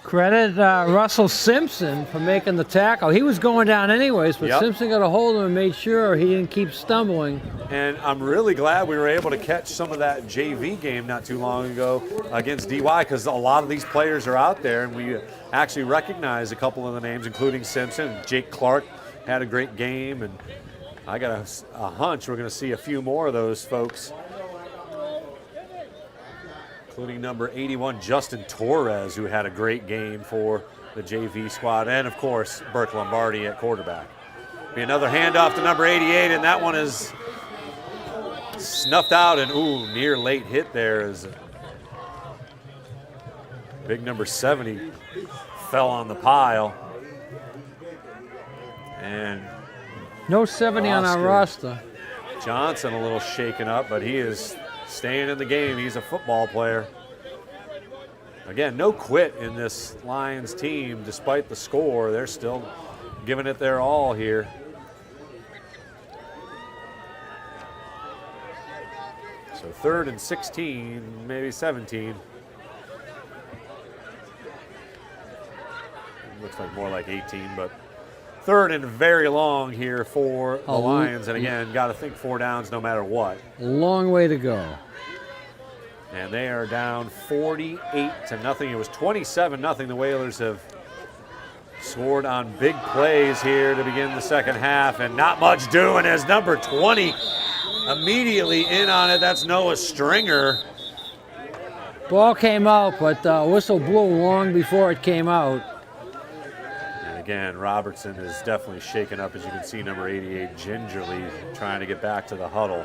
Credit Russell Simpson for making the tackle. He was going down anyways, but Simpson got a hold of him and made sure he didn't keep stumbling. And I'm really glad we were able to catch some of that JV game not too long ago against DY, because a lot of these players are out there, and we actually recognize a couple of the names, including Simpson. Jake Clark had a great game, and I got a hunch we're going to see a few more of those folks, including number 81, Justin Torres, who had a great game for the JV squad, and of course, Burke Lombardi at quarterback. Be another handoff to number 88, and that one is snuffed out, and near late hit there is big number 70 fell on the pile. And no 70 on our roster. Johnson a little shaken up, but he is staying in the game. He's a football player. Again, no quit in this Lions team despite the score. They're still giving it their all here. So 3rd and 16, maybe 17. Looks like more like 18, but 3rd and very long here for the Lions. And again, got to think 4 downs no matter what. A long way to go. And they are down 48-0. It was 27-0. The Whalers have scored on big plays here to begin the second half, and not much doing as number 20 immediately in on it. That's Noah Stringer. Ball came out, but whistle blew long before it came out. And again, Robertson is definitely shaken up, as you can see, number 88 gingerly trying to get back to the huddle.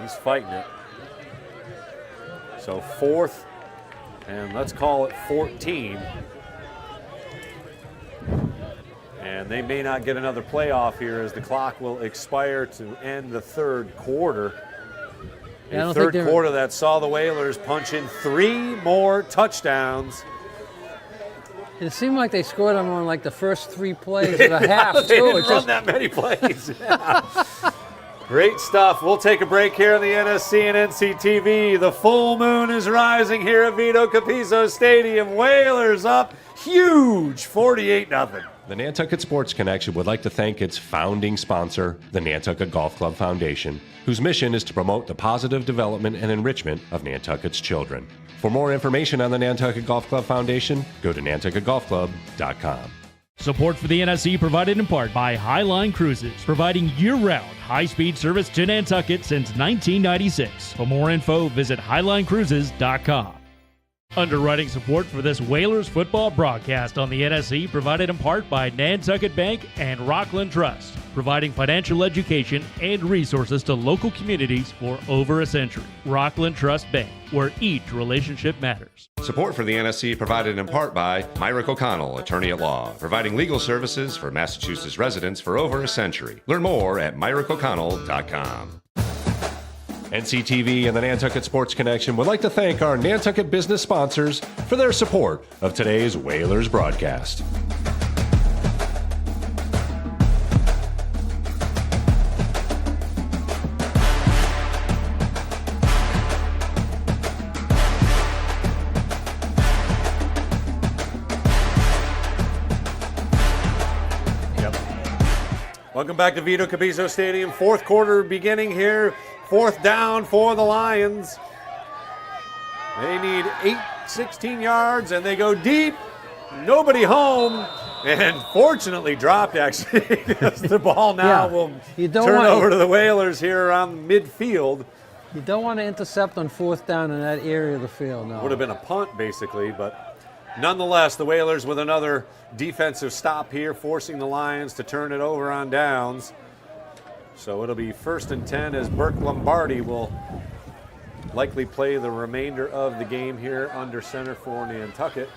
He's fighting it. So 4th, and let's call it 14. And they may not get another playoff here, as the clock will expire to end the 3rd quarter. A 3rd quarter that saw the Whalers punch in 3 more touchdowns. It seemed like they scored them on like the first 3 plays of the half, they too. didn't run that many plays. Great stuff. We'll take a break here on the NSC and NCTV. The full moon is rising here at Vito Capizzo Stadium. Whalers up huge, 48-0. The Nantucket Sports Connection would like to thank its founding sponsor, the Nantucket Golf Club Foundation, whose mission is to promote the positive development and enrichment of Nantucket's children. For more information on the Nantucket Golf Club Foundation, go to nantucketgolfclub.com. Support for the NSC provided in part by Highline Cruises, providing year-round high-speed service to Nantucket since 1996. For more info, visit highlinecruises.com. Underwriting support for this Whalers football broadcast on the NSC provided in part by Nantucket Bank and Rockland Trust, providing financial education and resources to local communities for over a century. Rockland Trust Bank, where each relationship matters. Support for the NSC provided in part by Myrick O'Connell, attorney at law, providing legal services for Massachusetts residents for over a century. Learn more at myrickoconnell.com. NCTV and the Nantucket Sports Connection would like to thank our Nantucket business sponsors for their support of today's Whalers broadcast. Welcome back to Vito Capizzo Stadium. 4th quarter beginning here. 4th down for the Lions. They need 16 yards, and they go deep. Nobody home, and fortunately dropped, actually, because the ball now will turn over to the Whalers here around midfield. You don't want to intercept on 4th down in that area of the field, no. Would have been a punt, basically, but nonetheless, the Whalers with another defensive stop here, forcing the Lions to turn it over on downs. So it'll be 1st and 10 as Burke Lombardi will likely play the remainder of the game here under center for Nantucket.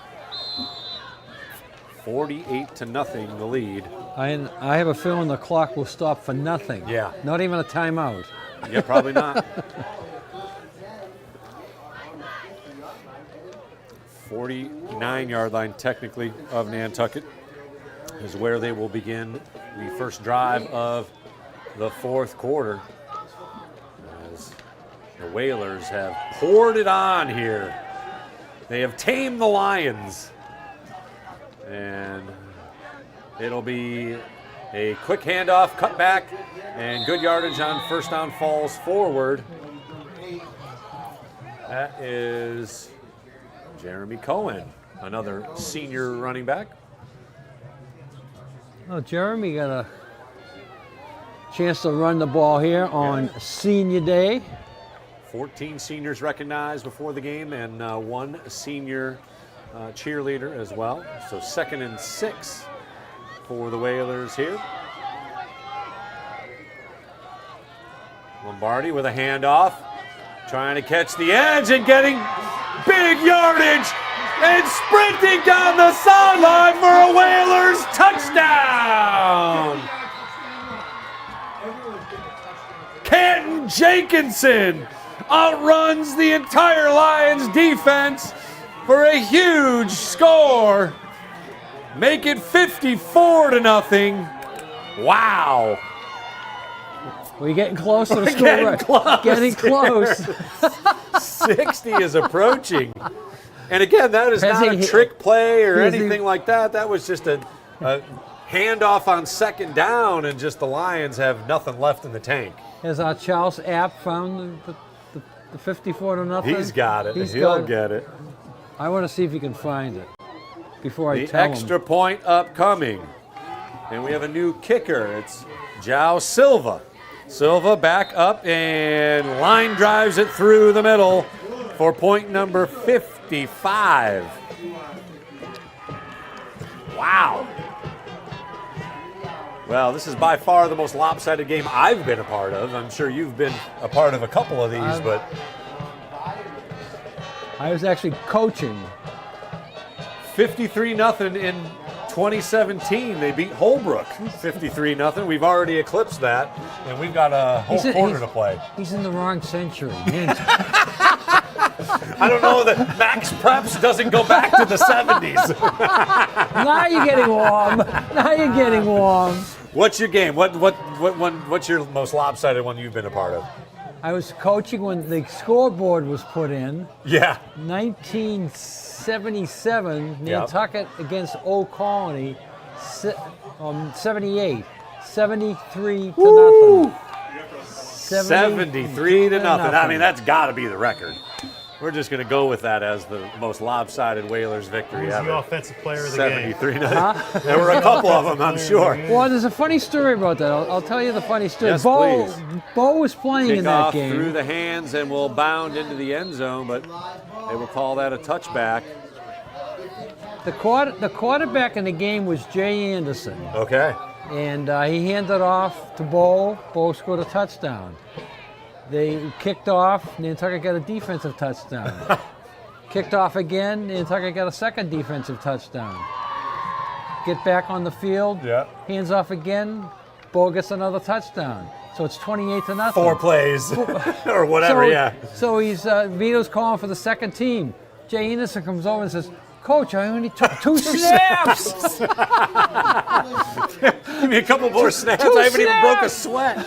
48-0 the lead. I have a feeling the clock will stop for nothing. Yeah. Not even a timeout. Yeah, probably not. 49-yard line, technically, of Nantucket is where they will begin the first drive of the fourth quarter. As the Whalers have poured it on here. They have tamed the Lions. And it'll be a quick handoff, cut back, and good yardage on first down falls forward. That is Jeremy Cohen, another senior running back. Oh, Jeremy got a chance to run the ball here on senior day. 14 seniors recognized before the game and one senior cheerleader as well. So 2nd and 6 for the Whalers here. Lombardi with a handoff, trying to catch the edge and getting big yardage and sprinting down the sideline for a Whalers touchdown. Canton Jenkinson outruns the entire Lions defense for a huge score. Make it 54-0 Wow. We're getting close to the score. Getting close. 60 is approaching. And again, that is not a trick play or anything like that. That was just a handoff on 2nd down, and just the Lions have nothing left in the tank. Has our Charles App found the 54-0? He's got it. He'll get it. I want to see if he can find it before I tell him. The extra point upcoming. And we have a new kicker. It's João Silva. Silva back up and line drives it through the middle for point number 55. Wow. Well, this is by far the most lopsided game I've been a part of. I'm sure you've been a part of a couple of these, but I was actually coaching. 53-0 in 2017. They beat Holbrook 53-0. We've already eclipsed that, and we've got a whole quarter to play. He's in the wrong century. I don't know that Max Preps doesn't go back to the 70s. Now you're getting warm. Now you're getting warm. What's your game? What's your most lopsided one you've been a part of? I was coaching when the scoreboard was put in. Yeah. 1977, Nantucket against Old Colony, 78, 73-0. 73-0. I mean, that's got to be the record. We're just going to go with that as the most lopsided Whalers victory Who's ever. the offensive player of the game? 73-0. There were a couple of them, I'm sure. Well, there's a funny story about that. I'll tell you the funny story. Yes, Bo was playing in that Kickoff game. through the hands and will bound into the end zone, but they will call that a touchback. The quarterback in the game was Jay Anderson. Okay. And he handed off to Bo. Bo scored a touchdown. They kicked off. Nantucket got a defensive touchdown. Kicked off again. Nantucket got a second defensive touchdown. Get back on the field. Yeah. Hands off again. Bo gets another touchdown. So it's 28-0. 4 plays or whatever. So he's Vito's calling for the second team. Jay Anderson comes over and says, "Coach, I only took 2 snaps." Give me a couple more snaps. I haven't even broke a sweat.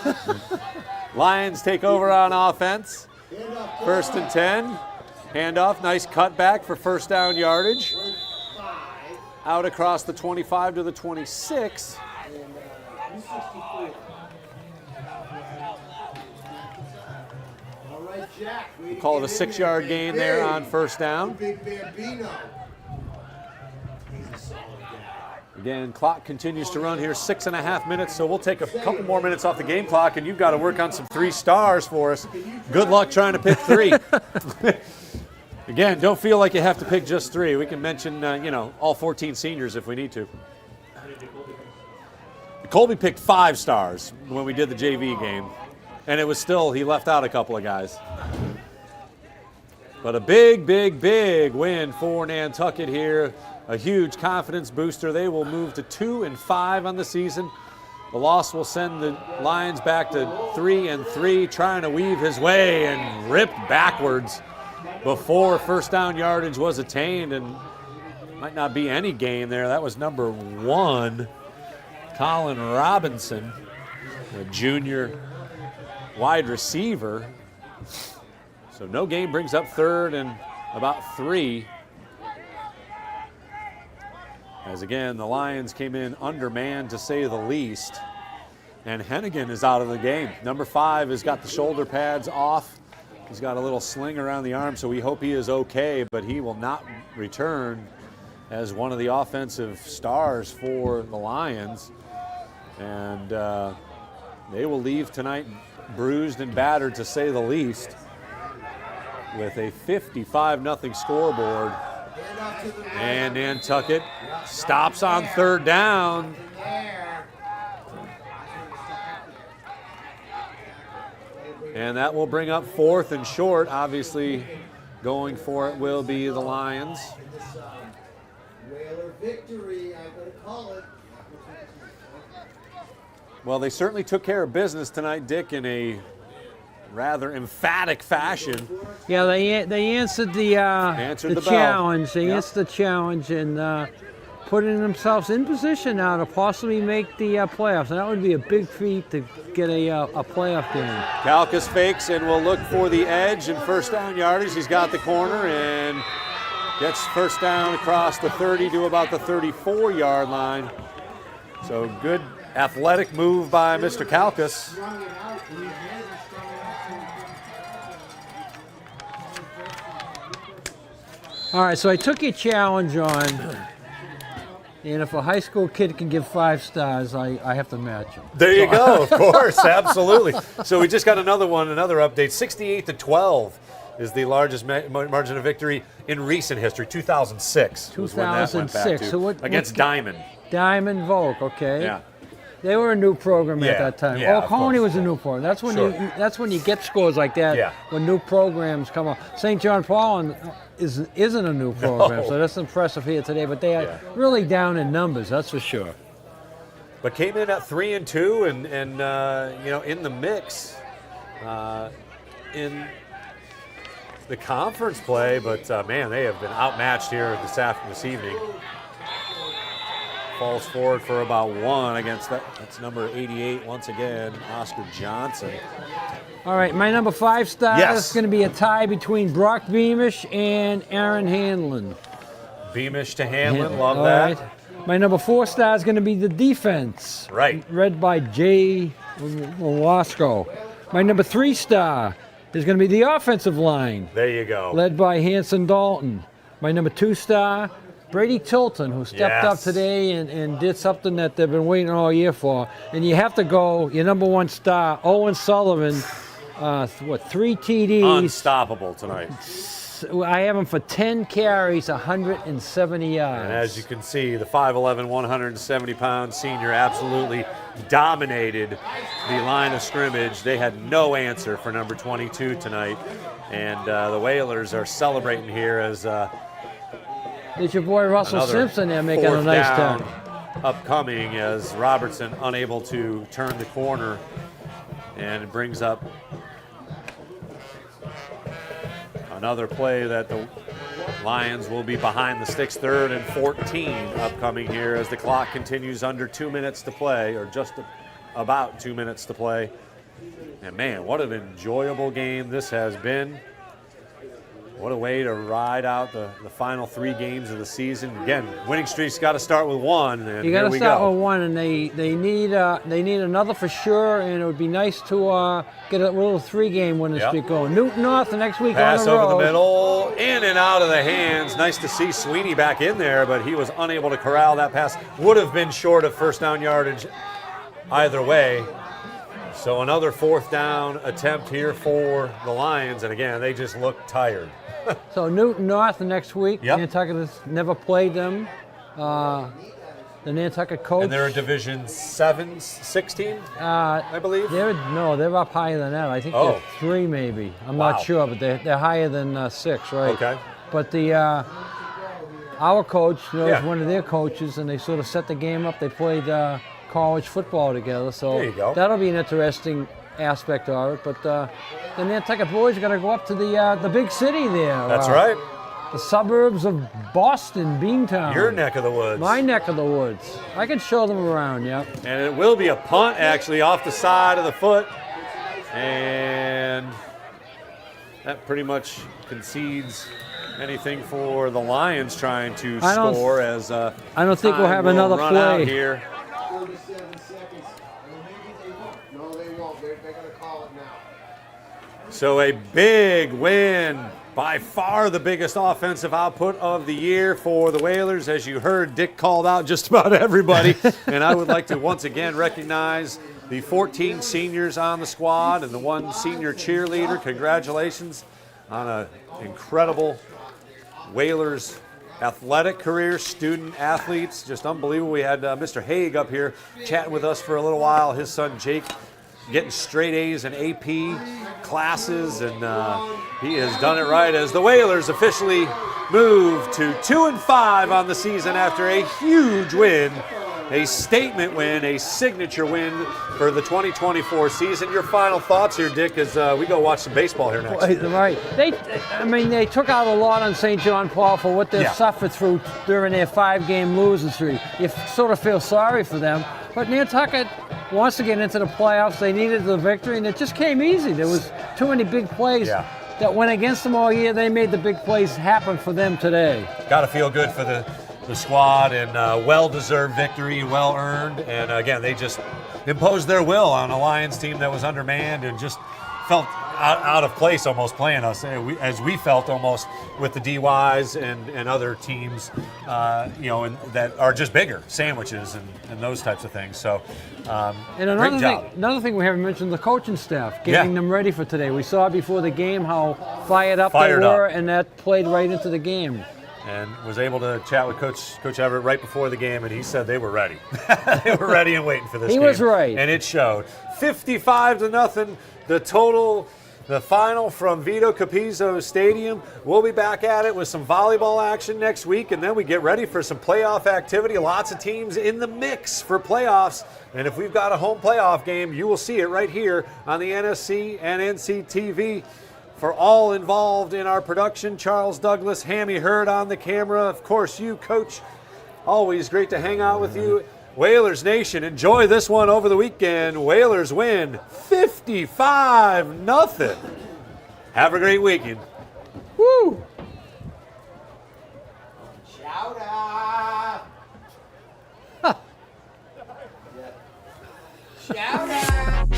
Lions take over on offense. 1st and 10. Handoff, nice cutback for first down yardage. Out across the 25 to the 26. We'll call it a 6-yard gain there on first down. Again, clock continues to run here, 6.5 minutes, so we'll take a couple more minutes off the game clock, and you've got to work on some 3 stars for us. Good luck trying to pick 3. Again, don't feel like you have to pick just 3. We can mention, all 14 seniors if we need to. Colby picked 5 stars when we did the JV game, and it was still, he left out a couple of guys. But a big, big, big win for Nantucket here. A huge confidence booster. They will move to 2-5 on the season. The loss will send the Lions back to 3-3, trying to weave his way and ripped backwards before first down yardage was attained, and might not be any gain there. That was number 1, Colin Robinson, a junior wide receiver. So no gain, brings up third and about 3. As again, the Lions came in undermanned to say the least. And Hennigan is out of the game. Number 5 has got the shoulder pads off. He's got a little sling around the arm, so we hope he is okay, but he will not return as one of the offensive stars for the Lions. And they will leave tonight bruised and battered, to say the least, with a 55-0 scoreboard. And Nantucket stops on third down. And that will bring up 4th and short. Obviously, going for it will be the Lions. Whaler victory, I'm going to call it. Well, they certainly took care of business tonight, Dick, in a rather emphatic fashion. Yeah, they answered the the challenge. They Yep. answered the challenge and putting themselves in position now to possibly make the playoffs. And that would be a big feat to get a playoff game. Kalkas fakes and will look for the edge and first down yardage. He's got the corner and gets first down across the 30 to about the 34-yard line. So good athletic move by Mr. Kalkas. All right, so I took your challenge on, and if a high school kid can give 5 stars, I have to match him. There you go, of course, absolutely. So we just got another update. 68-12 is the largest margin of victory in recent history. 2006 was when that went back to. So against Diamond. Diamond Volk, okay. Yeah. They were a new program at that time. yeah, of Oconee course. was a new program. That's when Sure. that's when you get scores like that. Yeah. When new programs come up. St. John Paul isn't a new program, so that's impressive here today. But they are really down in numbers, that's for sure. But came in at 3-2 and in the mix in the conference play. But man, they have been outmatched here this evening. Falls forward for about 1 against that's number 88 once again, Oscar Johnson. All right, my number 5 star Yes. is going to be a tie between Brock Beamish and Aaron Hanlon. Beamish to Hanlon, love All that. right. My number 4 star is going to be the defense. Right. Read by Jay Wasco. My number 3 star is going to be the offensive line. There you go. Led by Hanson Dalton. My number 2 star, Brady Tilton, who stepped up today and did something that they've been waiting all year for. And you have to go, your number 1 star, Owen Sullivan, 3 TDs. Unstoppable tonight. I have him for 10 carries, 170 yards. And as you can see, the 5'11", 170-pound senior absolutely dominated the line of scrimmage. They had no answer for number 22 tonight. And the Whalers are celebrating here as there's your boy Russell another Simpson there making a 4th nice down turn. upcoming as Robertson unable to turn the corner. And it brings up another play that the Lions will be behind the sticks, 3rd and 14 upcoming here as the clock continues under 2 minutes to play, or just about 2 minutes to play. And man, what an enjoyable game this has been. What a way to ride out the final 3 games of the season. Again, winning streak's got to start with 1, and You got here to we start go. with 1, and they need another for sure. And it would be nice to get a little 3-game winning streak going. Newton North the next week Pass on the over road. the middle, in and out of the hands. Nice to see Sweeney back in there, but he was unable to corral that pass. Would have been short of first down yardage either way. So another 4th down attempt here for the Lions, and again, they just look tired. So Newton North the next week. Yep. Nantucket has never played them. the Nantucket coach. And they're a Division 16, I believe? They're up higher than that. I think Oh. they're 3 maybe. I'm Wow. not sure, but they're higher than 6, right? Okay. But our coach knows Yeah. one of their coaches, and they sort of set the game up. They played college football together, so There you go. that'll be an interesting aspect of it. But the Nantucket boys are going to go up to the big city there. That's right. The suburbs of Boston, Beantown. Your neck of the woods. My neck of the woods. I can show them around, yeah. And it will be a punt, actually, off the side of the foot. And that pretty much concedes anything for the Lions trying to score as I don't think we'll have time will another run out play. here. 37 seconds. No, they won't. They're going to call it now. So a big win, by far the biggest offensive output of the year for the Whalers. As you heard, Dick called out just about everybody. And I would like to once again recognize the 14 seniors on the squad and the 1 senior cheerleader. Congratulations on an incredible Whalers athletic career, student athletes, just unbelievable. We had Mr. Haig up here chatting with us for a little while. His son Jake getting straight A's in AP classes, and he has done it right as the Whalers officially move to 2-5 on the season after a huge win, a statement win, a signature win for the 2024 season. Your final thoughts here, Dick, as we go watch some baseball here next year. Right. They took out a lot on St. John Paul for what they've suffered through during their 5-game losing streak. You sort of feel sorry for them. But Nantucket wants to get into the playoffs. They needed the victory, and it just came easy. There was too many big plays that went against them all year. They made the big plays happen for them today. Got to feel good for the squad, and well-deserved victory, well-earned. And again, they just imposed their will on a Lions team that was undermanned and just felt out of place almost playing us, as we felt almost with the DYs and other teams, and that are just bigger, sandwiches and those types of things. So, And another thing we haven't mentioned, the coaching staff, getting them ready for today. We saw before the game how fired up they were, and that played right into the game. And was able to chat with Coach Everett right before the game, and he said they were ready. They were ready and waiting for this game. He was right. And it showed. 55-0, the final from Vito Capizzo Stadium. We'll be back at it with some volleyball action next week, and then we get ready for some playoff activity. Lots of teams in the mix for playoffs. And if we've got a home playoff game, you will see it right here on the NSC and NCTV. For all involved in our production, Charles Douglas, Hammy Hurd on the camera. Of course, you, Coach. Always great to hang out with you. Whalers Nation, enjoy this one over the weekend. Whalers win 55-0. Have a great weekend. Woo! Shout out! Shout out!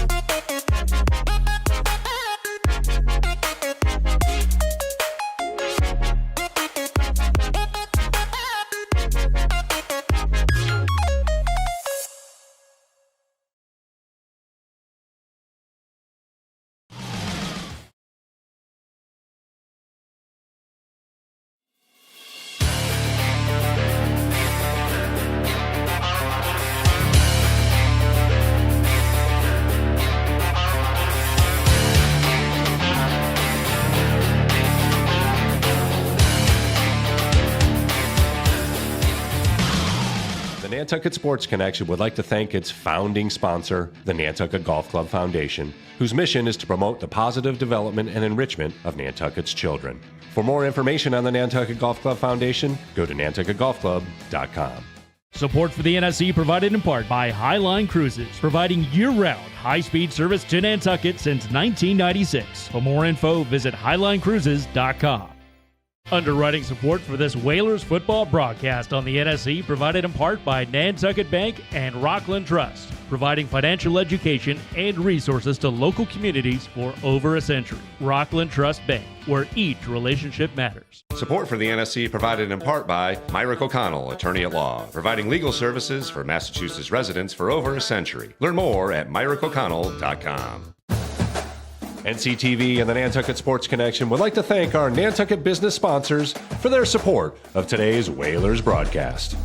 The Nantucket Sports Connection would like to thank its founding sponsor, the Nantucket Golf Club Foundation, whose mission is to promote the positive development and enrichment of Nantucket's children. For more information on the Nantucket Golf Club Foundation, go to nantucketgolfclub.com. Support for the NSC provided in part by Highline Cruises, providing year-round high-speed service to Nantucket since 1996. For more info, visit highlinecruises.com. Underwriting support for this Whalers football broadcast on the NSC provided in part by Nantucket Bank and Rockland Trust, providing financial education and resources to local communities for over a century. Rockland Trust Bank, where each relationship matters. Support for the NSC provided in part by Myrick O'Connell, attorney at law, providing legal services for Massachusetts residents for over a century. Learn more at myrickoconnell.com. NCTV and the Nantucket Sports Connection would like to thank our Nantucket business sponsors for their support of today's Whalers broadcast.